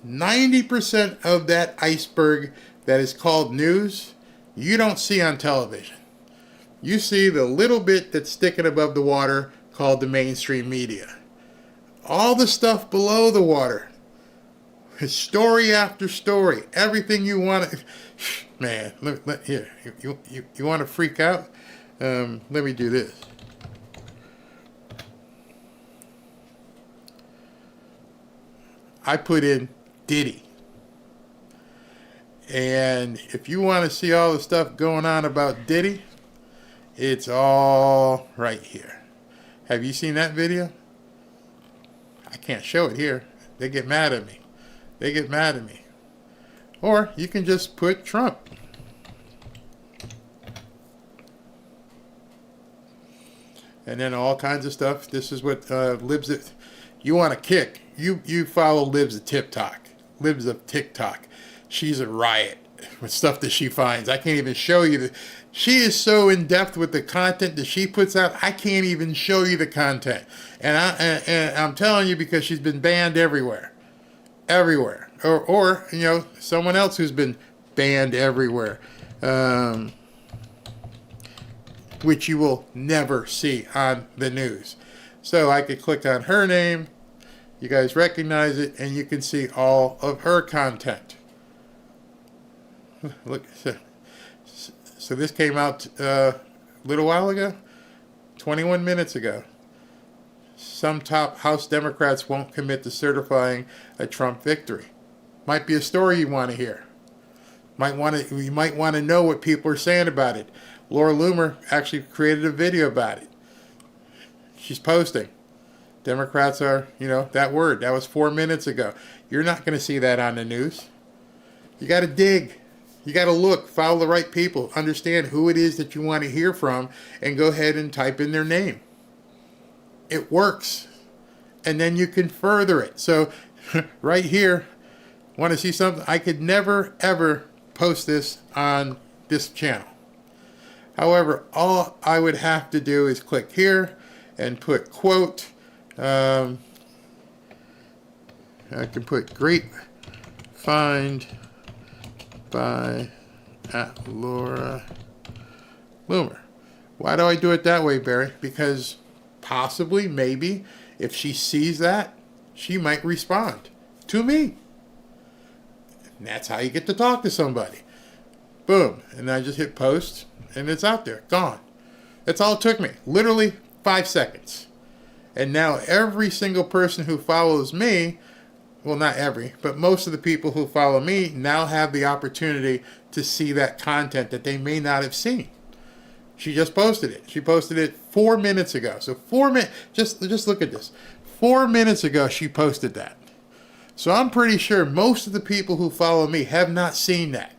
90% of that iceberg that is called news, you don't see on television. You see the little bit that's sticking above the water called the mainstream media. All the stuff below the water, story after story, everything you want to, man, here, you want to freak out? Let me do this. I put in Diddy. And if you want to see all the stuff going on about Diddy, it's all right here. Have you seen that video? I can't show it here. They get mad at me. They get mad at me. Or you can just put Trump. And then all kinds of stuff. This is what Libs that you want to kick. You follow Libs of TikTok. Libs of TikTok. She's a riot with stuff that she finds. I can't even show you. She is so in depth with the content that she puts out. I can't even show you the content. And I'm telling you because she's been banned everywhere. Everywhere. Or someone else who's been banned everywhere. Which you will never see on the news. So I could click on her name. You guys recognize it, and you can see all of her content. Look, so this came out a little while ago, 21 minutes ago. Some top House Democrats won't commit to certifying a Trump victory. Might be a story you want to hear. You might want to know what people are saying about it. Laura Loomer actually created a video about it. She's posting. Democrats are, that word. That was 4 minutes ago. You're not going to see that on the news. You got to dig. You got to look, follow the right people, understand who it is that you want to hear from, and go ahead and type in their name. It works. And then you can further it. So right here, want to see something? I could never, ever post this on this channel. However, all I would have to do is click here and put quote. I can put great find by Laura Loomer. Why do I do it that way, Barry? Because possibly, maybe, if she sees that, she might respond to me. And that's how you get to talk to somebody. Boom. And I just hit post, and it's out there. Gone. That's all it took me. Literally 5 seconds. And now every single person who follows me, well, not every, but most of the people who follow me now have the opportunity to see that content that they may not have seen. She just posted it. She posted it 4 minutes ago. So 4 minutes, just look at this. 4 minutes ago, she posted that. So I'm pretty sure most of the people who follow me have not seen that.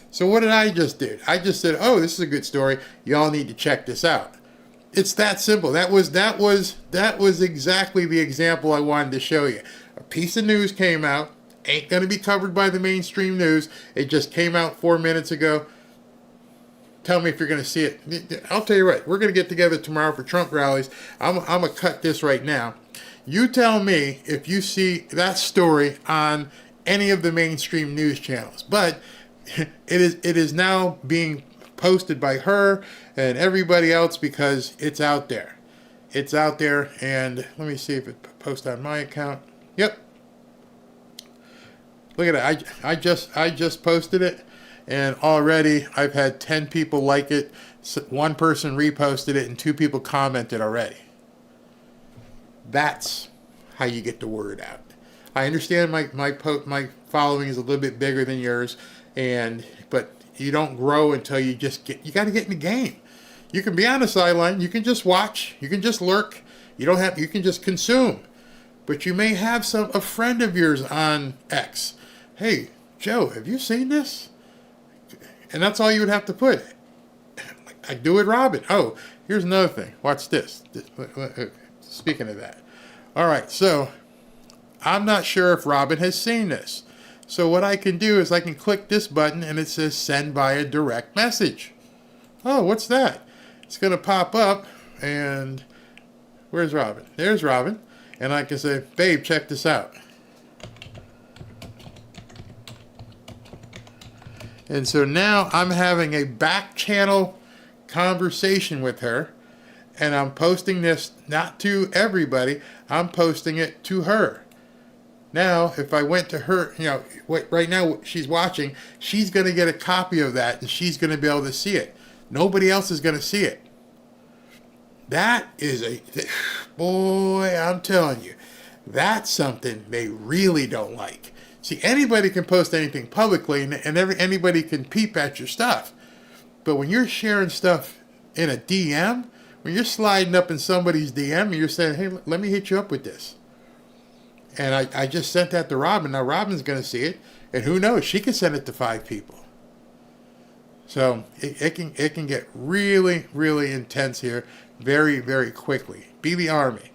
So what did I just do? I just said, oh, this is a good story. Y'all need to check this out. It's that simple. That was exactly the example I wanted to show you. A piece of news came out. Ain't going to be covered by the mainstream news. It just came out 4 minutes ago. Tell me if you're going to see it. I'll tell you what. We're going to get together tomorrow for Trump rallies. I'm going to cut this right now. You tell me if you see that story on any of the mainstream news channels. But it is now being posted by her and everybody else because it's out there. It's out there, and let me see if it posts on my account. Yep. Look at it. I just posted it, and already I've had 10 people like it. 1 person reposted it, and 2 people commented already. That's how you get the word out. I understand my following is a little bit bigger than yours, but you don't grow until you got to get in the game. You can be on the sideline, you can just watch, you can just lurk, you can just consume. But you may have a friend of yours on X. Hey, Joe, have you seen this? And that's all you would have to put. I do it, Robin. Oh, here's another thing. Watch this. Speaking of that. All right, so I'm not sure if Robin has seen this. So what I can do is I can click this button and it says send via direct message. Oh, what's that? It's going to pop up, and where's Robin? There's Robin. And I can say, babe, check this out. And so now I'm having a back channel conversation with her, and I'm posting this not to everybody, I'm posting it to her. Now, if I went to her, right now she's watching, she's going to get a copy of that, and she's going to be able to see it. Nobody else is going to see it. That is boy, I'm telling you, that's something they really don't like. See, anybody can post anything publicly, and anybody can peep at your stuff. But when you're sharing stuff in a DM, when you're sliding up in somebody's DM and you're saying, hey, let me hit you up with this. And I just sent that to Robin. Now Robin's going to see it, and who knows, she could send it to 5 people. So it can get really, really intense here very, very quickly. Be the Army.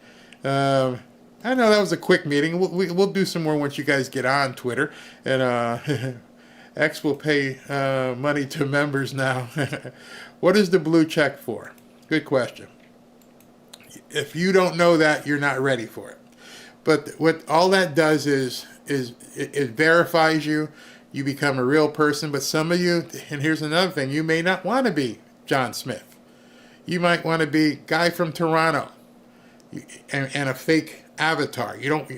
I know that was a quick meeting. We'll do some more once you guys get on Twitter. And X will pay money to members now. What is the blue check for? Good question. If you don't know that, you're not ready for it. But what all that does is it verifies you. You become a real person. But some of you, and here's another thing, you may not want to be John Smith. You might want to be guy from Toronto and a fake avatar. You don't.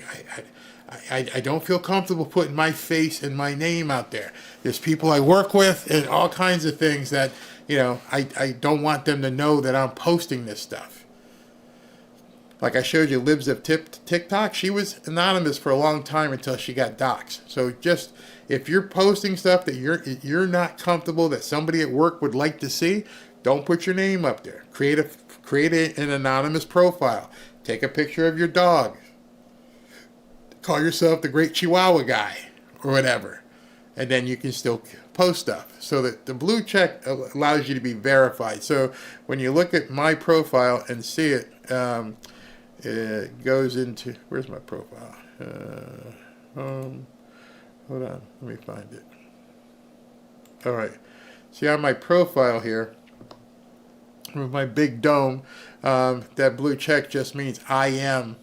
I don't feel comfortable putting my face and my name out there. There's people I work with and all kinds of things that, I don't want them to know that I'm posting this stuff. Like I showed you, Libs of TikTok, she was anonymous for a long time until she got doxxed. So just, if you're posting stuff that you're not comfortable, that somebody at work would like to see, don't put your name up there. Create an anonymous profile. Take a picture of your dog. Call yourself the Great Chihuahua Guy or whatever. And then you can still post stuff. So that the blue check allows you to be verified. So when you look at my profile and see it, it goes into, where's my profile? Hold on, let me find it. All right. See on my profile here, with my big dome, that blue check just means I am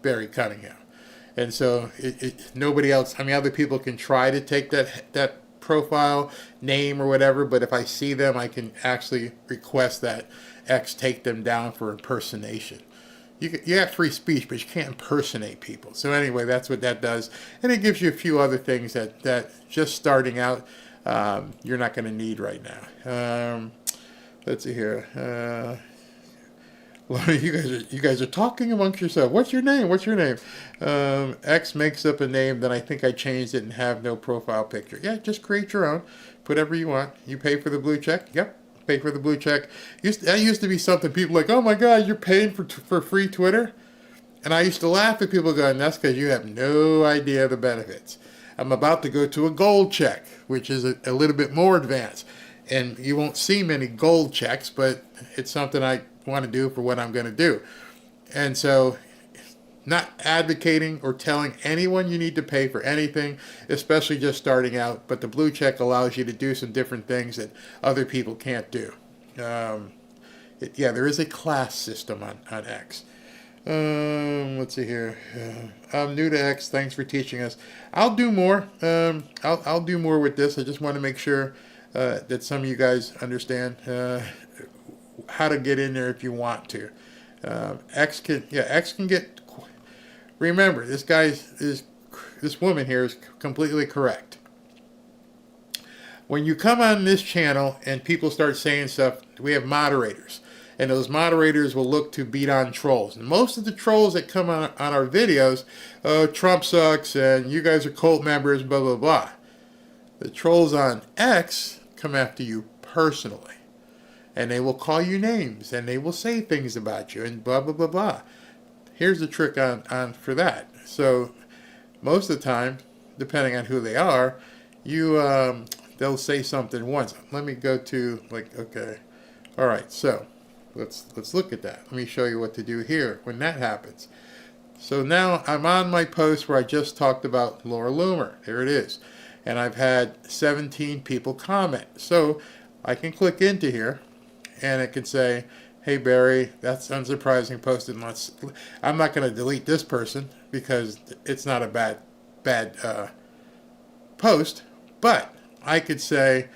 Barry Cunningham. And so nobody else, other people can try to take that profile name or whatever, but if I see them, I can actually request that X take them down for impersonation. You have free speech, but you can't impersonate people. So anyway, that's what that does. And it gives you a few other things that just starting out, you're not going to need right now. Let's see here. You guys are talking amongst yourself. What's your name? What's your name? X makes up a name, then I think I changed it and have no profile picture. Yeah, just create your own. Put whatever you want. You pay for the blue check? Yep. Pay for the blue check. That used to be something people like, oh my God, you're paying for free Twitter? And I used to laugh at people going, that's because you have no idea the benefits. I'm about to go to a gold check, which is a little bit more advanced. And you won't see many gold checks, but it's something I want to do for what I'm going to do. And so, not advocating or telling anyone you need to pay for anything, especially just starting out, but the blue check allows you to do some different things that other people can't do. There is a class system on X. Let's see here. I'm new to X. Thanks for teaching us. I'll do more. I'll do more with this. I just want to make sure that some of you guys understand how to get in there if you want to. X can get. Remember, this woman here is completely correct. When you come on this channel and people start saying stuff, we have moderators. And those moderators will look to beat on trolls. And most of the trolls that come on our videos, Trump sucks and you guys are cult members, blah, blah, blah. The trolls on X come after you personally. And they will call you names and they will say things about you and blah, blah, blah, blah. Here's the trick on for that. So most of the time, depending on who they are, they'll say something once. Let me go to okay. All right, so let's look at that. Let me show you what to do here when that happens. So now I'm on my post where I just talked about Laura Loomer. There it is. and I've had 17 people comment. So I can click into here, and it can say, hey Barry, that's unsurprising posted. I'm not going to delete this person because it's not a bad post, but I could say,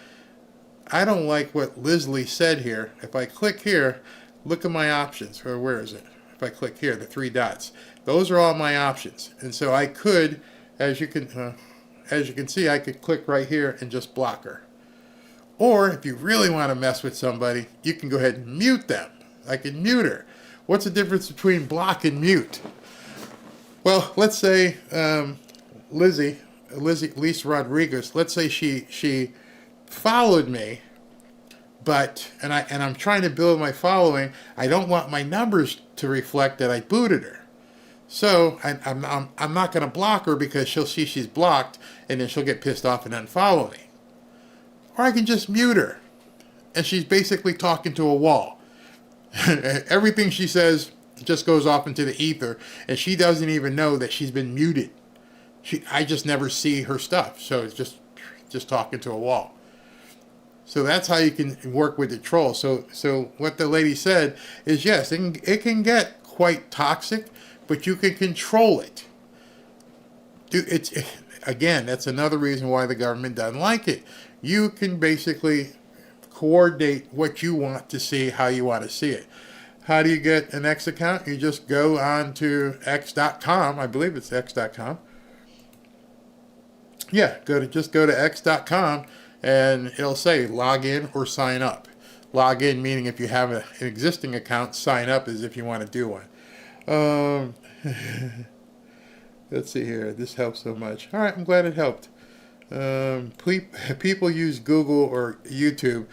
I don't like what Leslie said here. If I click here, look at my options. Or where is it? If I click here, the 3 dots, those are all my options. And so I could, as you can see, I could click right here and just block her. Or if you really want to mess with somebody, you can go ahead and mute them. I can mute her. What's the difference between block and mute? Well, let's say Lisa Rodriguez. Let's say she followed me, and I'm trying to build my following. I don't want my numbers to reflect that I booted her. So I'm not going to block her because she'll see she's blocked, and then she'll get pissed off and unfollow me. Or I can just mute her, and she's basically talking to a wall. Everything she says just goes off into the ether, and she doesn't even know that she's been muted. I just never see her stuff, so it's just talking to a wall. So that's how you can work with the troll. So what the lady said is, yes, it can get quite toxic, but you can control it. Again, that's another reason why the government doesn't like it. You can basically coordinate what you want to see, how you want to see it. How do you get an X account? You just go on to x.com. I believe it's x.com. Yeah, just go to x.com, and it'll say log in or sign up. Log in meaning if you have an existing account, sign up as if you want to do one. Let's see here. This helps so much. All right, I'm glad it helped. People use Google or YouTube.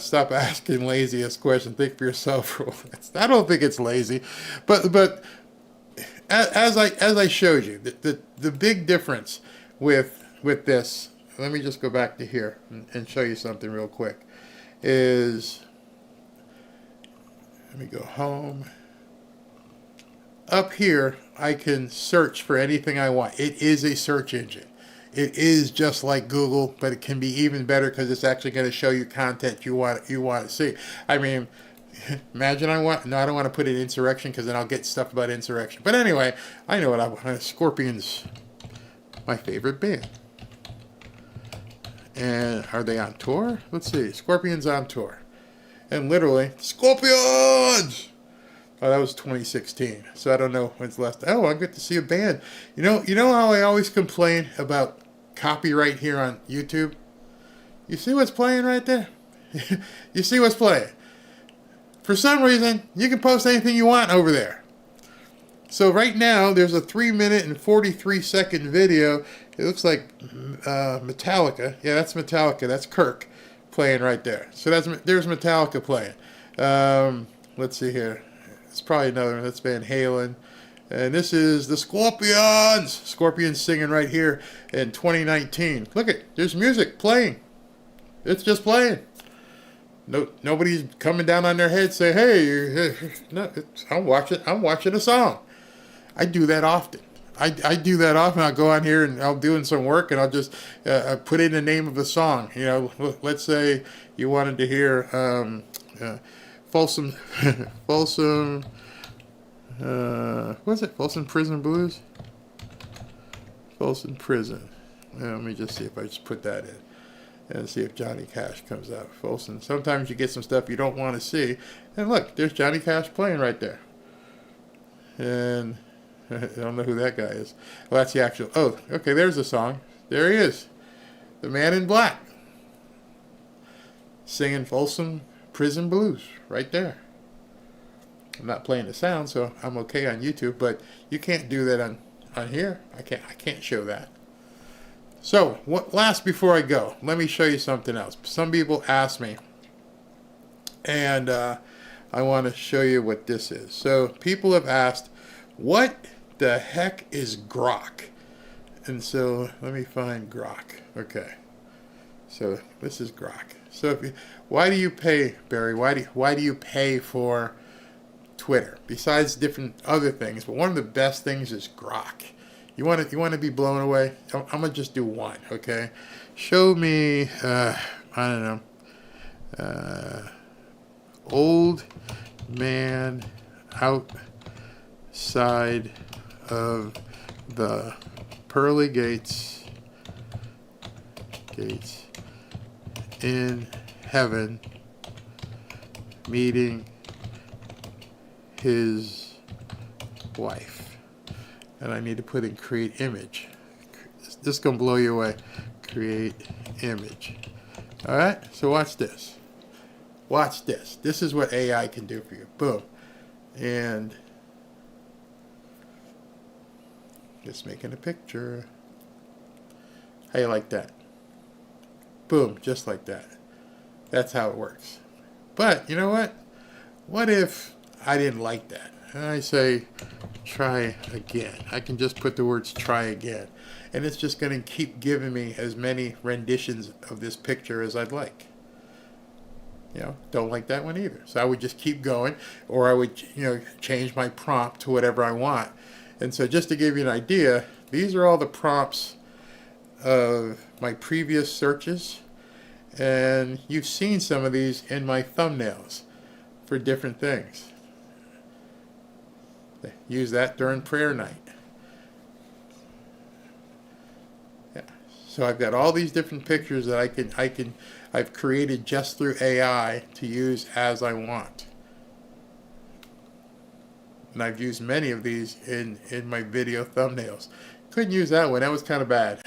Stop asking laziest questions. Think for yourself. I don't think it's lazy, but as I showed you, the big difference with this. Let me just go back to here and show you something real quick. Let me go home. Up here, I can search for anything I want. It is a search engine. It is just like Google, but it can be even better because it's actually going to show you content you want to see. I mean, imagine I don't want to put in insurrection because then I'll get stuff about insurrection. But anyway, I know what I want. Scorpions, my favorite band. And are they on tour? Let's see. Scorpions on tour. And literally, Scorpions! Oh, that was 2016. So I don't know when's last. Oh, I get to see a band. You know how I always complain about copyright here on YouTube? You see what's playing right there? You see what's playing? For some reason, you can post anything you want over there. So right now, there's a 3-minute and 43-second video. It looks like Metallica. Yeah, that's Metallica. That's Kirk playing right there. So there's Metallica playing. Let's see here. It's probably another one. That's Van Halen. And this is the Scorpions. Scorpions singing right here in 2019. Look there's music playing. It's just playing. Nobody's coming down on their head saying, hey, no, I'm watching a song. I do that often. I do that often. I'll go on here and I'll doing some work and I'll just put in the name of the song. You know, let's say you wanted to hear Folsom, what's it? Folsom Prison Blues? Folsom Prison. Let me just see if I just put that in and see if Johnny Cash comes out. Folsom. Sometimes you get some stuff you don't want to see. And look, there's Johnny Cash playing right there. And I don't know who that guy is. Well, that's the actual. Oh, okay, there's the song. There he is. The Man in Black. Singing Folsom Prison Blues right there. I'm not playing the sound, so I'm okay on YouTube, but you can't do that on here. I can't show that. So, before I go, let me show you something else. Some people ask me, and I want to show you what this is. So, people have asked, what the heck is Grok? And so, let me find Grok. Okay. So, this is Grok. So, why do you pay, Barry? Why do you pay for Twitter? Besides different other things, but one of the best things is Grok. You want to be blown away? I'm gonna just do one. Okay. Show me. I don't know. Old man outside of the pearly gates in heaven, meeting his wife. And I need to put in create image. This is gonna blow you away. Create image. All right, so watch this. Watch this. This is what AI can do for you. Boom. And just making a picture. How you like that? Boom, just like that. That's how it works. But you know what? What if I didn't like that? And I say, try again. I can just put the words try again. And it's just going to keep giving me as many renditions of this picture as I'd like. You know, don't like that one either. So I would just keep going, or I would, change my prompt to whatever I want. And so just to give you an idea, these are all the prompts of my previous searches. And you've seen some of these in my thumbnails for different things. Use that during prayer night. Yeah. So I've got all these different pictures that I've created just through AI to use as I want. And I've used many of these in my video thumbnails. Couldn't use that one. That was kind of bad.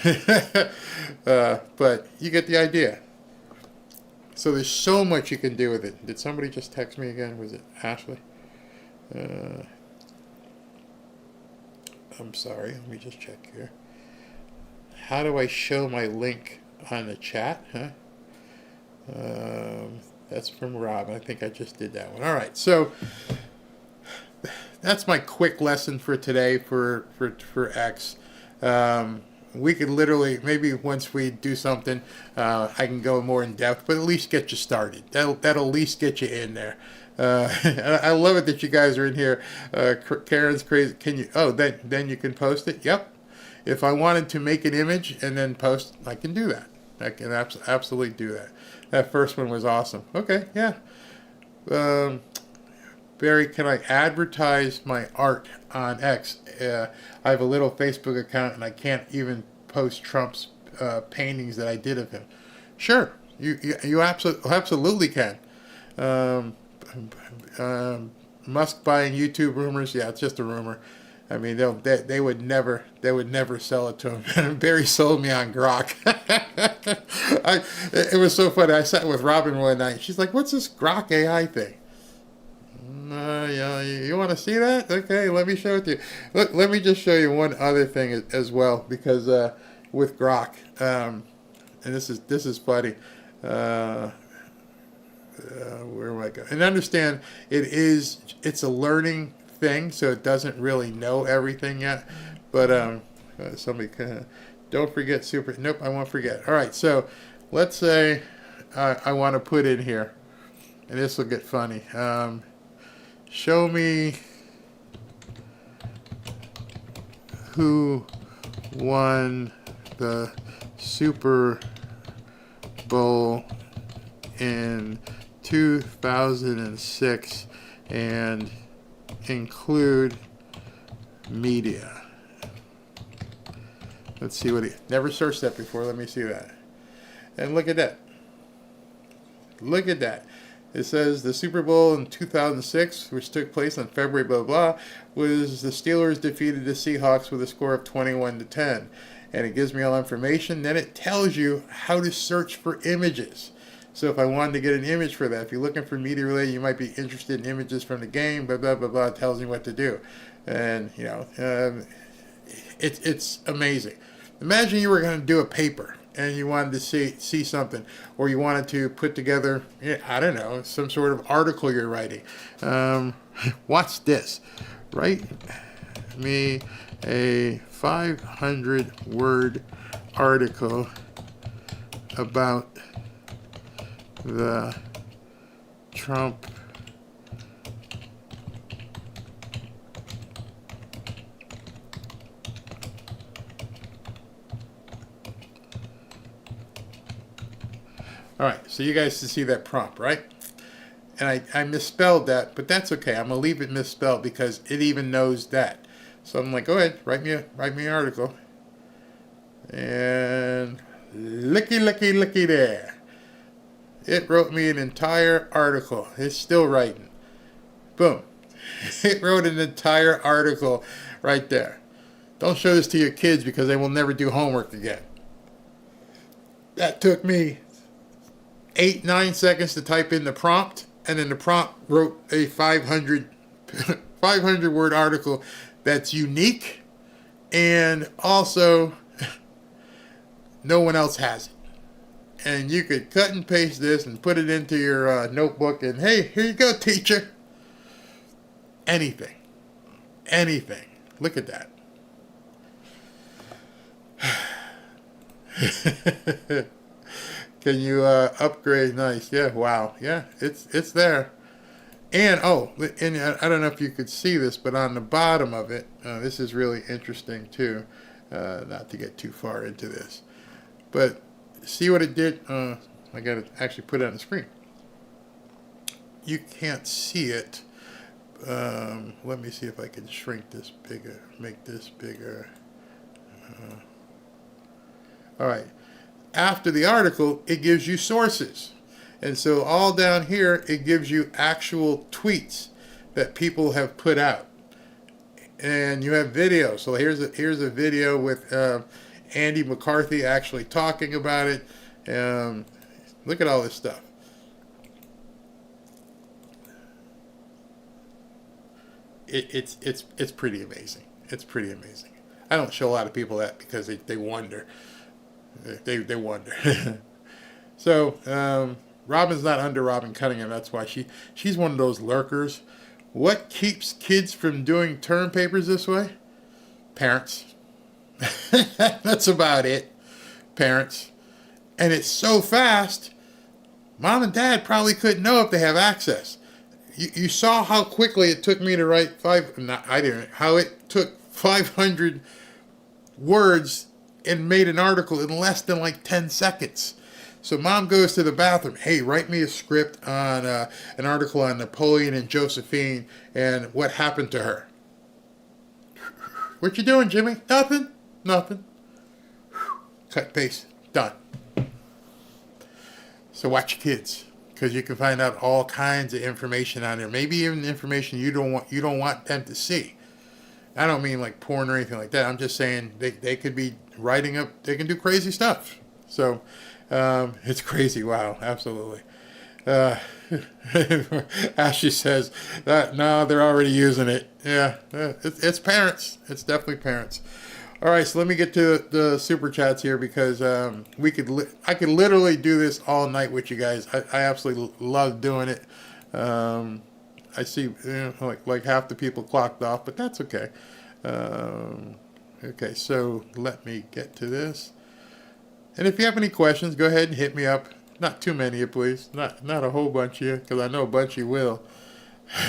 But you get the idea. So there's so much you can do with it. Did somebody just text me again? Was it Ashley? I'm sorry. Let me just check here. How do I show my link on the chat? Huh? That's from Rob. I think I just did that one. All right. So that's my quick lesson for today for X. We could literally, maybe once we do something, I can go more in depth, but at least get you started. That'll at least get you in there. I love it that you guys are in here. Karen's crazy. Can you? Oh, then you can post it. Yep. If I wanted to make an image and then post, I can do that. I can absolutely do that. That first one was awesome. Okay, yeah. Barry, can I advertise my art on X? I have a little Facebook account and I can't even post Trump's paintings that I did of him. Sure, you absolutely can. Musk buying YouTube rumors, yeah, it's just a rumor. I mean, they would never sell it to him. Barry sold me on Grok. It was so funny. I sat with Robin one night. She's like, "What's this Grok AI thing?" Yeah, you want to see that? Okay, let me show it to you. Look, let me just show you one other thing as well, because with Grok, and this is funny. Where am I going? And understand, it's a learning thing, so it doesn't really know everything yet. But somebody don't forget super. Nope, I won't forget. All right, so let's say I want to put in here, and this will get funny. Show me who won the Super Bowl in 2006 and include media. Let's see what he never searched that before. Let me see that. And look at that. Look at that. It says the Super Bowl in 2006, which took place on February blah blah, was the Steelers defeated the Seahawks with a score of 21-10. And it gives me all information. Then it tells you how to search for images. So if I wanted to get an image for that, if you're looking for media related, you might be interested in images from the game, blah, blah, blah, blah. It tells me what to do. And, it's amazing. Imagine you were going to do a paper and you wanted to see something, or you wanted to put together, I don't know, some sort of article you're writing. Watch this. Write me a 500-word article about the Trump All right, so you guys can see that prompt, right? And I misspelled that, but that's okay. I'm gonna leave it misspelled because it even knows that. So I'm like, go ahead, write me an article. And looky there. It wrote me an entire article. It's still writing. Boom. It wrote an entire article right there. Don't show this to your kids because they will never do homework again. That took me 8-9 seconds to type in the prompt, and then the prompt wrote a 500 word article that's unique, and also no one else has it. And you could cut and paste this and put it into your notebook, and hey, here you go, teacher. Anything. Look at that. Can you upgrade? Nice. Yeah, wow. Yeah, it's there. And and I don't know if you could see this, but on the bottom of it, this is really interesting too. Not to get too far into this, but see what it did. I got to actually put it on the screen. You can't see it. Let me see if I can shrink this bigger, make this bigger. All right. After the article, it gives you sources. And so all down here, it gives you actual tweets that people have put out. And you have video. So here's a video with Andy McCarthy actually talking about it. Look at all this stuff. It's pretty amazing. It's pretty amazing. I don't show a lot of people that because they wonder. They wonder. So Robin's not under Robin Cunningham. That's why she's one of those lurkers. What keeps kids from doing term papers this way? Parents. That's about it. Parents. And it's so fast, mom and dad probably couldn't know if they have access. You saw how quickly it took me to write how it took 500 words and made an article in less than like 10 seconds. So mom goes to the bathroom. Hey, write me a script on an article on Napoleon and Josephine and what happened to her. What you doing, Jimmy? Nothing. Cut, paste, done. So watch your kids, because you can find out all kinds of information on there. Maybe even information you don't want them to see. I don't mean like porn or anything like that. I'm just saying they could be writing up. They can do crazy stuff. So it's crazy. Wow, absolutely. Ashley says that no, they're already using it. Yeah, it's parents. It's definitely parents. All right, so let me get to the super chats here because I could literally do this all night with you guys. I absolutely love doing it. I see like half the people clocked off, but that's okay. Okay, so let me get to this. And if you have any questions, go ahead and hit me up. Not too many, please. Not a whole bunch of you, because I know a bunch of you will.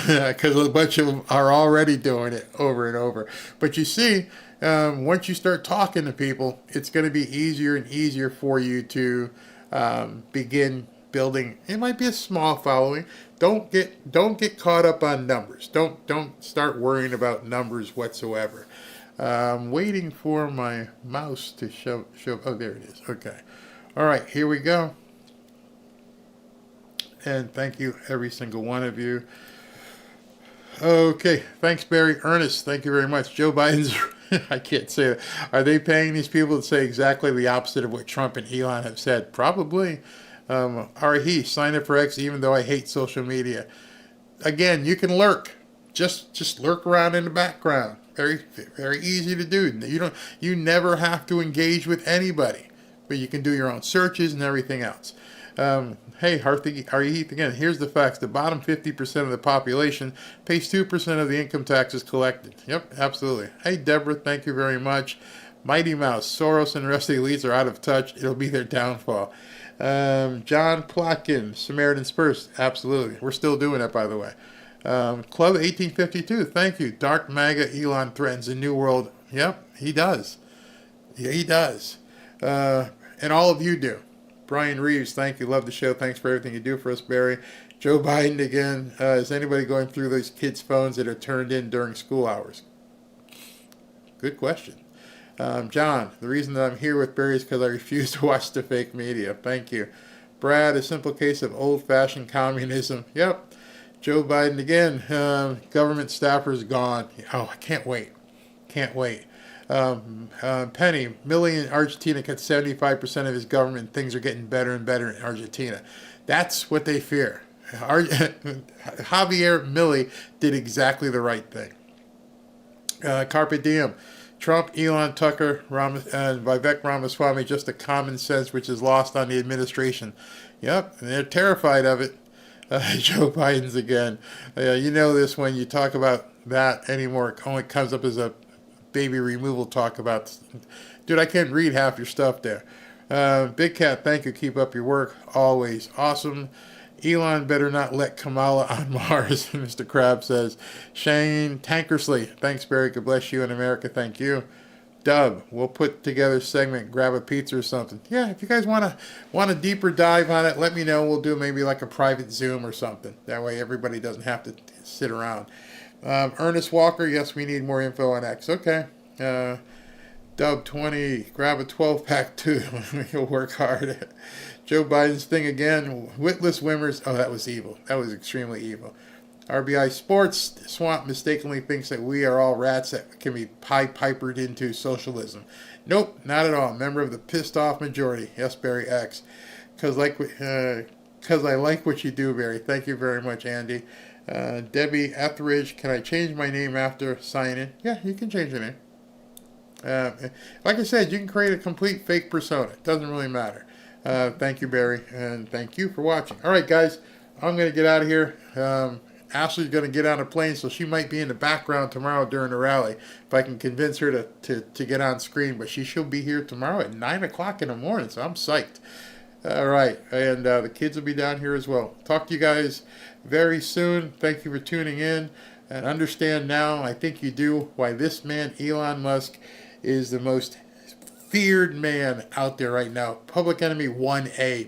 Because a bunch of them are already doing it over and over. But you see, once you start talking to people, it's going to be easier and easier for you to begin building. It might be a small following. Don't get caught up on numbers. Don't start worrying about numbers whatsoever. I'm waiting for my mouse to show. Oh, there it is. Okay. All right, here we go. And thank you, every single one of you. Okay, thanks, Barry. Ernest, thank you very much. Joe Biden's, I can't say that. Are they paying these people to say exactly the opposite of what Trump and Elon have said? Probably. Sign up for X even though I hate social media. Again, you can lurk. Just lurk around in the background. Very, very easy to do. You never have to engage with anybody, but you can do your own searches and everything else. Hey, Heath again, here's the facts. The bottom 50% of the population pays 2% of the income taxes collected. Yep, absolutely. Hey, Deborah, thank you very much. Mighty Mouse, Soros and the rest of the elites are out of touch. It'll be their downfall. John Plotkin, Samaritan Spurs, absolutely. We're still doing that, by the way. Club 1852, thank you. Dark MAGA Elon threatens a new world. Yep, he does. Yeah, he does. And all of you do. Brian Reeves, thank you. Love the show. Thanks for everything you do for us, Barry. Joe Biden again. Is anybody going through those kids' phones that are turned in during school hours? Good question. John, the reason that I'm here with Barry is because I refuse to watch the fake media. Thank you. Brad, a simple case of old-fashioned communism. Yep. Joe Biden again. Government staffers gone. Oh, I can't wait. Can't wait. Penny, Millie in Argentina cut 75% of his government. Things are getting better and better in Argentina. That's what they fear. Javier Milei did exactly the right thing. Carpe diem. Trump, Elon, Tucker, and Vivek Ramaswamy, just a common sense which is lost on the administration. Yep, and they're terrified of it. Joe Biden's again. You know this when you talk about that anymore. It only comes up as a baby removal talk about. Dude, I can't read half your stuff there. Big Cat, thank you. Keep up your work. Always awesome. Elon better not let Kamala on Mars, Mr. Krabs says. Shane Tankersley, thanks, Barry. God bless you in America. Thank you. Dub, we'll put together a segment, grab a pizza or something. Yeah, if you guys want a deeper dive on it, let me know. We'll do maybe like a private Zoom or something. That way everybody doesn't have to sit around. Ernest Walker, yes, we need more info on X. Okay. Dub 20, grab a 12-pack too. You'll work hard. Joe Biden's thing again. Witless Wimmers. Oh, that was evil. That was extremely evil. RBI Sports. Swamp mistakenly thinks that we are all rats that can be pipered into socialism. Nope, not at all. Member of the pissed off majority. Yes, Barry X. Because I like what you do, Barry. Thank you very much, Andy. Debbie Etheridge. Can I change my name after signing? Yeah, you can change your name. Like I said, you can create a complete fake persona. It doesn't really matter. Thank you, Barry, and thank you for watching. All right, guys, I'm going to get out of here. Ashley's going to get on a plane, so she might be in the background tomorrow during the rally if I can convince her to get on screen. But she'll be here tomorrow at 9 o'clock in the morning, so I'm psyched. All right, and the kids will be down here as well. Talk to you guys very soon. Thank you for tuning in, and understand now, I think you do, why this man, Elon Musk, is the most feared man out there right now. Public enemy 1A.